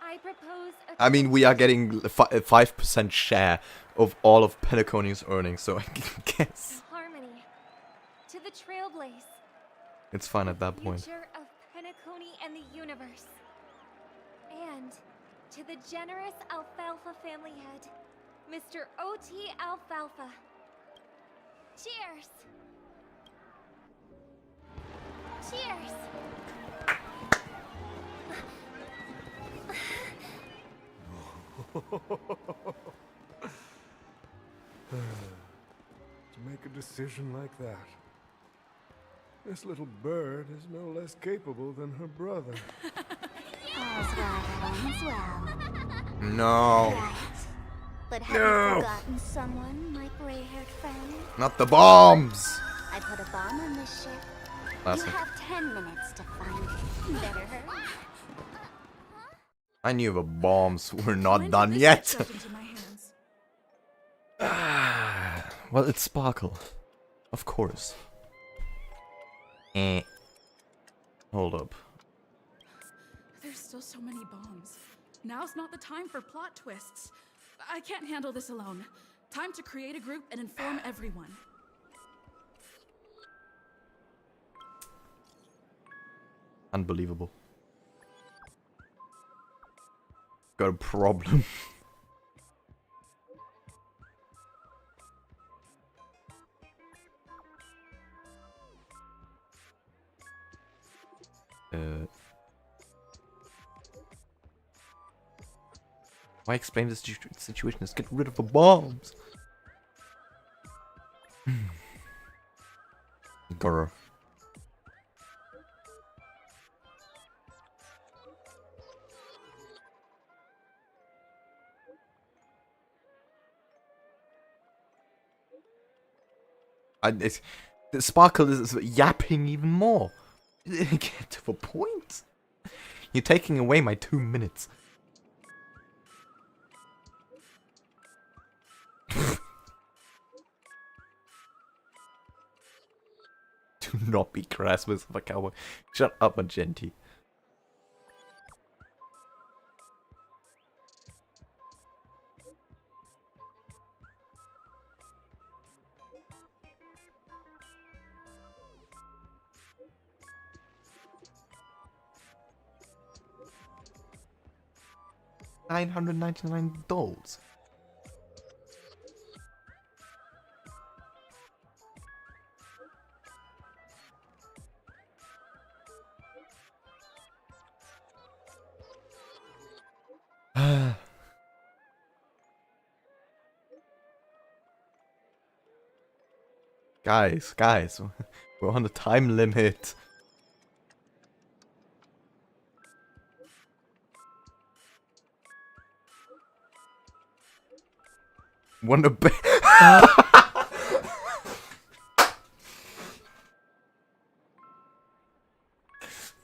I propose a I mean, we are getting a 5% share of all of Penacony's earnings, so I guess harmony to the Trailblaze. it's fine at that point. Future of Penacony Penacony and the universe. And to the generous Alfalfa family head, Mr. O.T. Alfalfa. Cheers! Cheers! To make a decision like that. This little bird is no less capable than her brother. All's well that ends well. No. Right. But have No. you forgotten someone, my gray-haired friend? Not the bombs! I put a bomb on this ship. Classic. You have 10 minutes to find it. Better hurry. I knew the bombs were not done yet. Well, it's Sparkle. Of course. Hold up. There's still so many bombs. Now's not the time for plot twists. I can't handle this alone. Time to create a group and inform everyone. Unbelievable. Got a problem. Why explain this situation? Let's get rid of the bombs. Grr. The Sparkle is yapping even more. Get to the point. You're taking away my 2 minutes. Do not be crass with the cowboy. Shut up, Magenti. $999. Guys, we're on the time limit. Wanna be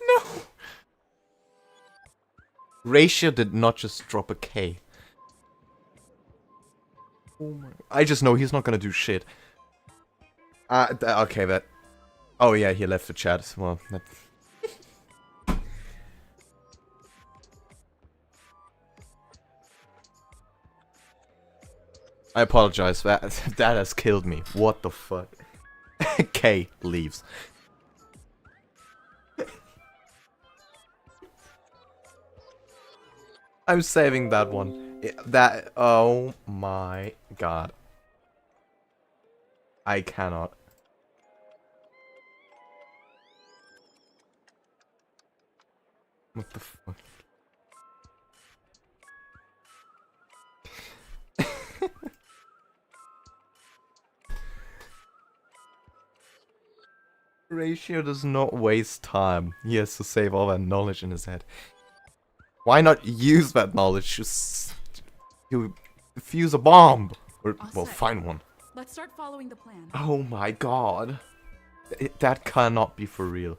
No. Ratio did not just drop a K. Oh my. I just know he's not gonna do shit. Okay, that. Oh yeah, he left the chat. Well, that. I apologize. That has killed me. What the fuck? K leaves. I'm saving that one. That. Oh my god. I cannot. What the fuck? Ratio does not waste time. He has to save all that knowledge in his head. Why not use that knowledge to defuse a bomb? Or, well, find one. Let's start following the plan. Oh my god. That cannot be for real.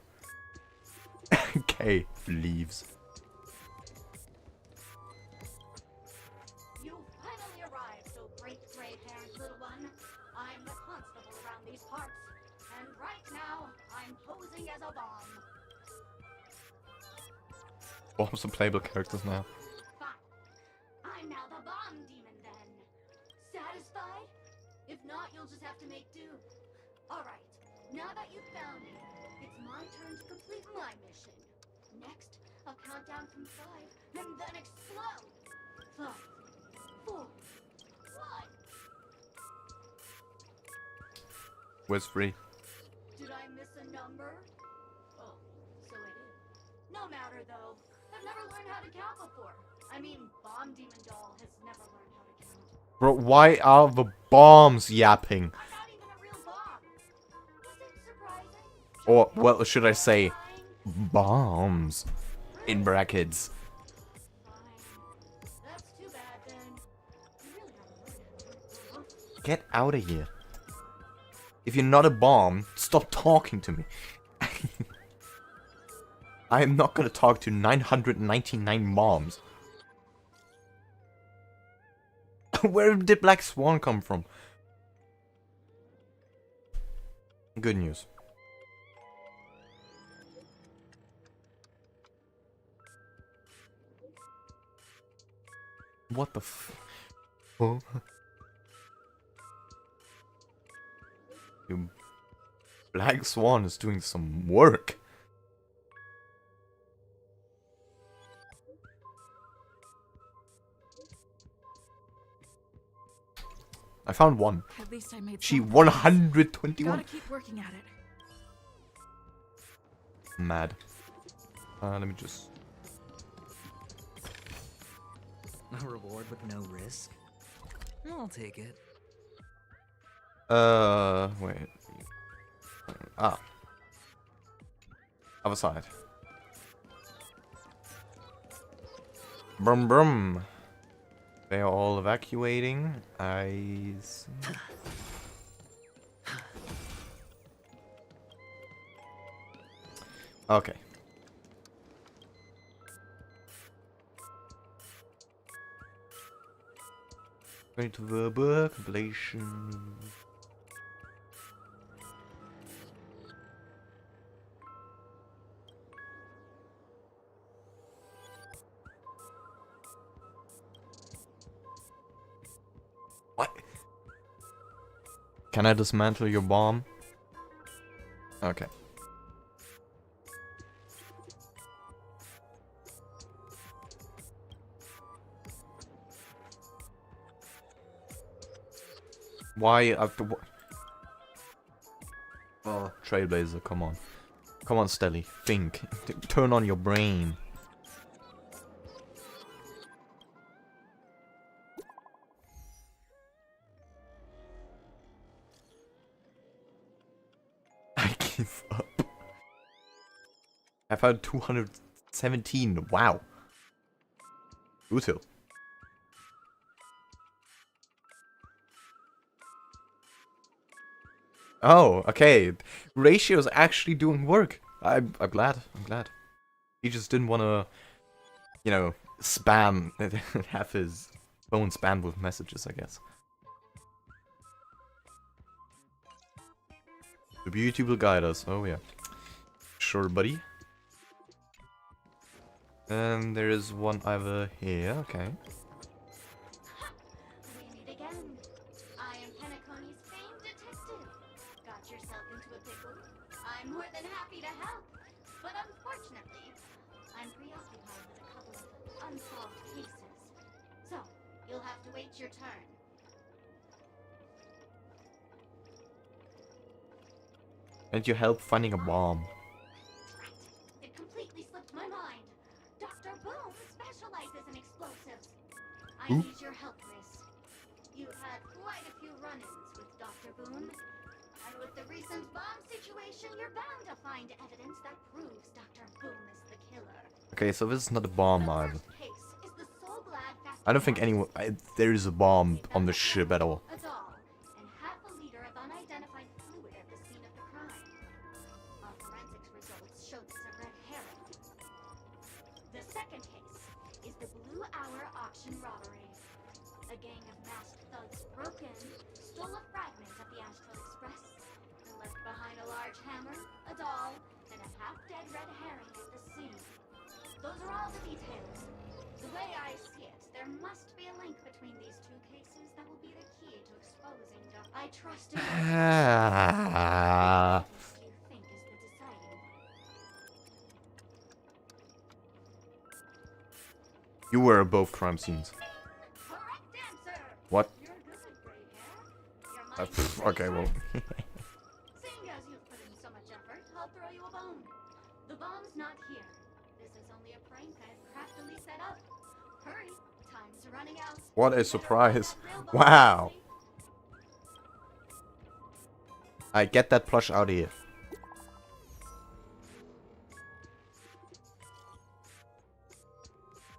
K leaves. You finally arrived, so great gray haired little one. I'm the constable around these parts, and right now I'm posing as a bomb. Bombs are playable characters now. Fine. I'm now the bomb demon then. Satisfied? If not, you'll just have to make do. Alright, now that you've found me, it's my turn to complete my mission. and then explode. 5, 4, 1. Where's 3? Did I miss a number? Oh, so I did. No matter though. I've never learned how to count before. I mean, Bomb Demon Doll has never learned how to count. Bro, why are the bombs yapping? I'm not even a real bomb. Was it surprising? Or, well, should I say, bombs? In brackets. That's too bad then. You really gotta learn how to work. Get out of here. If you're not a bomb, stop talking to me. I am not gonna talk to 999 bombs. Where did Black Swan come from? Good news. What the f... Oh. You... Black Swan is doing some work. I found one. At least I made She some 121. Gotta keep working at it. Mad. Let me just... A reward with no risk? I'll take it. Wait. Ah. Other side. Brum brum. They are all evacuating. I see. Okay. Going to verbal compilation. What? Can I dismantle your bomb? Okay. Why after what? Oh, Trailblazer, come on. Come on, Stelly. Think. Turn on your brain. I give up. I found 217. Wow. Brutal. Oh, okay. Ratio is actually doing work. I'm glad. I'm glad. He just didn't want to, you know, spam, have his phone spammed with messages, I guess. The beauty will guide us. Oh, yeah. Sure, buddy. And there is one over here. Okay. We meet again. I am Penacony's famed detective. Got yourself into a pickle? I'm more than happy to help. But unfortunately, I'm preoccupied with a couple of unsolved cases. So, you'll have to wait your turn. And you help finding a bomb. It completely slipped my mind. Dr. Boom specializes in explosives. I Who? need your help, miss. You've had quite a few run-ins with Dr. Boom. And with the recent bomb situation, you're bound to find evidence that proves Dr. Boom is the killer. Okay, so this is not a bomb either. Case is the Soul Glad I don't think anyone... there is a bomb on the ship at all. a doll, and half a liter of unidentified fluid at the scene of the crime. Our forensics results showed this a red herring. The second case is the Blue Hour auction robbery. A gang of masked thugs broke in, stole a fragment of the Astral Express, and left behind a large hammer, a doll, and a half-dead red herring at the scene. Those are all the details. The way I see it, there must be a link between these two cases that will be the key to exposing Dr. I trust in Ah. you think is the deciding one. You were at both crime scenes. What? Okay, well. Seeing as you've put in so much effort, I'll throw you a bone. The bomb's not here. This is only a prank I've craftily set up. Hurry, time's running out. What a surprise. Wow. I get that plush out of here.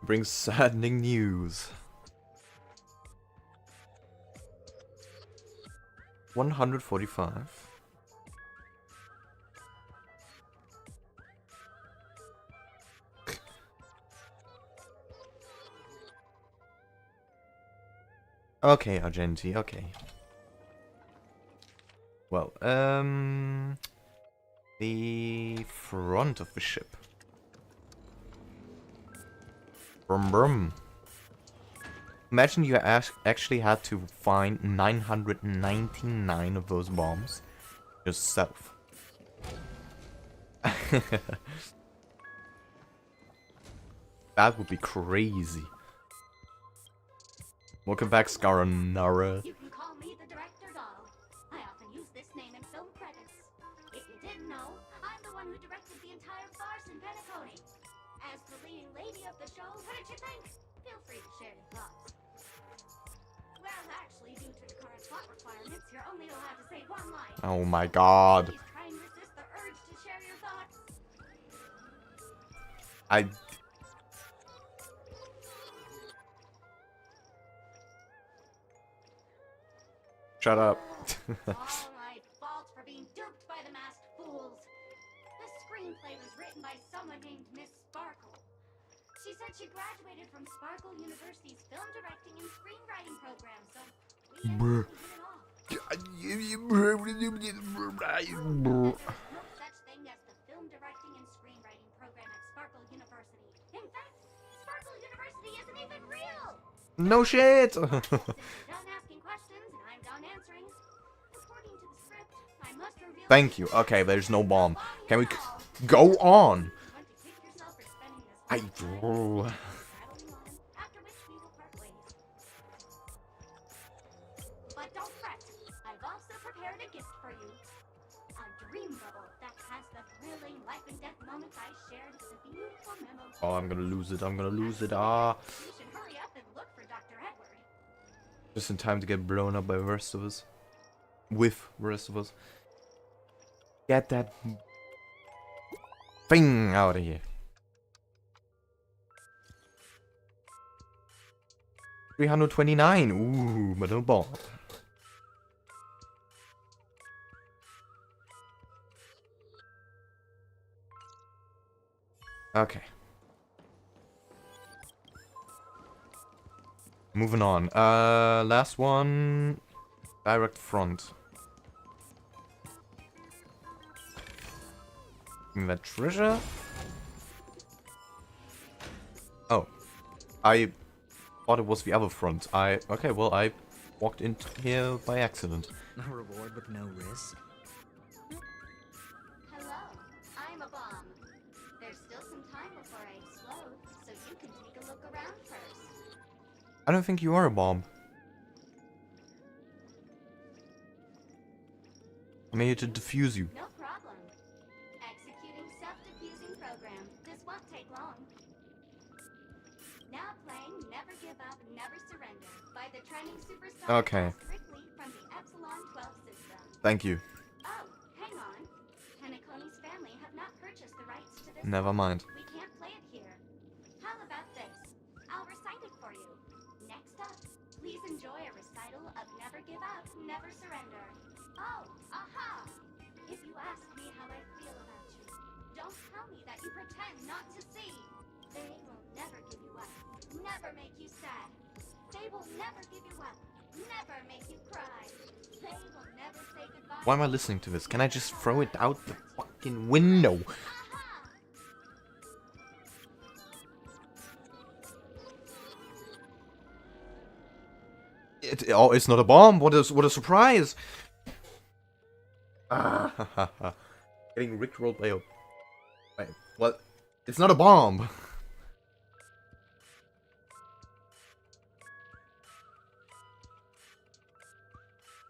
Brings saddening news. 145. Okay, Argenti, okay. Well, the front of the ship. Brum brum. Imagine you actually had to find 999 of those bombs yourself. That would be crazy. Welcome back, Scaranara. You can call me the director doll. I often use this name in film credits. If you didn't know, I'm the one who directed the entire farce in Penacony. As the leading lady of the show, what did you think? Feel free to share your thoughts. Well, actually, due to the current plot requirements, you're only allowed to say one line. Oh my god. Please try and resist the urge to share your thoughts. I... Shut up. All my fault for being duped by the masked fools. The screenplay was written by someone named Miss Sparkle. She said she graduated from Sparkle University's film directing and screenwriting program, so we Brr. There's no such thing as the film directing and screenwriting program at Sparkle University. In fact, Sparkle University isn't even real. No shit. Done asking questions and I'm done answering. According to the script, I must reveal. Thank you. Okay, there's no bomb. Can we go on? I... But don't fret. I've also prepared a gift for you. A dream bubble that has the thrilling life and death moments I shared with a beautiful memo. Oh, I'm gonna lose it. I'm gonna lose it. Ah. You should hurry up and look for Dr. Edward. Just in time to get blown up by the rest of us. With the rest of us. Get that thing out of here. 329. Ooh, but no bomb. Okay. Moving on. Last one. Direct front. Give me that treasure. Oh. I thought it was the other front. Okay, well, I walked into here by accident. A reward with no risk. Hello, I'm a bomb. There's still some time before I explode, so you can take a look around first. I don't think you are a bomb. I'm here to defuse you. No problem. Executing self-defusing program. This won't take long. Now playing Never Give Up, Never Surrender by the training superstar Okay. strictly from the Epsilon 12 system. Thank you. Oh, hang on. Penacony's family have not purchased the rights to this. Never mind. We can't play it here. How about this? I'll recite it for you. Next up, please enjoy a recital of Never Give Up, Never Surrender. Oh, aha! If you ask me how I feel about you, don't tell me that you pretend not to see. They will never give you up, never make you sad. They will never give you up, never make you cry. They will never say goodbye. Why am I listening to this? Can I just throw it out the fucking window? Oh, it's not a bomb. What a surprise! Ah, getting rickrolled by a... Wait, what? It's not a bomb.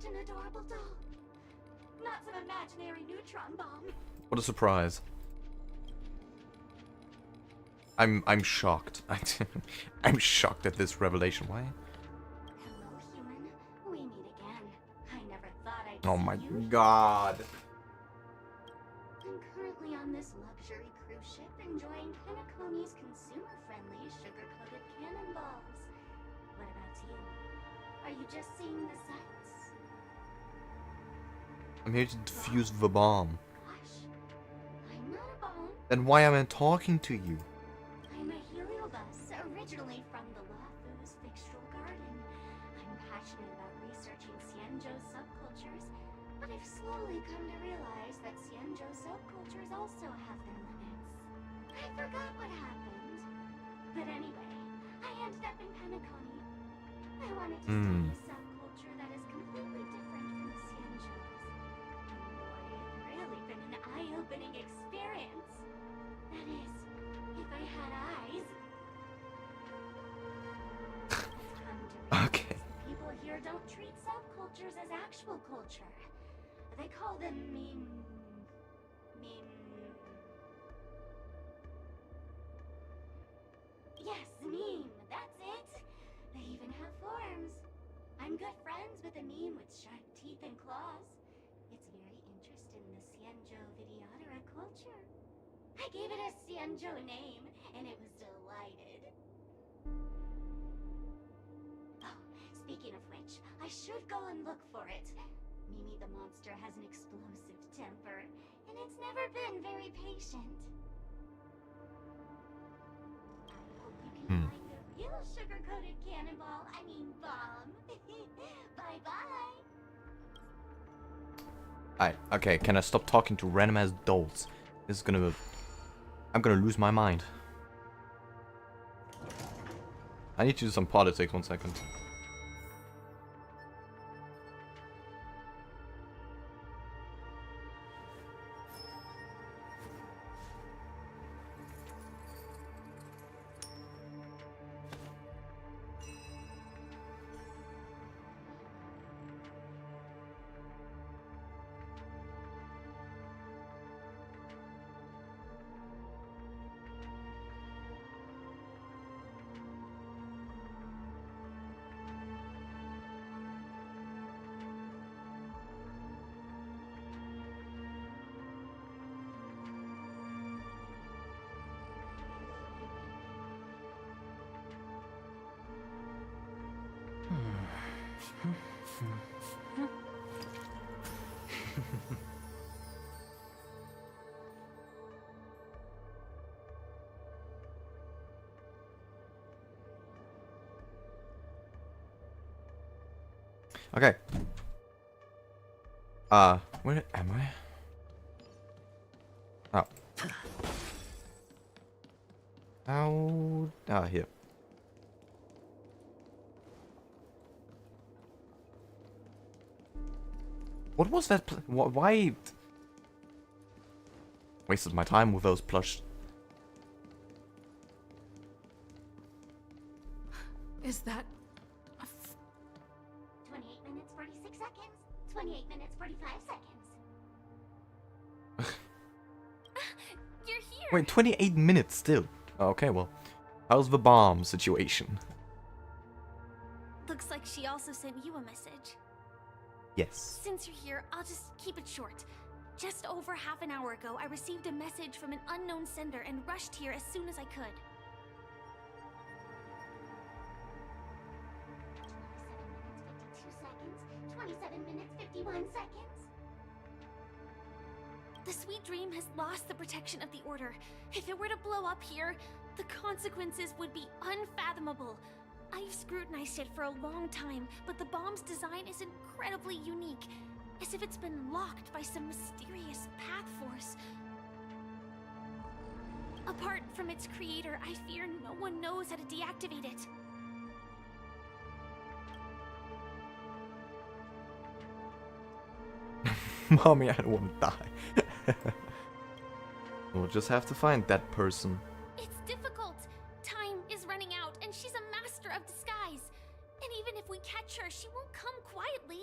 just an adorable doll. Not some imaginary neutron bomb. What a surprise. I'm shocked. I'm shocked at this revelation. Why? Hello, human. We meet again. I never thought I'd Oh see my you. god. I'm currently on this luxury cruise ship enjoying Penacony's consumer-friendly sugar-coated cannonballs. What about you? Are you just seeing the sights? I'm here to defuse the bomb. Gosh, I'm not a bomb. Then why am I talking to you? I'm a heliobus, originally from the Lafu's Fixtural Garden. I'm passionate about researching Xianzhou subcultures, but I've slowly come to realize that Xianzhou subcultures also have their limits. I forgot what happened. But anyway, I ended up in Penacony. I wanted to study a subculture that is completely different from the Xianzhou's. And boy, it's really been an eye-opening experience. That is, if I had eyes. Okay. People here don't treat subcultures as actual culture. They call them Yes, meme, that's it. They even have forms. I'm good friends with a meme with sharp teeth and claws. It's very interested in the Xianzhou Videotera culture. I gave it a Xianzhou name, and it was delighted. Oh, speaking of which, I should go and look for it. Mimi the monster has an explosive temper, and it's never been very patient. I hope you can find the real sugar-coated cannonball, I mean bomb. Bye-bye. Alright, okay, can I stop talking to random ass dolls? This is gonna... I'm gonna lose my mind. I need to do some politics, 1 second. Okay. Where am I? Oh. Here. What was that? Why? Wasted my time with those plush. Is that 28 minutes, 46 seconds. 28 minutes, 45 seconds. You're here! Wait, 28 minutes still. Okay, well. How's the bomb situation? Looks like she also sent you a message. Yes. Since you're here, I'll just keep it short. Just over half an hour ago, I received a message from an unknown sender and rushed here as soon as I could. 27 minutes, 51 seconds. The Sweet Dream has lost the protection of the Order. If it were to blow up here, the consequences would be unfathomable. I've scrutinized it for a long time, but the bomb's design is incredibly unique, as if it's been locked by some mysterious path force. Apart from its creator, I fear no one knows how to deactivate it. Mommy, I don't want to die. We'll just have to find that person. It's difficult. Time is running out, and she's a master of disguise. And even if we catch her, she won't come quietly.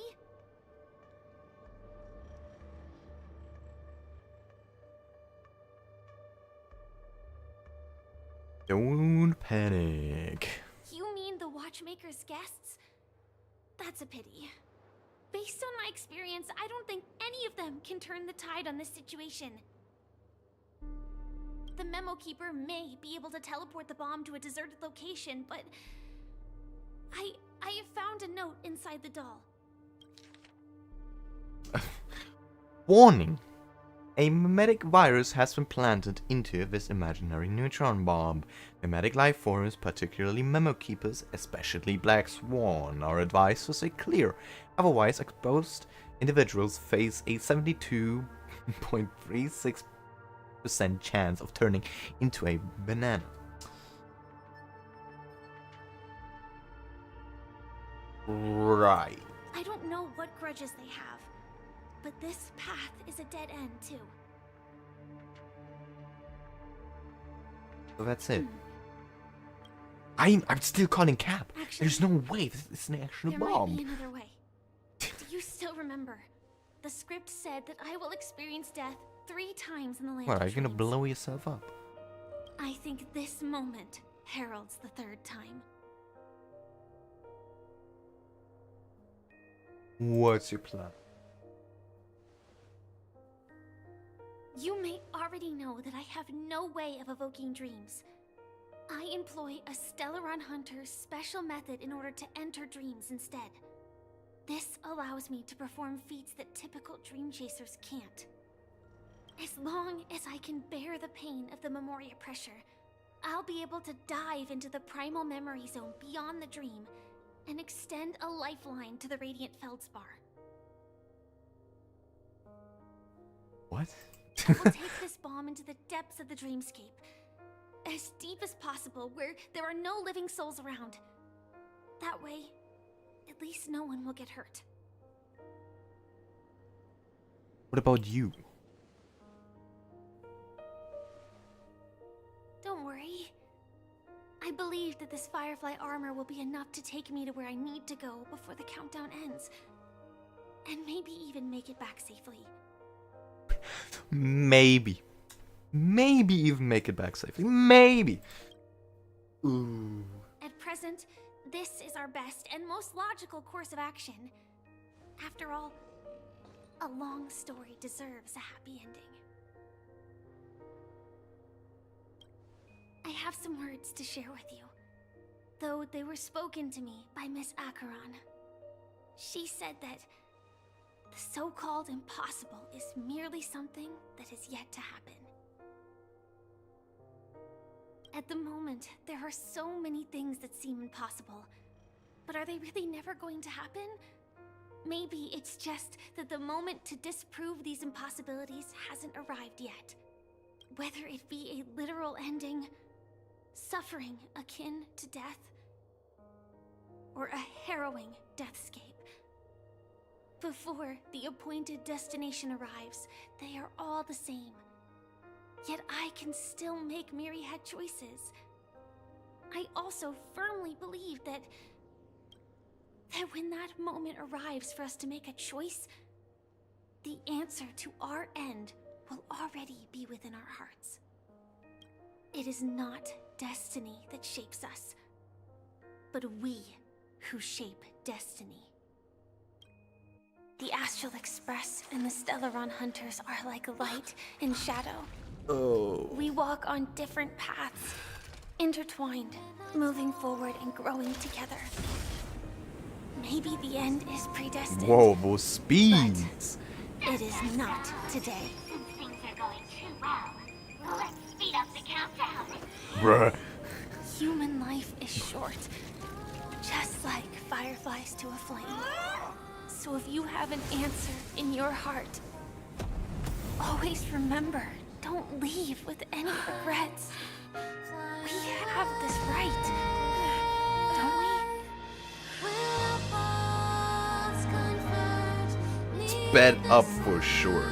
Don't panic. You mean the watchmaker's guests? That's a pity. Based on my experience, I don't think any of them can turn the tide on this situation. The memo keeper may be able to teleport the bomb to a deserted location, but I have found a note inside the doll. Warning! A mimetic virus has been planted into this imaginary neutron bomb. Mimetic life forms, particularly memo keepers, especially Black Swan, are advised to stay clear. Otherwise, exposed individuals face a 72.36% chance of turning into a banana. Right. I don't know what grudges they have, but this path is a dead end too. So that's it. I'm still calling Cap. Actually, There's no way this is an actual there bomb. might be another way. Do you still remember? The script said that I will experience death 3 times in the land What, of are you gonna dreams. blow yourself up? I think this moment heralds the 3rd time. What's your plan? You may already know that I have no way of evoking dreams. I employ a Stellaron Hunter's special method in order to enter dreams instead. This allows me to perform feats that typical dream chasers can't. As long as I can bear the pain of the Memoria pressure, I'll be able to dive into the primal memory zone beyond the dream and extend a lifeline to the Radiant Feldspar. What? I will take this bomb into the depths of the dreamscape, as deep as possible, where there are no living souls around. That way, at least no one will get hurt. What about you? Don't worry. I believe that this Firefly armor will be enough to take me to where I need to go before the countdown ends. And maybe even make it back safely. Maybe. Maybe even make it back safely. Maybe. Ooh. At present, this is our best and most logical course of action. After all, a long story deserves a happy ending. I have some words to share with you, though they were spoken to me by Miss Acheron. She said that the so-called impossible is merely something that is yet to happen. At the moment, there are so many things that seem impossible, but are they really never going to happen? Maybe it's just that the moment to disprove these impossibilities hasn't arrived yet. Whether it be a literal ending, suffering akin to death, or a harrowing deathscape. Before the appointed destination arrives, they are all the same. Yet I can still make myriad choices. I also firmly believe that when that moment arrives for us to make a choice, the answer to our end will already be within our hearts. It is not destiny that shapes us, but we who shape destiny. The Astral Express and the Stellaron Hunters are like light and shadow. Oh. We walk on different paths, intertwined, moving forward and growing together. Maybe the end is predestined. Whoa, those speeds! It is not today. Things are going too well. Let's speed up the countdown. Bruh. Human life is short, just like fireflies to a flame. So if you have an answer in your heart, always remember, don't leave with any regrets. We have this right, don't we? It's sped up for sure.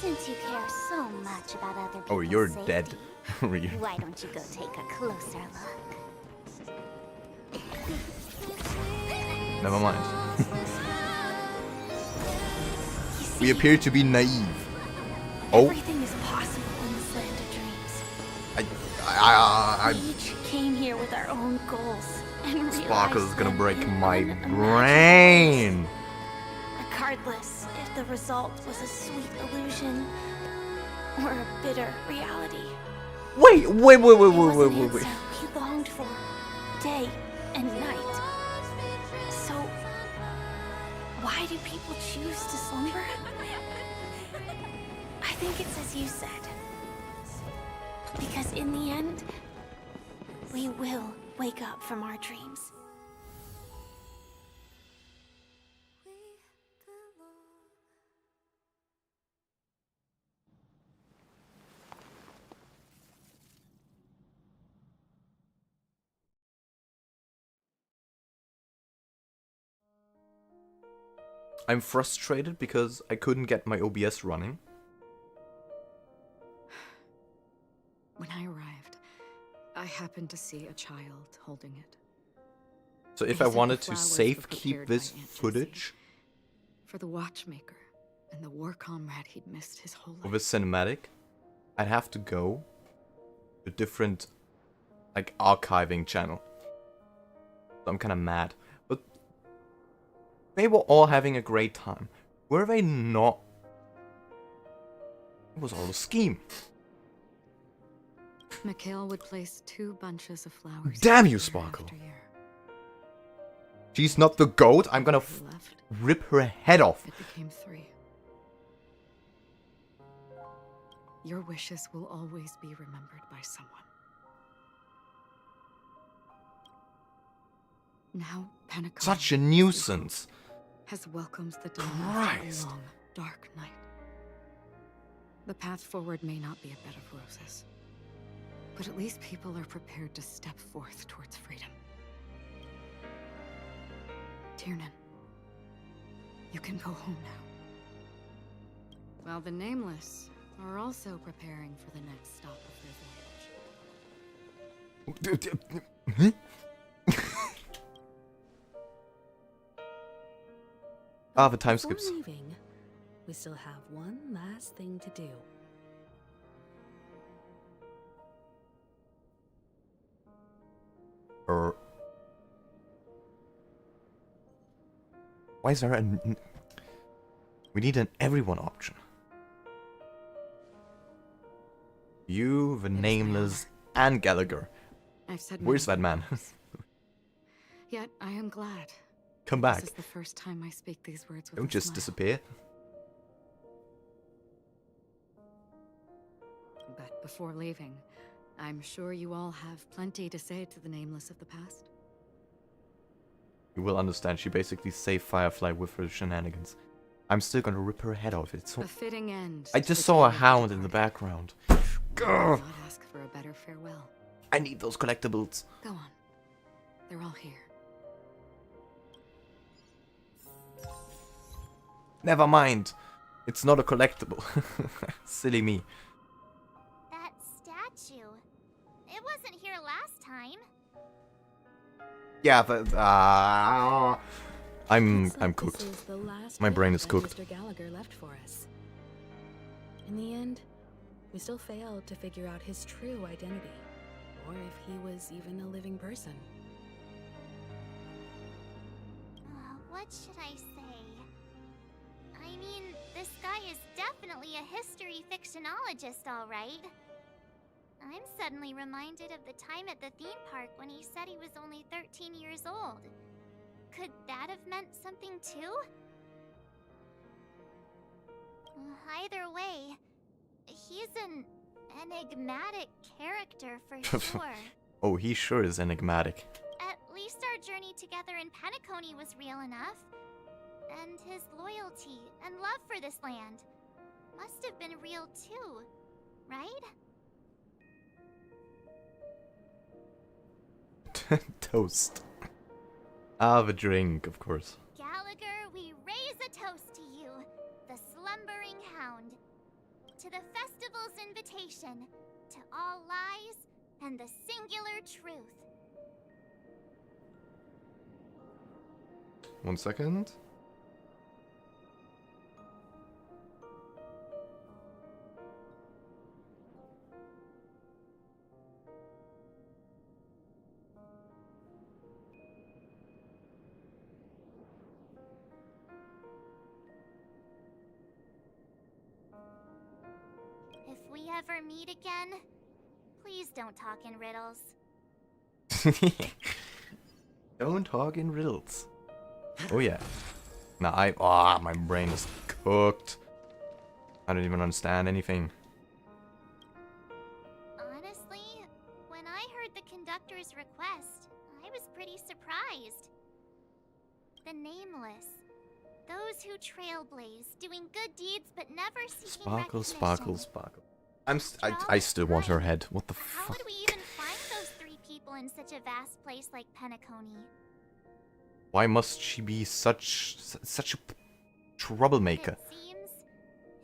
Since you care so much about other people's Oh, you're safety, dead. Ryu. why don't you go take a closer look? Never mind. We appear to be naive. Oh. Everything is possible in this land of dreams. We each came here with our own goals and realized Sparkle's gonna them break in my unimaginable brain. ways. Regardless if the result was a sweet illusion or a bitter reality. Wait. It was an answer we longed for, day and night. So, why do people choose to slumber? I think it's as you said. Because in the end, we will wake up from our dreams. I'm frustrated because I couldn't get my OBS running. When I arrived, I happened to see a child holding it. So if They I said wanted the to flowers safe were keep prepared this by Aunt Jessie footage for the watchmaker and the war comrade he'd missed his whole life. of a cinematic, I'd have to go to a different, like, archiving channel. So I'm kind of mad. But they were all having a great time. Were they not? It was all a scheme. Mikhail would place 2 bunches of flowers. Damn you, year Sparkle. after year. She's not the goat. I'm gonna rip her head off. It became 3. Your wishes will always be remembered by someone. Now, Penacony Such a nuisance. has welcomed the dawn Christ. of a long, dark night. The path forward may not be a bed of roses, but at least people are prepared to step forth towards freedom. Tiernan, you can go home now. While the Nameless are also preparing for the next stop of their voyage. The time Before skips. leaving, we still have one last thing to do. Why is there a... We need an everyone option. You, the Nameless, and Gallagher. I've said Where's many that man? times. Yet I am glad. Come back. This is the first time I speak these words with Don't a just smile. disappear. But before leaving, I'm sure you all have plenty to say to the Nameless of the past. You will understand, she basically saved Firefly with her shenanigans. I'm still gonna rip her head off. It's so... A fitting end. I to just the saw a tale of hound in the background. I Grr. not ask for a better farewell. I need those collectibles. Go on. They're all here. Never mind. It's not a collectible. Silly me. That statue. It wasn't here last time. Yeah, but I'm Looks like cooked. This is the last My brain gift is that cooked. Mr. Gallagher left for us. In the end, we still failed to figure out his true identity, or if he was even a living person. What should I say? I mean, this guy is definitely a history fictionologist, all right. I'm suddenly reminded of the time at the theme park when he said he was only 13 years old. Could that have meant something too? Either way, he's an enigmatic character for sure. Oh, he sure is enigmatic. At least our journey together in Penacony was real enough. And his loyalty and love for this land must have been real too, right? Toast. Ah, the drink, of course. Gallagher, we raise a toast to you, the slumbering hound. To the festival's invitation, to all lies and the singular truth. 1 second. If we ever meet again, please don't talk in riddles. Don't talk in riddles. Oh yeah. Nah, my brain is cooked. I don't even understand anything. Honestly, when I heard the conductor's request, I was pretty surprised. The Nameless. Those who trailblaze, doing good deeds but never seeking Sparkle, recognition. sparkle, sparkle. I still want her head. What the How fuck? would we even find those 3 people in such a vast place like Penacony? Why must she be such a troublemaker? It seems,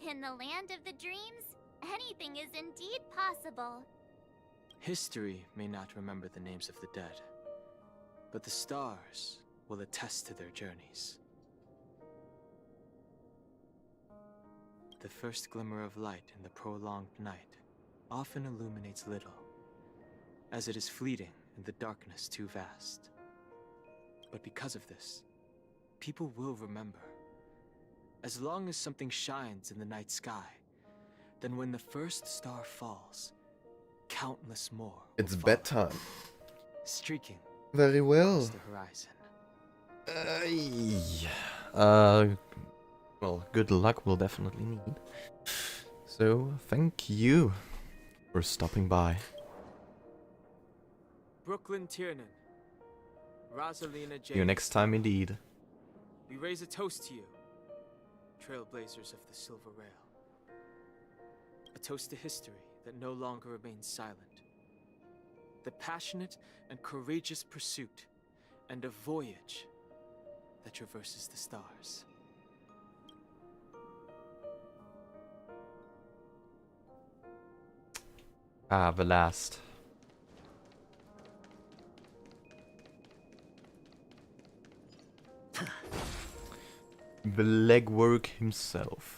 in the land of the dreams, anything is indeed possible. History may not remember the names of the dead, but the stars will attest to their journeys. The first glimmer of light in the prolonged night often illuminates little, as it is fleeting and the darkness too vast. But because of this, people will remember. As long as something shines in the night sky, then when the first star falls, countless more It's will follow, bedtime. streaking Very well. across the horizon. Well, good luck we'll definitely need. So, thank you for stopping by. Brooklyn Tiernan, Rosalina J. See you next time indeed. We raise a toast to you, trailblazers of the Silver Rail. A toast to history that no longer remains silent. The passionate and courageous pursuit, and a voyage that traverses the stars. Ah, the last. The legwork himself.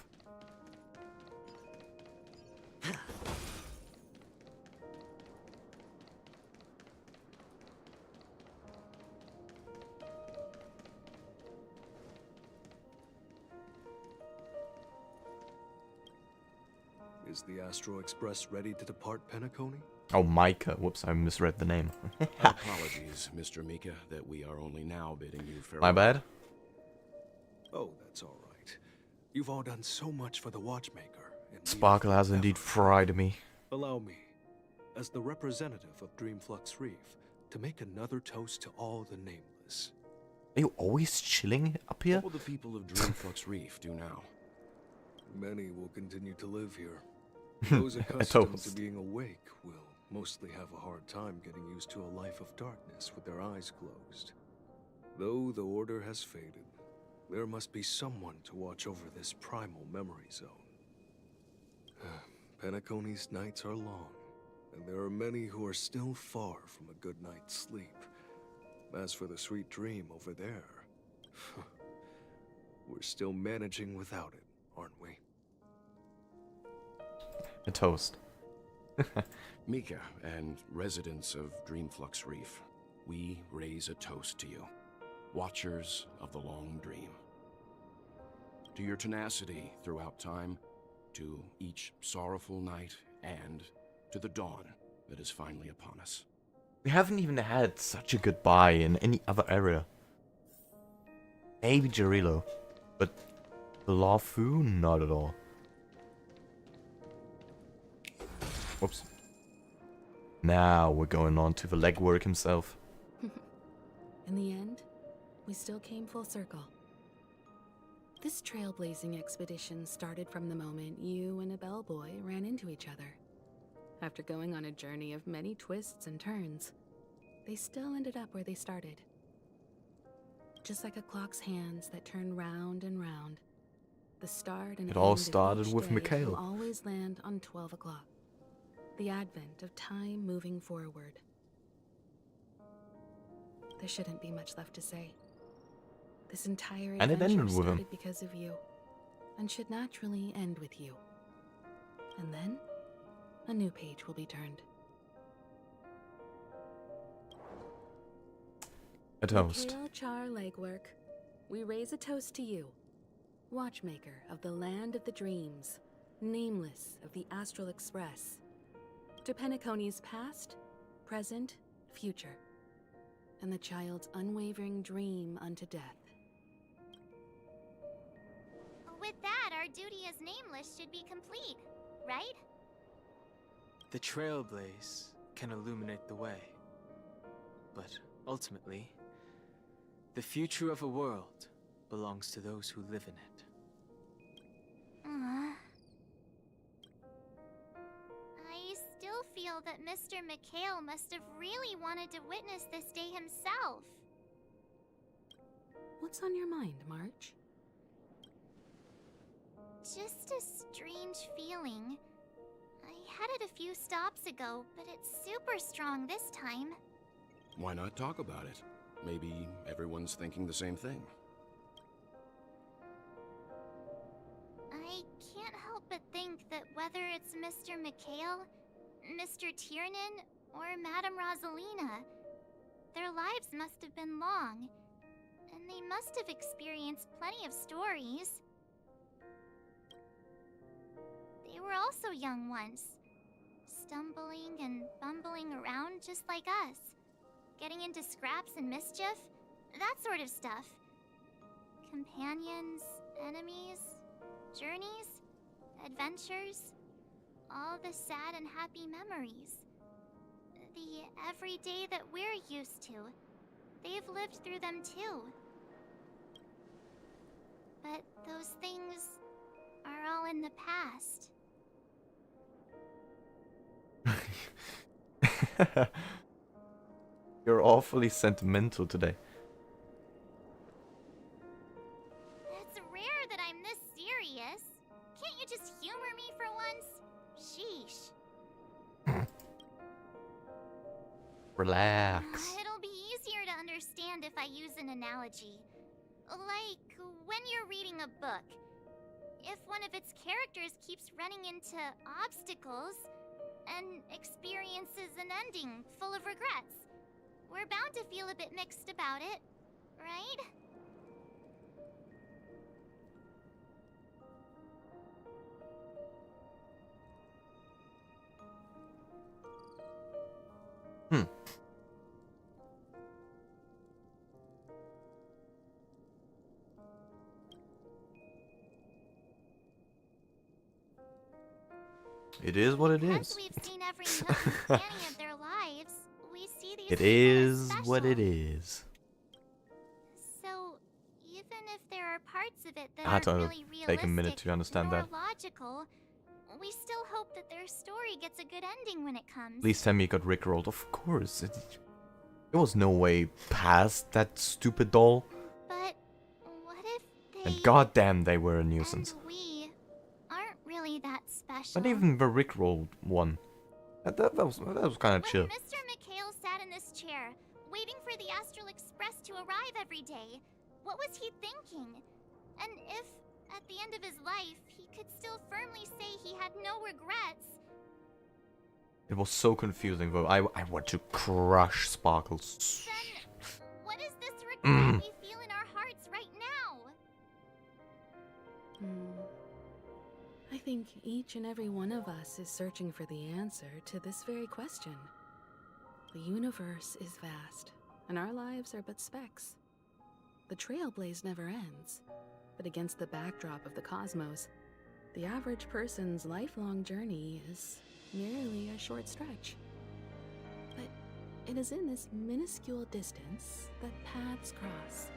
Is the Astro Express ready to depart Penacony? Oh, Micah. Whoops, I misread the name. Apologies, Mr. Mika, that we are only now bidding you farewell. My bad. Oh, that's all right. You've all done so much for the Watchmaker. And we Sparkle have has indeed fried me. Allow me, as the representative of Dreamflux Reef, to make another toast to all the nameless. Are you always chilling up here? What will the people of Dreamflux Reef do now? Many will continue to live here. Those accustomed to toast. being awake will mostly have a hard time getting used to a life of darkness with their eyes closed. Though the order has faded, there must be someone to watch over this primal memory zone. Penacony's nights are long, and there are many who are still far from a good night's sleep. As for the sweet dream over there, we're still managing without it, aren't we? A toast. Mika and residents of Dreamflux Reef, we raise a toast to you, watchers of the long dream. To your tenacity throughout time, to each sorrowful night, and to the dawn that is finally upon us. We haven't even had such a goodbye in any other area. Maybe Jarilo, but the Lafu, not at all. Whoops. Now we're going on to the legwork himself. In the end, we still came full circle. This trailblazing expedition started from the moment you and a bellboy ran into each other. After going on a journey of many twists and turns, they still ended up where they started. Just like a clock's hands that turn round and round, the start and It all end of started each with day Mikhail. will always land on 12 o'clock. The advent of time moving forward. There shouldn't be much left to say. This entire And it adventure ended with him. started because of you, and should naturally end with you. And then, a new page will be turned. A toast. Mikhail Char Legwork, we raise a toast to you, watchmaker of the land of the dreams, nameless of the Astral Express, to Penacony's past, present, future, and the child's unwavering dream unto death. With that, our duty as nameless should be complete, right? The trailblaze can illuminate the way. But ultimately, the future of a world belongs to those who live in it. I still feel that Mr. Mikhail must have really wanted to witness this day himself. What's on your mind, March? Just a strange feeling. I had it a few stops ago, but it's super strong this time. Why not talk about it? Maybe everyone's thinking the same thing. I can't help but think that whether it's Mr. Mikhail, Mr. Tiernan, or Madame Rosalina, their lives must have been long, and they must have experienced plenty of stories. They were also young once, stumbling and bumbling around just like us, getting into scraps and mischief, that sort of stuff. Companions, enemies, journeys, adventures, all the sad and happy memories. The everyday that we're used to, they've lived through them too. But those things are all in the past. You're awfully sentimental today. It's rare that I'm this serious. Can't you just humor me for once? Sheesh. Relax. It'll be easier to understand if I use an analogy. Like when you're reading a book. If one of its characters keeps running into obstacles and experiences an ending full of regrets, we're bound to feel a bit mixed about it, right? It is what it Because is. we've seen every nook and cranny of their lives, we see these It people is as what it special. is. So, even if there are parts of it that I had aren't to really realistic take a minute to understand nor that. logical, we still hope that their story gets a good ending when it comes. Please tell me it got rickrolled. Of course. There was no way past that stupid doll. But what if they And goddamn, they were a nuisance. and we aren't really that special? Not even the rickrolled one. That was kind of chill. When Mr. Mikhail sat in this chair, waiting for the Astral Express to arrive every day, what was he thinking? And if, at the end of his life, he could still firmly say he had no regrets, It was so confusing though. I want to crush Sparkles. what is this regret we feel in our hearts right now? I think each and every one of us is searching for the answer to this very question. The universe is vast, and our lives are but specks. The trailblaze never ends, but against the backdrop of the cosmos, the average person's lifelong journey is merely a short stretch. But it is in this minuscule distance that paths cross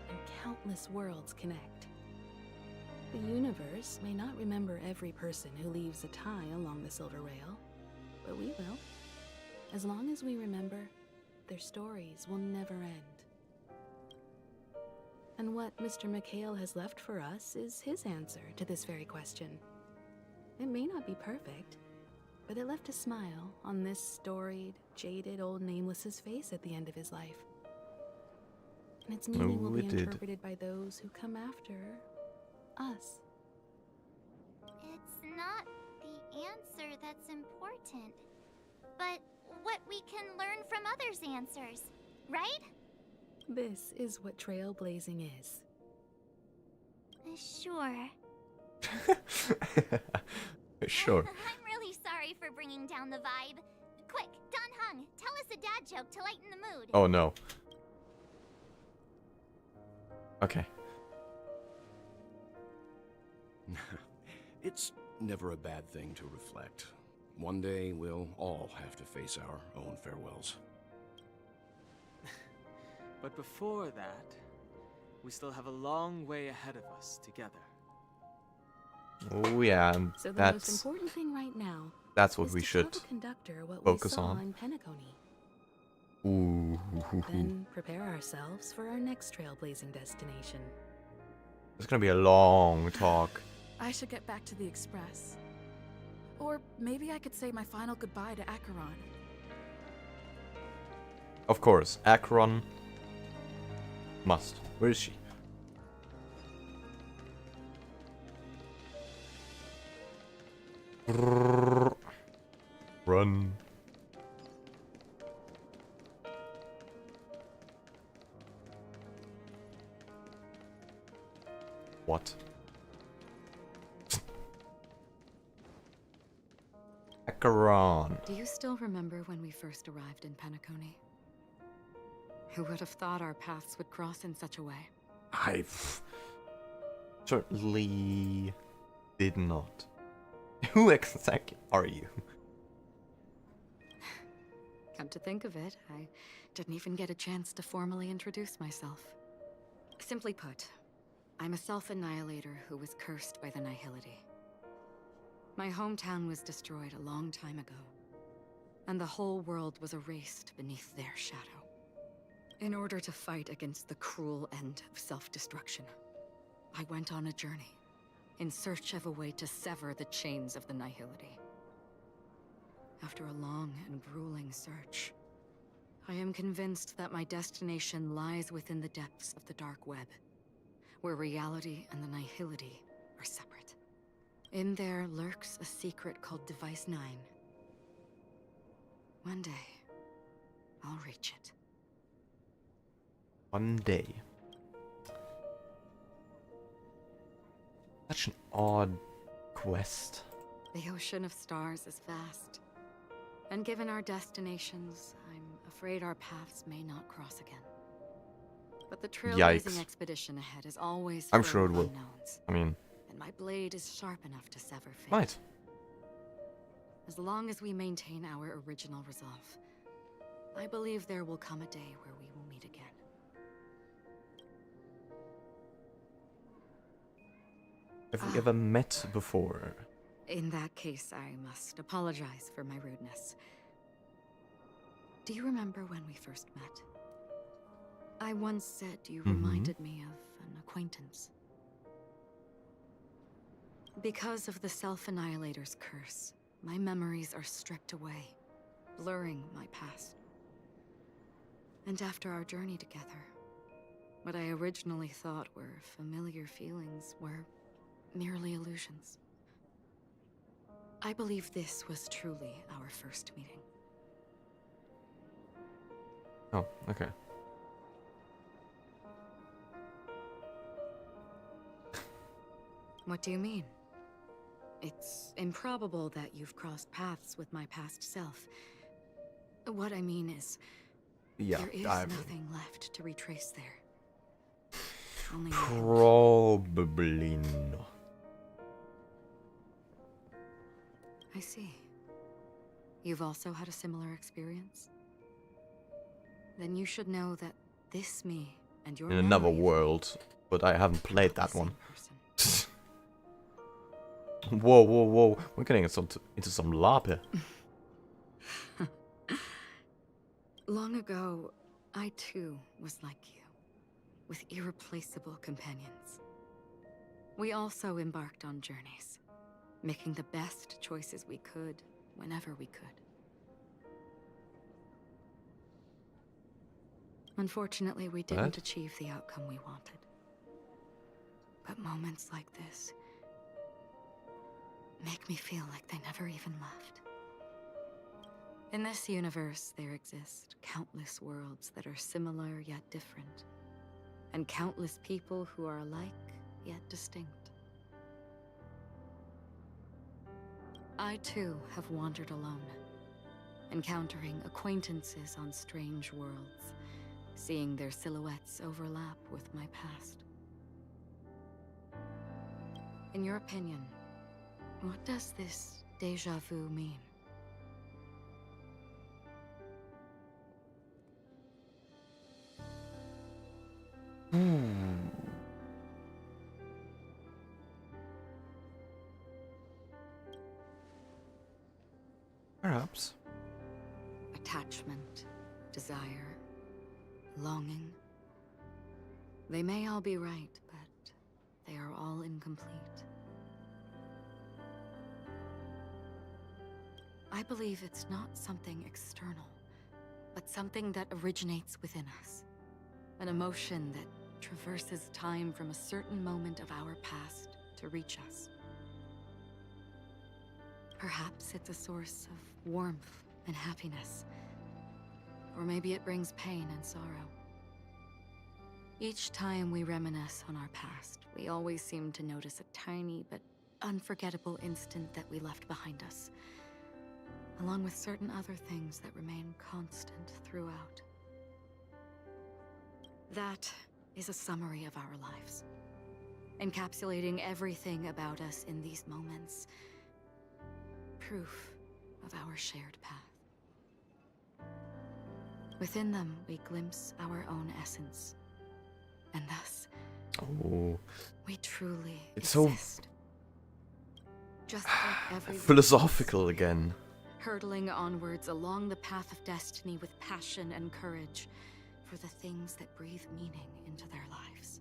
and countless worlds connect. The universe may not remember every person who leaves a tie along the silver rail, but we will. As long as we remember, their stories will never end. And what Mr. Mikhail has left for us is his answer to this very question. It may not be perfect, but it left a smile on this storied, jaded old Nameless's face at the end of his life. And its meaning will No, be it did. interpreted by those who come after us. It's not the answer that's important, but what we can learn from others' answers, right? This is what trailblazing is. Sure. Sure. I'm really sorry for bringing down the vibe. Quick, Don Hung, tell us a dad joke to lighten the mood. Oh no. Okay. It's never a bad thing to reflect. One day we'll all have to face our own farewells. But before that, we still have a long way ahead of us together. Oh yeah, and So the most that's important thing right now that's what is we to should tell the conductor what focus we saw on. in Penacony. Ooh. Then prepare ourselves for our next trailblazing destination. It's gonna be a long talk. I should get back to the Express. Or maybe I could say my final goodbye to Acheron. Of course, Acheron must. Where is she? Run. What? Acheron. Do you still remember when we first arrived in Penacony? Who would have thought our paths would cross in such a way? I certainly did not. Who exactly are you? Come to think of it, I didn't even get a chance to formally introduce myself. Simply put, I'm a self-annihilator who was cursed by the Nihility. My hometown was destroyed a long time ago, and the whole world was erased beneath their shadow. In order to fight against the cruel end of self-destruction, I went on a journey, in search of a way to sever the chains of the Nihility. After a long and grueling search, I am convinced that my destination lies within the depths of the dark web, where reality and the Nihility are separate. In there lurks a secret called Device 9. One day, I'll reach it. One day. Such an odd quest. The ocean of stars is vast. And given our destinations, I'm afraid our paths may not cross again. But the trailblazing expedition ahead is always I'm full sure it of will. unknowns. I mean, And my blade is sharp enough to sever fate. right. As long as we maintain our original resolve, I believe there will come a day where we will meet again. Have we ever met before? In that case, I must apologize for my rudeness. Do you remember when we first met? I once said you reminded me of an acquaintance. Because of the Self-Annihilator's curse, my memories are stripped away, blurring my past. And after our journey together, what I originally thought were familiar feelings were merely illusions. I believe this was truly our first meeting. Oh, okay. What do you mean? It's improbable that you've crossed paths with my past self. What I mean is, Yeah, there is I've nothing left to retrace there. Only probably not. I see. You've also had a similar experience? Then you should know that this me and your In another memory of world, but I haven't played that one. Whoa, whoa, whoa! We're getting into some LARP here. Long ago, I too was like you, with irreplaceable companions. We also embarked on journeys, making the best choices we could, whenever we could. Unfortunately, we didn't achieve the outcome we wanted. But moments like this make me feel like they never even left. In this universe, there exist countless worlds that are similar yet different, and countless people who are alike yet distinct. I too have wandered alone, encountering acquaintances on strange worlds, seeing their silhouettes overlap with my past. In your opinion, what does this déjà vu mean? Perhaps. Attachment, desire, longing. They may all be right, but they are all incomplete. I believe it's not something external, but something that originates within us. An emotion that traverses time from a certain moment of our past to reach us. Perhaps it's a source of warmth and happiness. Or maybe it brings pain and sorrow. Each time we reminisce on our past, we always seem to notice a tiny but unforgettable instant that we left behind us, along with certain other things that remain constant throughout. That is a summary of our lives, encapsulating everything about us in these moments. Proof of our shared path. Within them, we glimpse our own essence, and thus, we truly exist. Just like every Philosophical again. hurtling onwards along the path of destiny with passion and courage for the things that breathe meaning into their lives.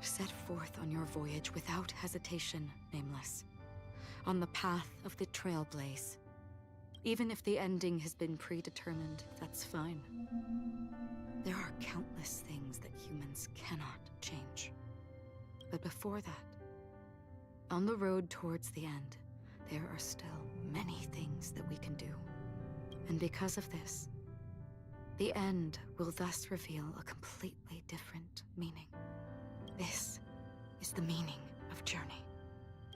Set forth on your voyage without hesitation, Nameless, on the path of the Trailblaze. Even if the ending has been predetermined, that's fine. There are countless things that humans cannot change. But before that, on the road towards the end, there are still many things that we can do. And because of this, the end will thus reveal a completely different meaning. This is the meaning of journey.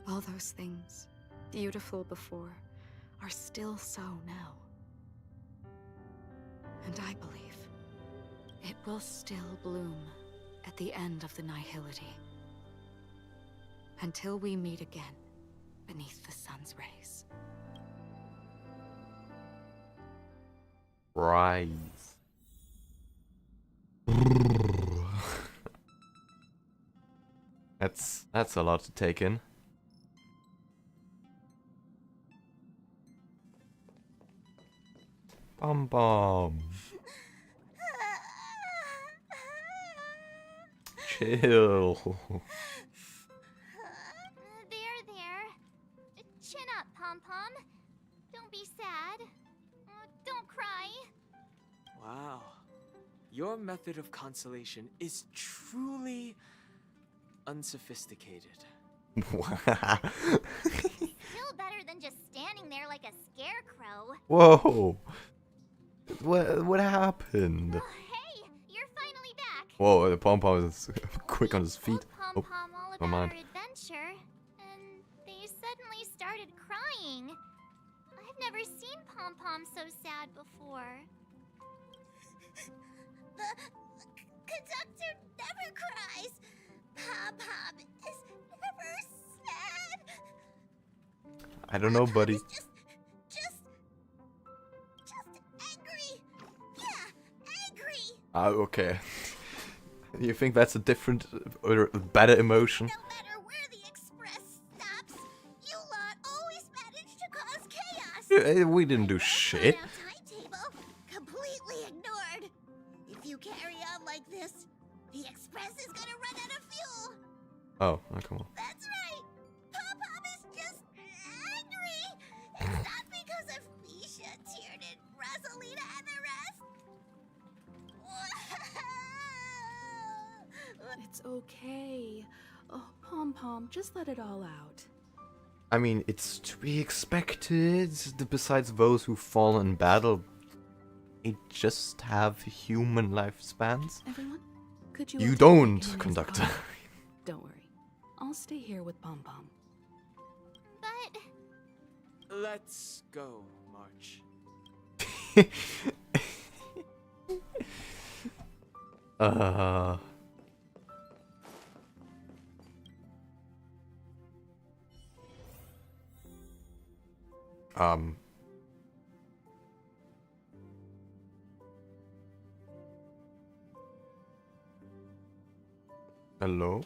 All those things, beautiful before, are still so now. And I believe it will still bloom at the end of the nihility. Until we meet again beneath the sun's rays. Rise. That's a lot to take in. Bum bum. Chill. There. Chin up, Pom-Pom. Don't be sad. Don't cry. Wow. Your method of consolation is truly unsophisticated. Still better than just standing there like a scarecrow. Whoa. What happened? Oh, hey, you're finally back. Whoa, the pom-pom is quick on his feet. Oh, Pom-Pom all never about mind. our adventure, and they suddenly started crying. I've never seen Pom-Pom so sad before. The conductor never cries. Pom-Pom is never sad. I don't know, buddy. Just angry. Yeah, angry. Okay. You think that's a different or a better emotion? No matter where the express stops, you lot always manage to cause chaos. Yeah, we didn't do shit. Timetable completely ignored. If you carry on like this, the express is gonna run out of fuel. Oh, come on. That's right. Pom-Pom is just angry. It's not because of Misha, Tiernan, Rosalina, and the rest. okay. Oh, Pom Pom, just let it all out. I mean, it's to be expected. Besides those who fall in battle, they just have human lifespans. Everyone, could you? You all take don't, my conductor. car? Don't worry, I'll stay here with Pom Pom. But Let's go, March. uh. Hello?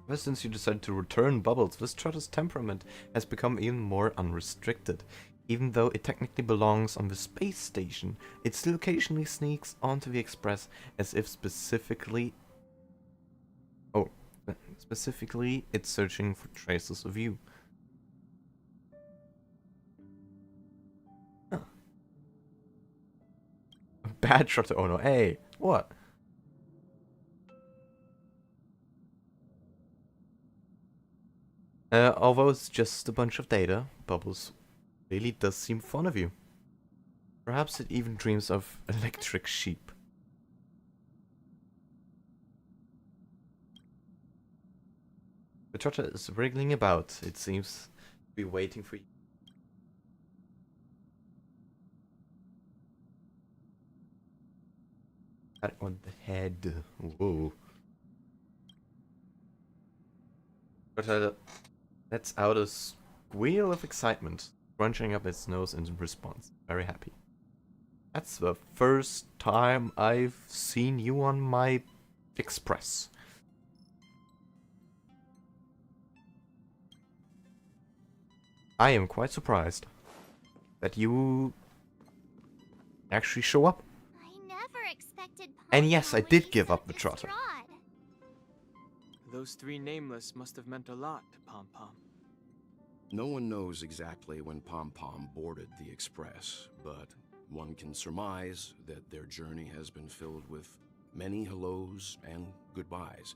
Ever since you decided to return Bubbles, this trotter's temperament has become even more unrestricted. Even though it technically belongs on the space station, it still occasionally sneaks onto the Express as if specifically it's searching for traces of you. Huh. A bad trotter, oh no, hey, what? Although it's just a bunch of data, Bubbles really does seem fond of you. Perhaps it even dreams of electric sheep. The trotter is wriggling about. It seems to be waiting for you. Pat on the head. Whoa. Trotter lets out a squeal of excitement, crunching up its nose in response. Very happy. That's the first time I've seen you on my Express. I am quite surprised that you actually show up. I never expected And yes, I did give up the trotter. Those three nameless must have meant a lot to Pom Pom. No one knows exactly when Pom Pom boarded the Express, but one can surmise that their journey has been filled with many hellos and goodbyes.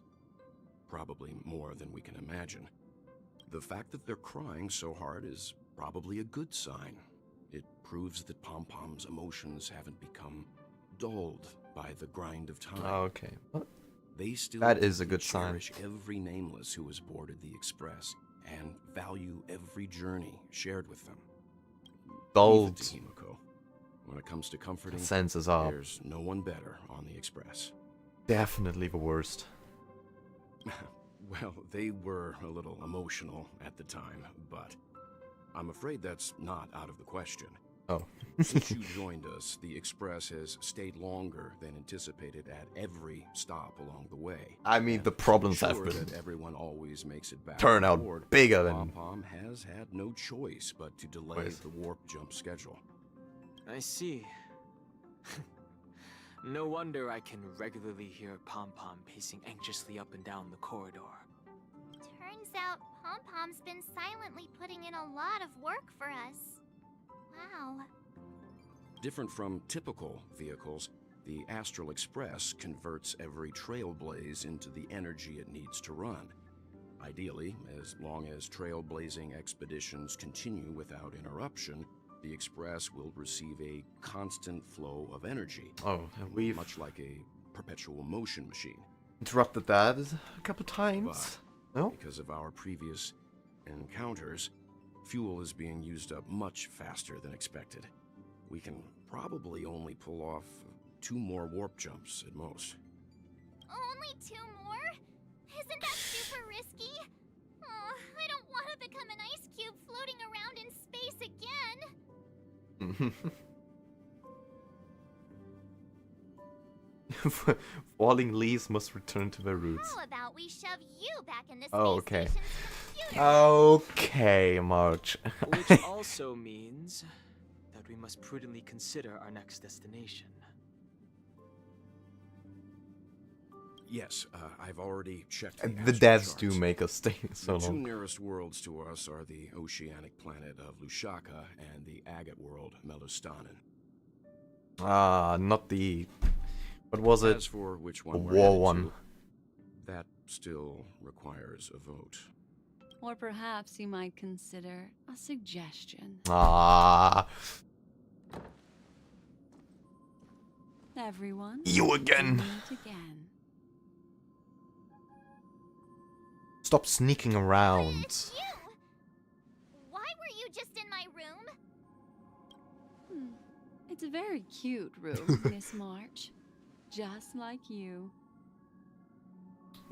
Probably more than we can imagine. The fact that they're crying so hard is probably a good sign. It proves that Pom Pom's emotions haven't become dulled by the grind of time. Okay. They still That is a good sign. cherish every nameless who has boarded the Express and value every journey shared with them. Dulled. Leave it to Himiko. When it comes to comforting, Senses are there's no one better on the Express. definitely the worst. Well, they were a little emotional at the time, but I'm afraid that's not out of the question. Oh. Since you joined us, the Express has stayed longer than anticipated at every stop along the way. I mean, the problems Sure have been that everyone always makes it back turn on out board, bigger than. Pom Pom has had no choice but to delay Yes. the warp jump schedule. I see. No wonder I can regularly hear Pom Pom pacing anxiously up and down the corridor. Turns out Pom Pom's been silently putting in a lot of work for us. Wow. Different from typical vehicles, the Astral Express converts every trailblaze into the energy it needs to run. Ideally, as long as trailblazing expeditions continue without interruption, the Express will receive a constant flow of energy. Oh, and we've much like a perpetual motion machine. interrupted that a couple times. But No? because of our previous encounters, fuel is being used up much faster than expected. We can probably only pull off 2 more warp jumps at most. Only 2 more? Isn't that super risky? Oh, I don't want to become an ice cube floating around in space again. Falling leaves must return to their roots. How about we shove you back in this Oh, space okay. station's computer? Okay, March. Which also means that we must prudently consider our next destination. Yes, I've already checked The astral deaths do charts. make us stay so The two long. nearest worlds to us are the oceanic planet of Lushaka and the agate world, Melostanen. Ah, not the... What was it? As for which The one we're war headed one. to, that still requires a vote. Or perhaps you might consider a suggestion. Ah, Everyone, you again. meet again. Stop sneaking around. It's you! Why were you just in my room? It's a very cute room, Miss March. Just like you.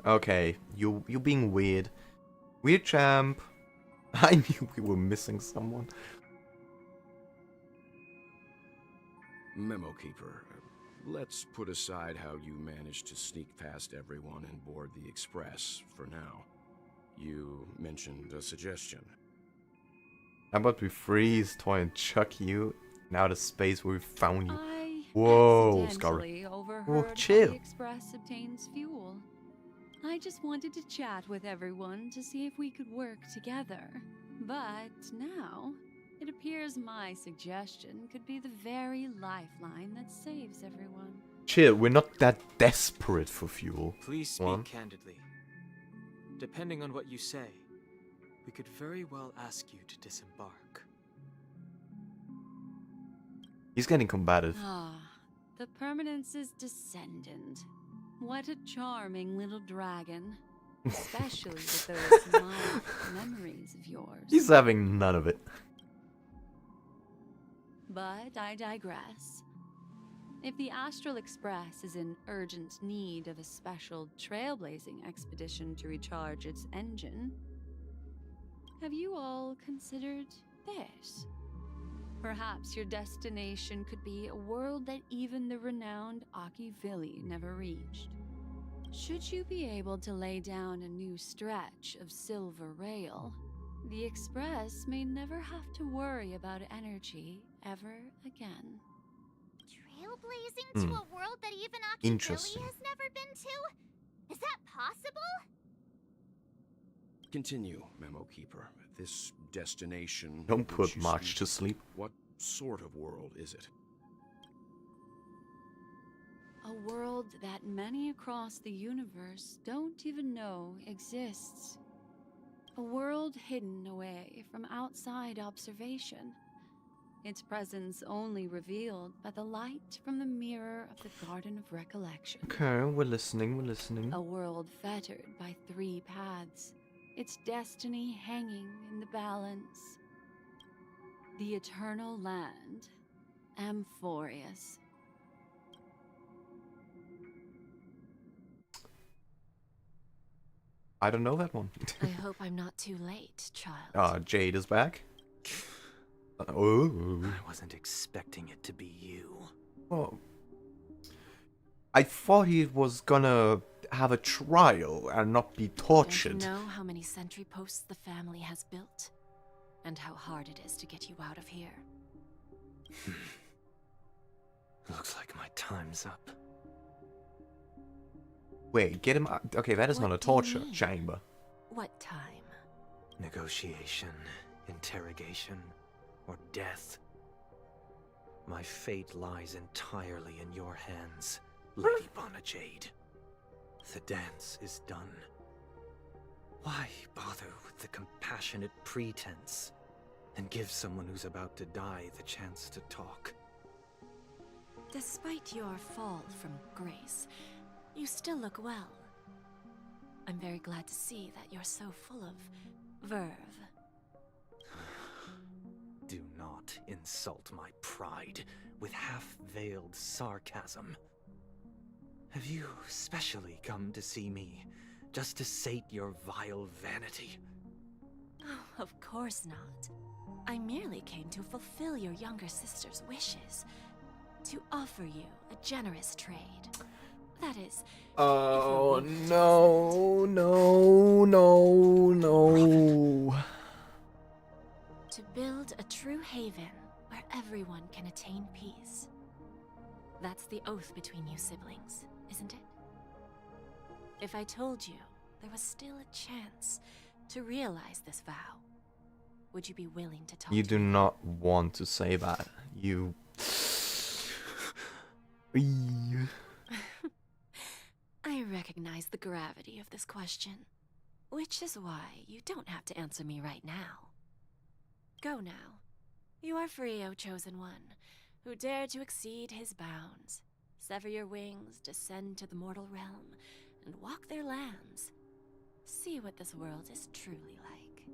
Okay, you being weird. Weird champ. I knew we were missing someone. Memo Keeper, let's put aside how you managed to sneak past everyone and board the Express for now. You mentioned a suggestion. How about we freeze, toy, and chuck you in outer space where we found you? I Whoa, accidentally Scar. overheard Whoa, how chill. the Express obtains fuel. I just wanted to chat with everyone to see if we could work together. But now, it appears my suggestion could be the very lifeline that saves everyone. Chill, we're not that desperate for fuel. Please speak One. candidly. Depending on what you say, we could very well ask you to disembark. He's getting combative. Ah, the Permanence's descendant. What a charming little dragon. Especially with those mild memories of yours. He's having none of it. But I digress. If the Astral Express is in urgent need of a special trailblazing expedition to recharge its engine, have you all considered this? Perhaps your destination could be a world that even the renowned Akivili never reached. Should you be able to lay down a new stretch of silver rail, the Express may never have to worry about energy ever again. Trailblazing to a world that even Akivili Interesting. has never been to? Is that possible? Continue, Memo Keeper. This destination... Don't which put you March speak to of, sleep. What sort of world is it? A world that many across the universe don't even know exists. A world hidden away from outside observation. Its presence only revealed by the light from the mirror of the Garden of Recollection. Okay, we're listening, we're listening. A world fettered by 3 paths, its destiny hanging in the balance. The Eternal Land, Amphorius. I don't know that one. I hope I'm not too late, child. Jade is back. Oh. I wasn't expecting it to be you. Well, I thought he was gonna have a trial and not be tortured. Don't you know how many sentry posts the family has built? And how hard it is to get you out of here? Looks like my time's up. Wait, get him out. Okay, that is not a What do you torture mean? chamber. What time? Negotiation, interrogation, or death. My fate lies entirely in your hands, Lady Bonajade. The dance is done. Why bother with the compassionate pretense and give someone who's about to die the chance to talk? Despite your fall from grace, you still look well. I'm very glad to see that you're so full of verve. Do not insult my pride with half-veiled sarcasm. Have you specially come to see me just to sate your vile vanity? Oh, of course not. I merely came to fulfill your younger sister's wishes. To offer you a generous trade. That is... Oh, no, no, no, no. To build a true haven where everyone can attain peace. That's the oath between you siblings, isn't it? If I told you there was still a chance to realize this vow, would you be willing to talk You to do me? not want to say that. You. I recognize the gravity of this question, which is why you don't have to answer me right now. Go now. You are free, O Chosen One, who dare to exceed his bounds. Sever your wings, descend to the mortal realm, and walk their lands. See what this world is truly like.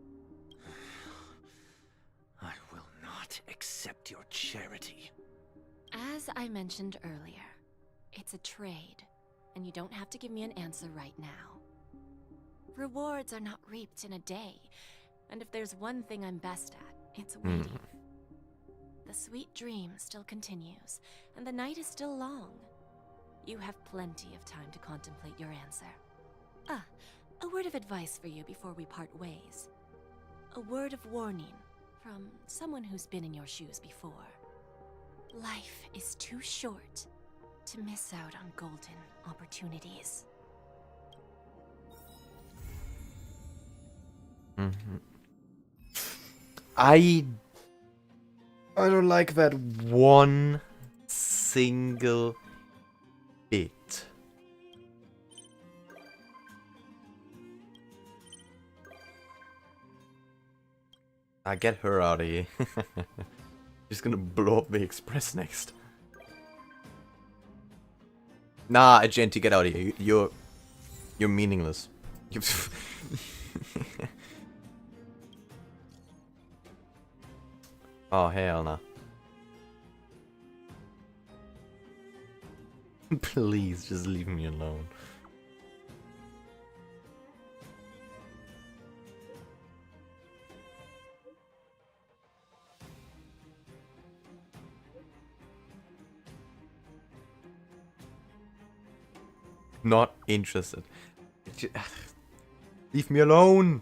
I will not accept your charity. As I mentioned earlier, it's a trade, and you don't have to give me an answer right now. Rewards are not reaped in a day, and if there's one thing I'm best at, it's waiting. The sweet dream still continues, and the night is still long. You have plenty of time to contemplate your answer. Ah, a word of advice for you before we part ways. A word of warning from someone who's been in your shoes before. Life is too short to miss out on golden opportunities. I don't like that one single bit. Get her out of here. She's gonna blow up the express next. Nah, Agenti, get out of here. You're meaningless. Oh, hell no. Please, just leave me alone. Not interested. Leave me alone.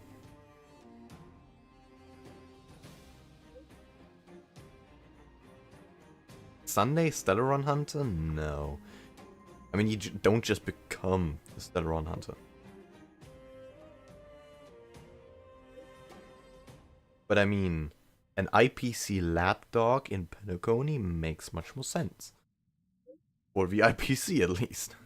Sunday Stellaron Hunter? No. I mean, you don't just become a Stellaron Hunter. But I mean, an IPC lapdog in Penacony makes much more sense. Or the IPC at least.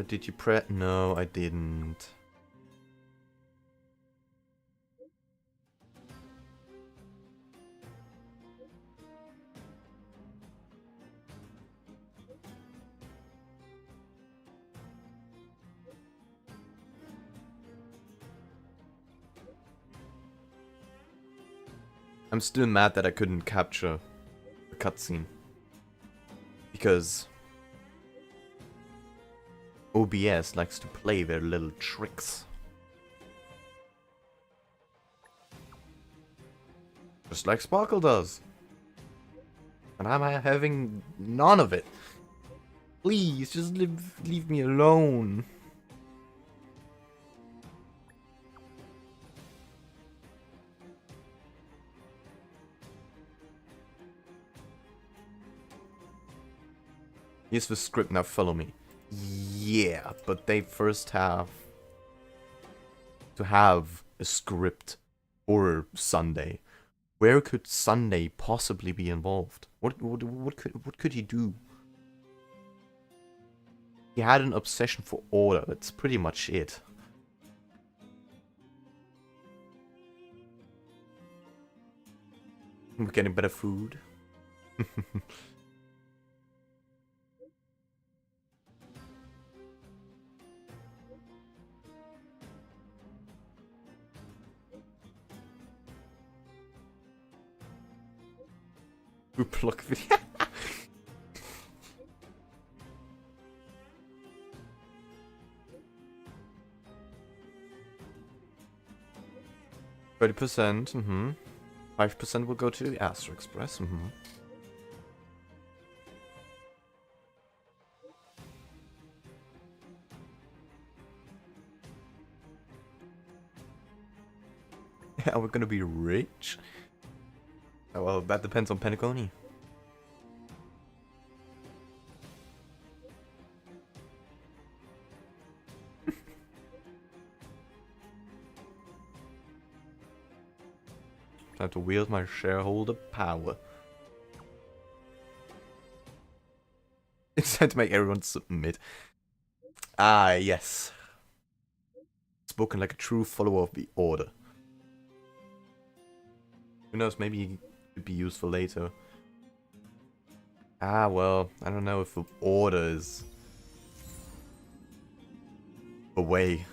Did you press? No, I didn't. I'm still mad that I couldn't capture the cutscene. Because OBS likes to play their little tricks. Just like Sparkle does. And I'm having none of it. Please, just leave me alone. Here's the script, now follow me. Yeah, but they first have to have a script for Sunday. Where could Sunday possibly be involved? What could he do? He had an obsession for order, that's pretty much it. We're getting better food. We block the 30%, 5% will go to the Astro Express, Are we gonna be rich? Oh, well, that depends on Penacony. Time to wield my shareholder power. It's time to make everyone submit. Ah, yes. Spoken like a true follower of the Order. Who knows, maybe it could be useful later. Ah, well, I don't know if the Order is the way.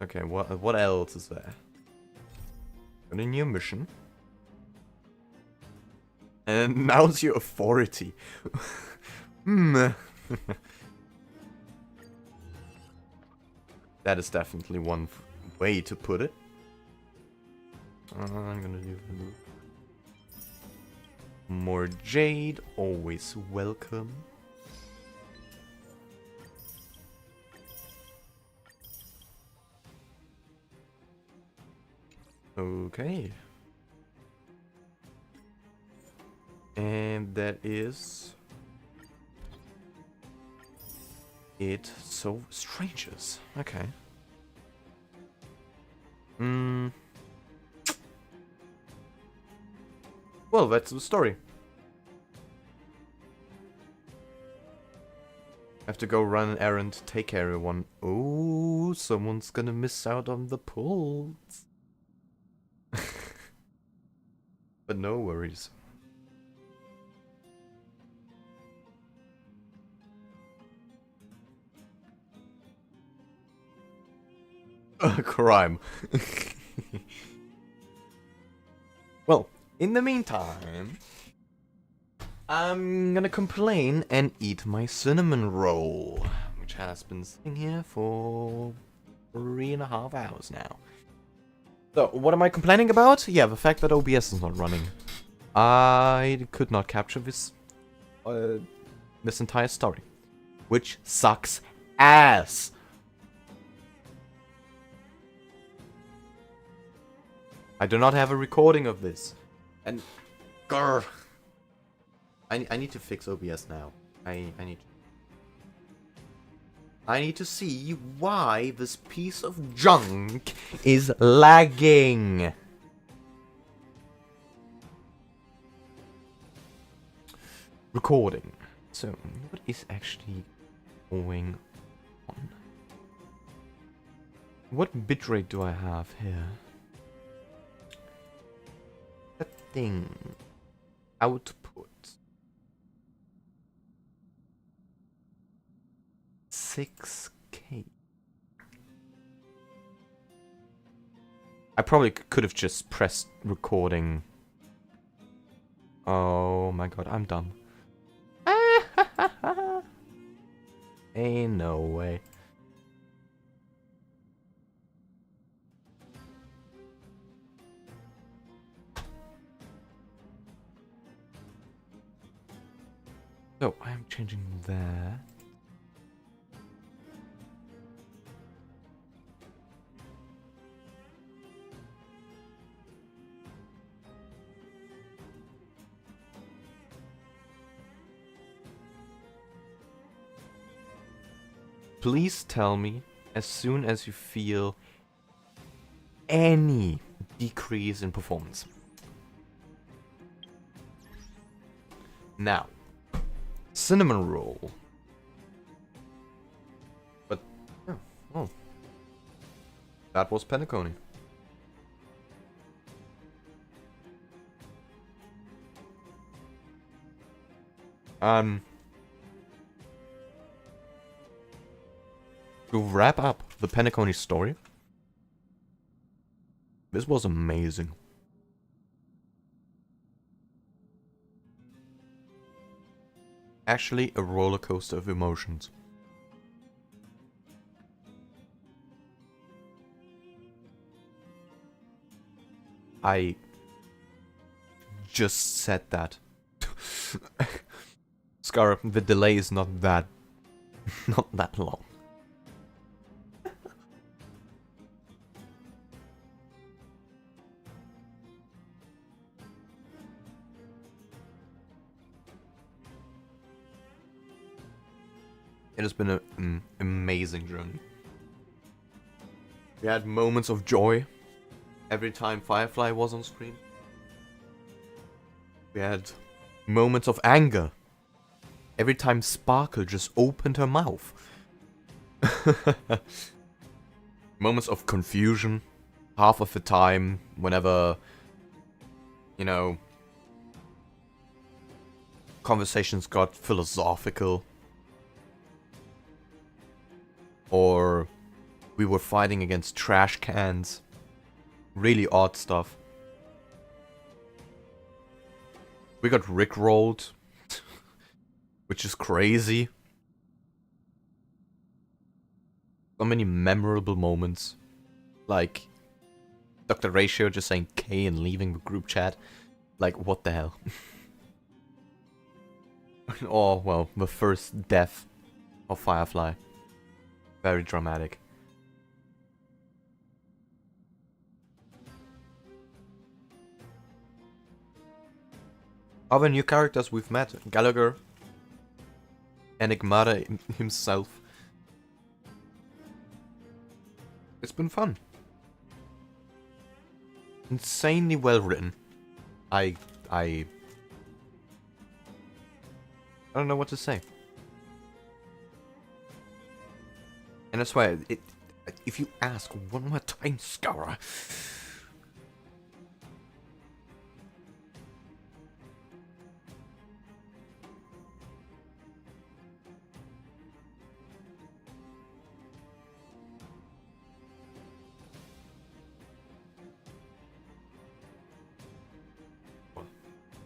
Okay, what else is there? Got a new mission. And announce your authority. That is definitely one way to put it. I'm gonna do more jade, always welcome. Okay. And that is it. So strangers. Okay. Well, that's the story. I have to go run an errand, take care of everyone. Oh, someone's gonna miss out on the pulls. But no worries. Crime. Well, in the meantime, I'm gonna complain and eat my cinnamon roll, which has been sitting here for 3.5 hours now. So, what am I complaining about? Yeah, the fact that OBS is not running. I could not capture this entire story, which sucks ass. I do not have a recording of this, and grr. I need to fix OBS now. I need to see why this piece of junk is lagging. Recording. So, what is actually going on? What bitrate do I have here? That thing. Output. 6K. I probably could have just pressed recording. Oh my god, I'm dumb. Ain't no way. So, I'm changing that. Please tell me as soon as you feel any decrease in performance. Now, cinnamon roll. But, oh. That was Penacony. To wrap up the Penacony story, this was amazing. Actually, a roller coaster of emotions. I just said that. Scar, the delay is not that long. It has been an amazing journey. We had moments of joy every time Firefly was on screen. We had moments of anger every time Sparkle just opened her mouth. Moments of confusion half of the time whenever, you know, conversations got philosophical. Or we were fighting against trash cans. Really odd stuff. We got rickrolled, which is crazy. So many memorable moments. Like Dr. Ratio just saying K and leaving the group chat. Like, what the hell? Oh, well, the first death of Firefly. Very dramatic. Other new characters we've met. Gallagher. Enigmata himself. It's been fun. Insanely well written. I don't know what to say. And that's why if you ask one more time, Scoura.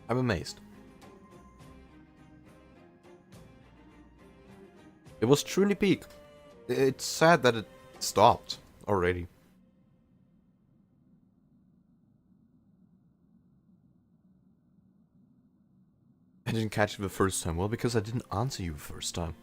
I'm amazed. It was truly peak. It's sad that it stopped already. I didn't catch it the first time. Well, because I didn't answer you the first time.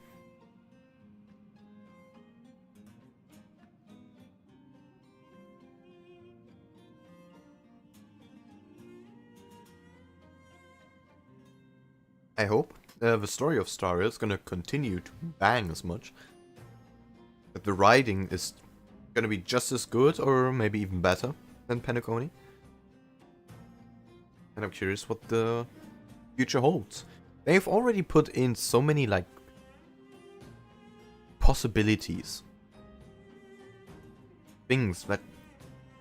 I hope the story of Star Rail is gonna continue to bang as much. That the writing is gonna be just as good or maybe even better than Penacony. And I'm curious what the future holds. They've already put in so many like possibilities. Things that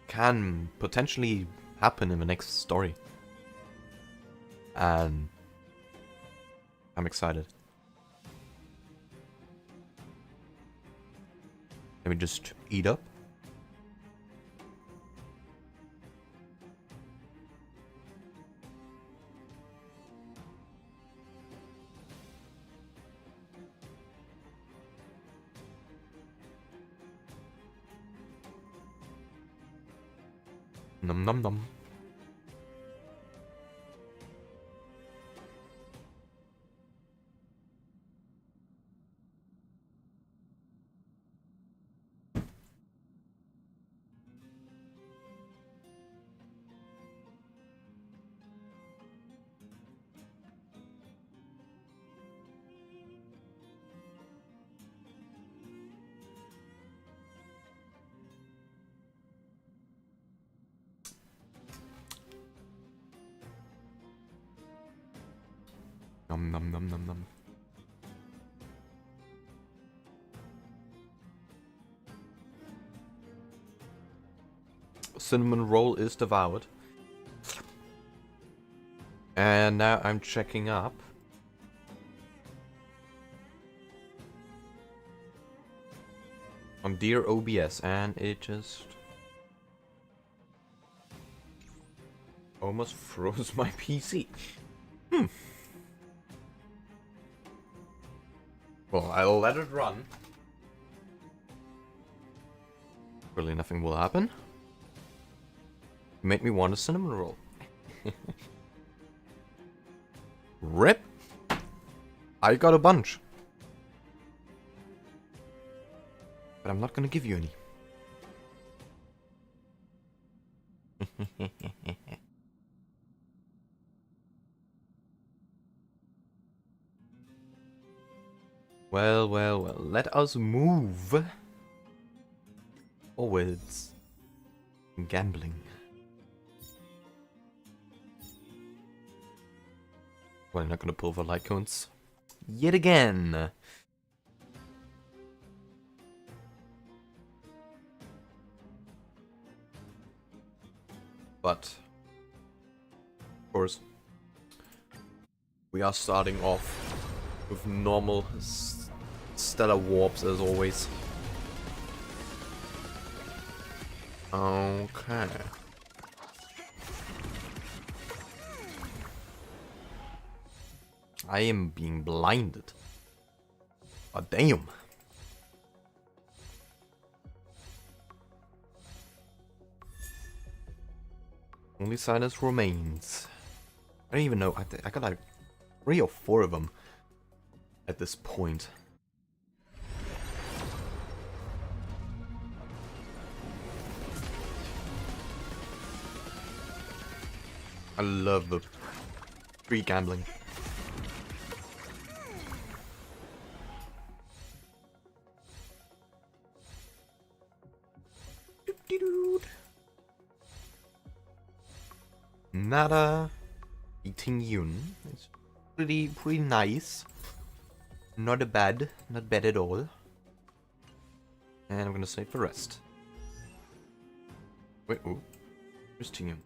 can potentially happen in the next story. And I'm excited. Let me just eat up. Num num num. Num num num num num. Cinnamon roll is devoured. And now I'm checking up. On Dear OBS, and it just almost froze my PC. Well, I'll let it run. Really nothing will happen. Make me want a cinnamon roll. Rip! I got a bunch. But I'm not gonna give you any. Well, well, well. Let us move forwards. Gambling. Well, I'm not gonna pull for light cones yet again. But, of course, we are starting off with normal stellar warps as always. Okay. I am being blinded. Oh, damn. Only silence remains. I don't even know. I got like 3 or 4 of them at this point. I love the free gambling. Nada eating Yun. It's pretty nice. Not bad at all. And I'm gonna save the rest. Wait, oh, where's Tingyun?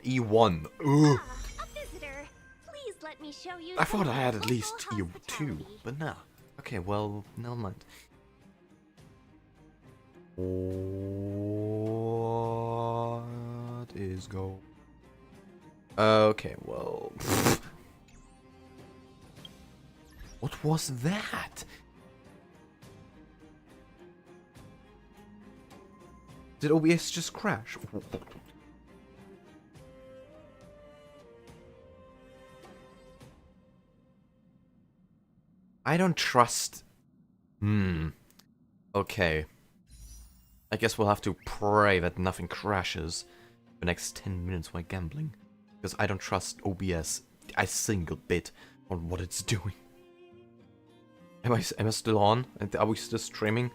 E1. Ugh. A visitor. Please let me show you. I thought I had at local least E2, but nah. Okay, well, never mind. What is go? Okay, well. What was that? Did OBS just crash? I don't trust. Okay. I guess we'll have to pray that nothing crashes for the next 10 minutes while gambling. Because I don't trust OBS a single bit on what it's doing. Am I still on? Are we still streaming?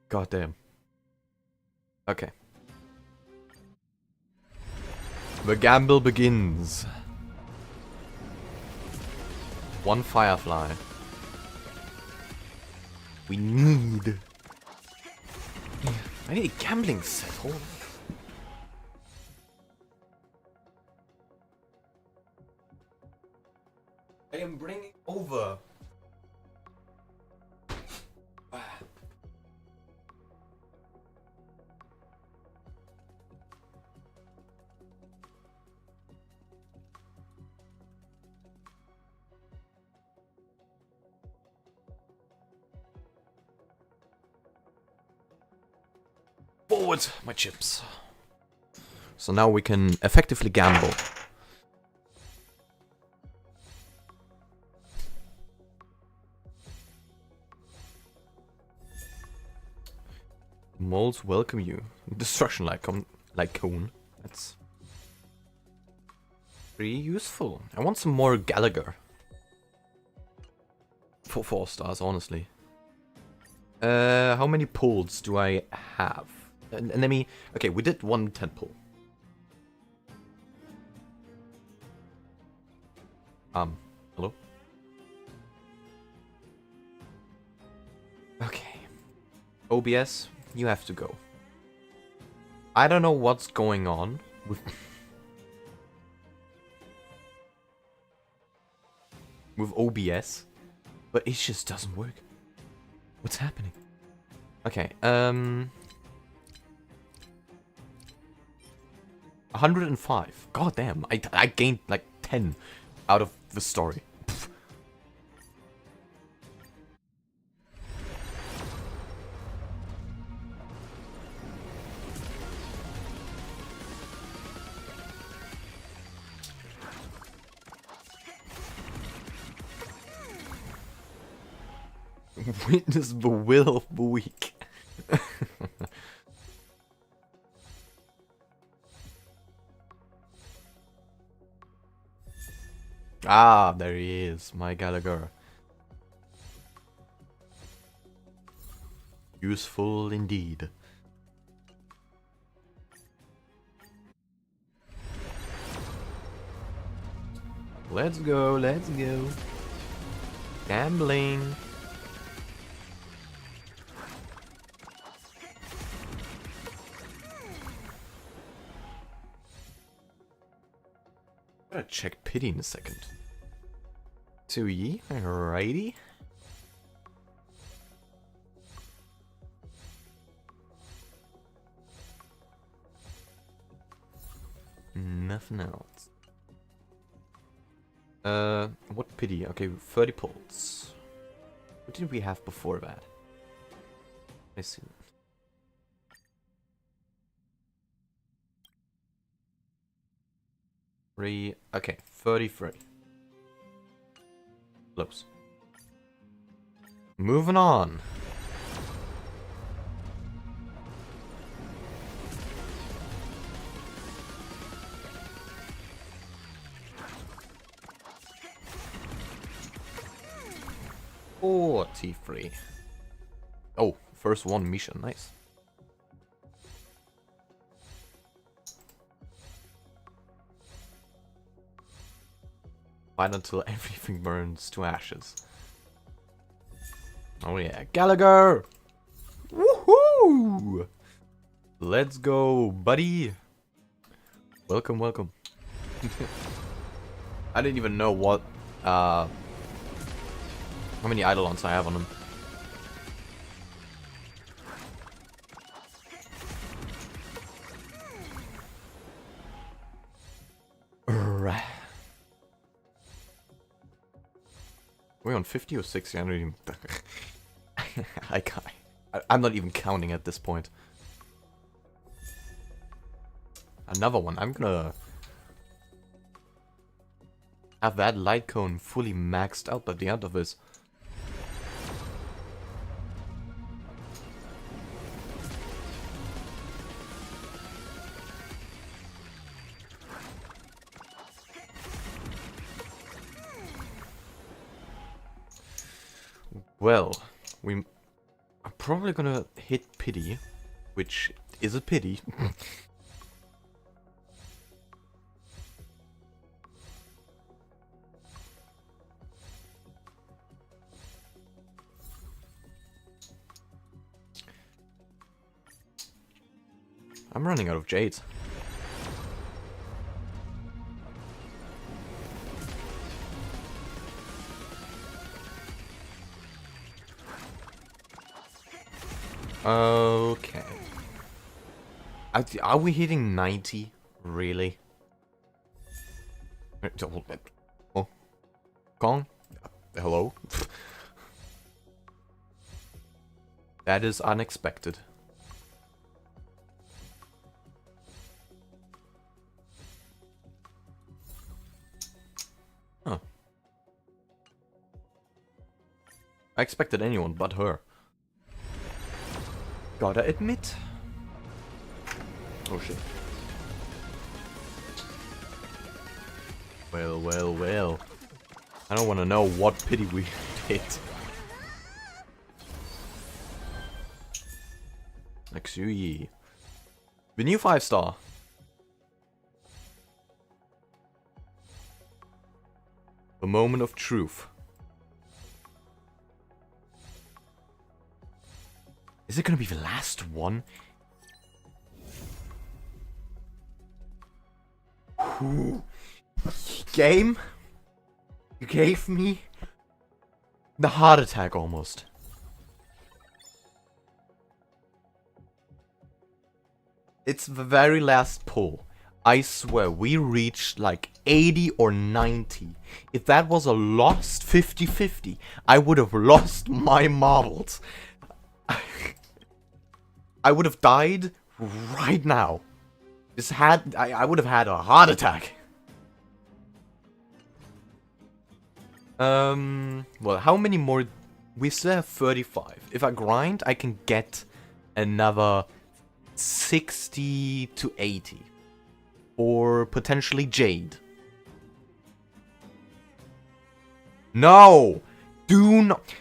God damn. Okay. The gamble begins. 1 Firefly. We need... I need a gambling set. Hold on. I am bringing over. Forward, my chips. So now we can effectively gamble. Moles welcome you. Destruction like cone. That's pretty useful. I want some more Gallagher. For 4 stars, honestly. How many pulls do I have? And let me... Okay, we did 1 10 pull. Hello? Okay. OBS, you have to go. I don't know what's going on with... with OBS, but it just doesn't work. What's happening? Okay, 105. God damn, I gained like 10 out of the story. Pfft. Witness the will of the weak. Ah, there he is, my Gallagher. Useful indeed. Let's go, let's go. Gambling. Gotta check pity in a second. 2E, alrighty. Nothing else. What pity? Okay, 30 pulls. What did we have before that? Let's see. Okay, 33. Close. Moving on. Oh, T3. Oh, first one mission, nice. Fight until everything burns to ashes. Oh yeah, Gallagher! Woohoo! Let's go, buddy! Welcome, welcome. I didn't even know what, how many Eidolons I have on him. We're on 50 or 60? I don't even... I'm not even counting at this point. Another one. I'm gonna have that light cone fully maxed out at the end of this. Well, I'm probably gonna hit pity, which is a pity. I'm running out of jades. Okay. Are we hitting 90? Really? Oh. Kong? Hello? That is unexpected. Huh. I expected anyone but her. Gotta admit. Oh shit. Well, well, well. I don't want to know what pity we hit. Xui. The new 5-star. The moment of truth. Is it gonna be the last one? Ooh. Game? You gave me the heart attack almost. It's the very last pull. I swear, we reached like 80 or 90. If that was a lost 50-50, I would have lost my marbles. I would have died right now. I would have had a heart attack. Well, how many more? We still have 35. If I grind, I can get another 60 to 80. Or potentially Jade. No! Do not...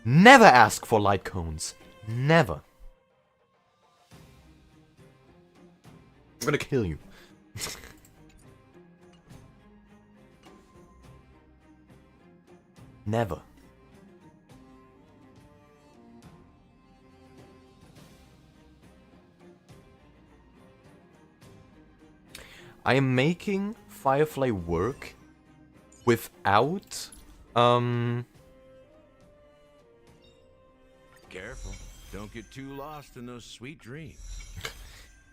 Never ask for light cones. Never. I'm gonna kill you. Never. I am making Firefly work without, Careful. Don't get too lost in those sweet dreams.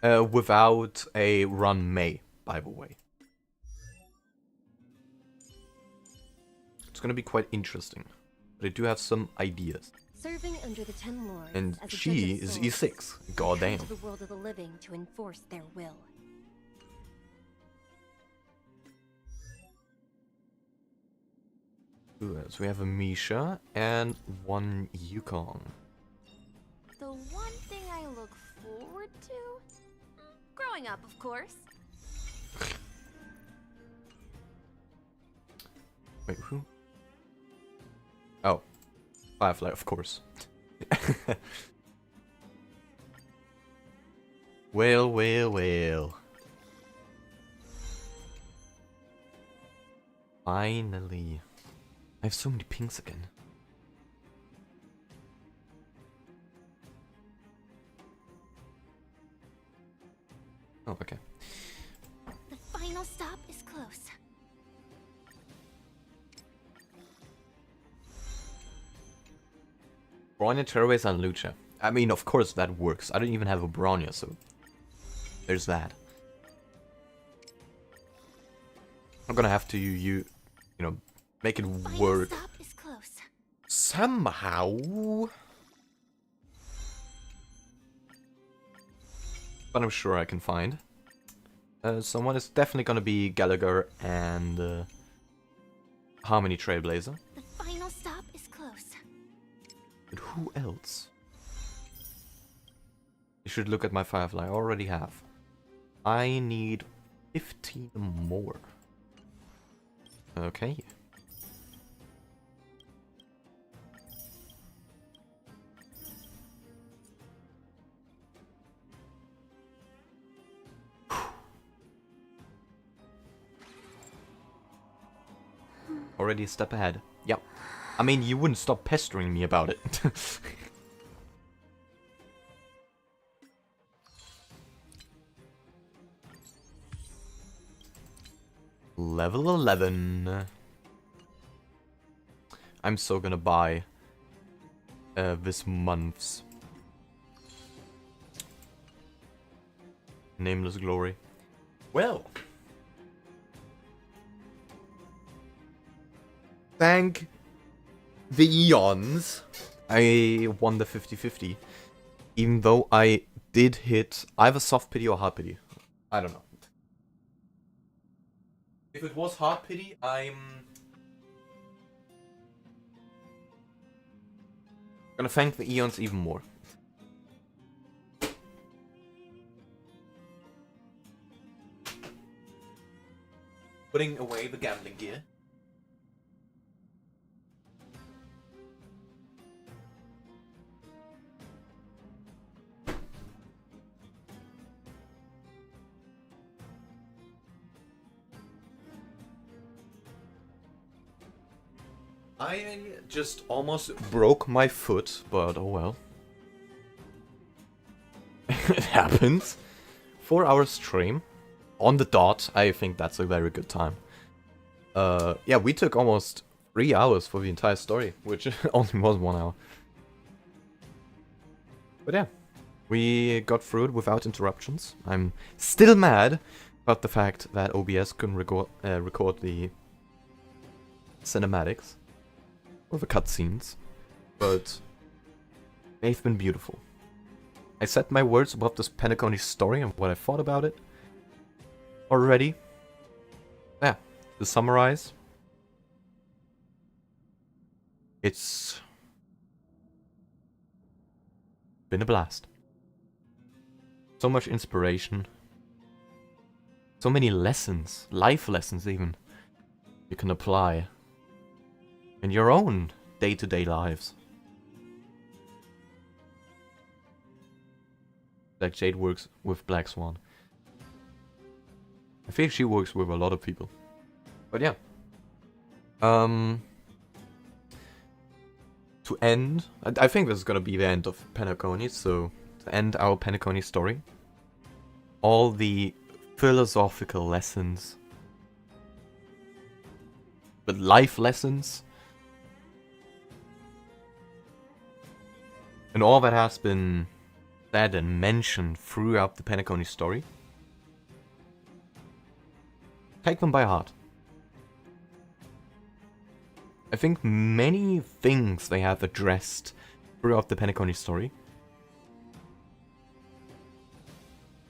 without a run May, by the way. It's gonna be quite interesting. But I do have some ideas. Serving under the Ten Lords And as a she judge of is souls, E6. I God come damn. to the world of the living to enforce their will. So we have a Misha and one Yukon. The one thing I look forward to? Growing up, of course. Wait, who? Oh. Firefly, of course. Well. Finally. I have so many pinks again. Oh, okay. The final stop is close. Bronya, Terrorways, and Lucha. I mean, of course that works. I don't even have a Bronya, so... There's that. I'm gonna have to, you know, make it work. Stop is close. Somehow. But I'm sure I can find. Someone is definitely gonna be Gallagher and Harmony Trailblazer. The final stop is close. But who else? You should look at my Firefly. I already have. I need 15 more. Okay. Already a step ahead. Yep. I mean, you wouldn't stop pestering me about it. Level 11. I'm so gonna buy this month's Nameless Glory. Well, thank the eons, I won the 50-50. Even though I did hit either soft pity or hard pity. I don't know. If it was hard pity, I'm gonna thank the eons even more. Putting away the gambling gear. I just almost broke my foot, but oh well. It happens. 4 hour stream. On the dot, I think that's a very good time. Yeah, we took almost 3 hours for the entire story, which only was 1 hour. But yeah, we got through it without interruptions. I'm still mad about the fact that OBS couldn't record the cinematics. Or the cutscenes, but they've been beautiful. I said my words about this Penacony story and what I thought about it already. Yeah, to summarize, it's been a blast. So much inspiration, so many lessons, life lessons even, you can apply in your own day-to-day lives. Black Jade works with Black Swan. I feel she works with a lot of people. But yeah. To end, I think this is gonna be the end of Penacony, so to end our Penacony story, all the philosophical lessons, but life lessons, and all that has been said and mentioned throughout the Penacony story, take them by heart. I think many things they have addressed throughout the Penacony story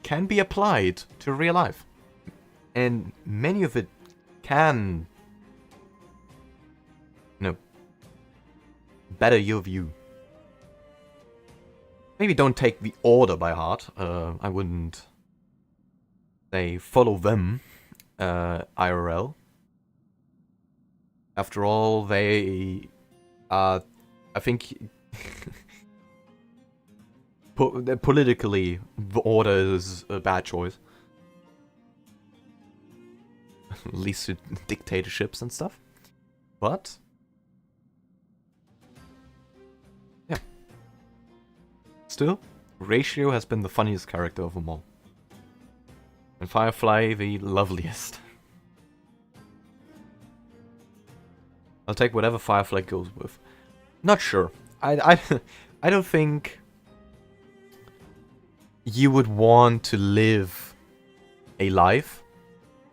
can be applied to real life. And many of it can, better your view. Maybe don't take the order by heart. I wouldn't say follow them IRL. After all, they are, I think, politically, the order is a bad choice. Leads to dictatorships and stuff. But, yeah. Still, Ratio has been the funniest character of them all. And Firefly the loveliest. I'll take whatever Firefly goes with. Not sure. I don't think you would want to live a life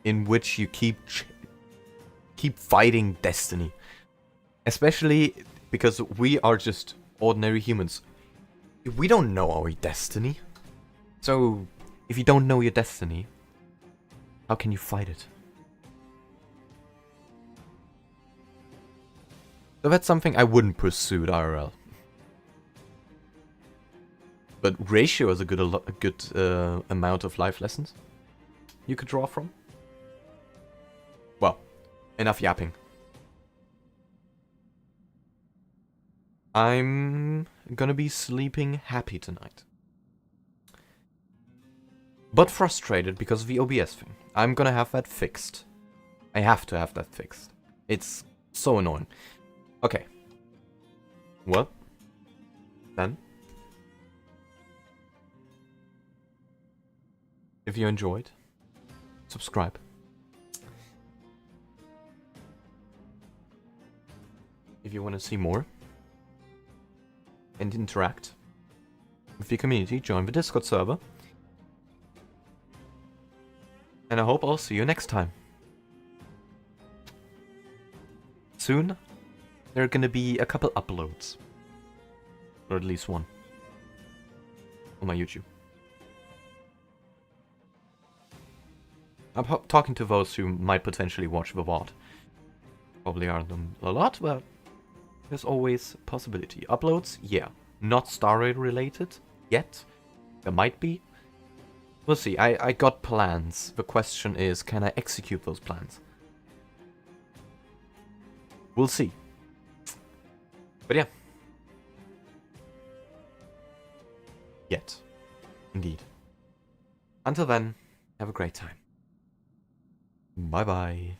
in which you keep fighting destiny. Especially because we are just ordinary humans. We don't know our destiny. So, if you don't know your destiny, how can you fight it? So that's something I wouldn't pursue at IRL. But Ratio has a good amount of life lessons you could draw from. Well, enough yapping. I'm gonna be sleeping happy tonight. But frustrated because of the OBS thing. I'm gonna have that fixed. I have to have that fixed. It's so annoying. Okay. Well, then, if you enjoyed, subscribe. If you want to see more and interact with the community, join the Discord server. And I hope I'll see you next time. Soon, there are gonna be a couple uploads. Or at least one. On my YouTube. I'm talking to those who might potentially watch the VOD. Probably aren't them a lot, but there's always a possibility. Uploads? Yeah. Not Star Rail related yet. There might be. We'll see. I got plans. The question is, can I execute those plans? We'll see. But yeah. Yet. Indeed. Until then, have a great time. Bye bye.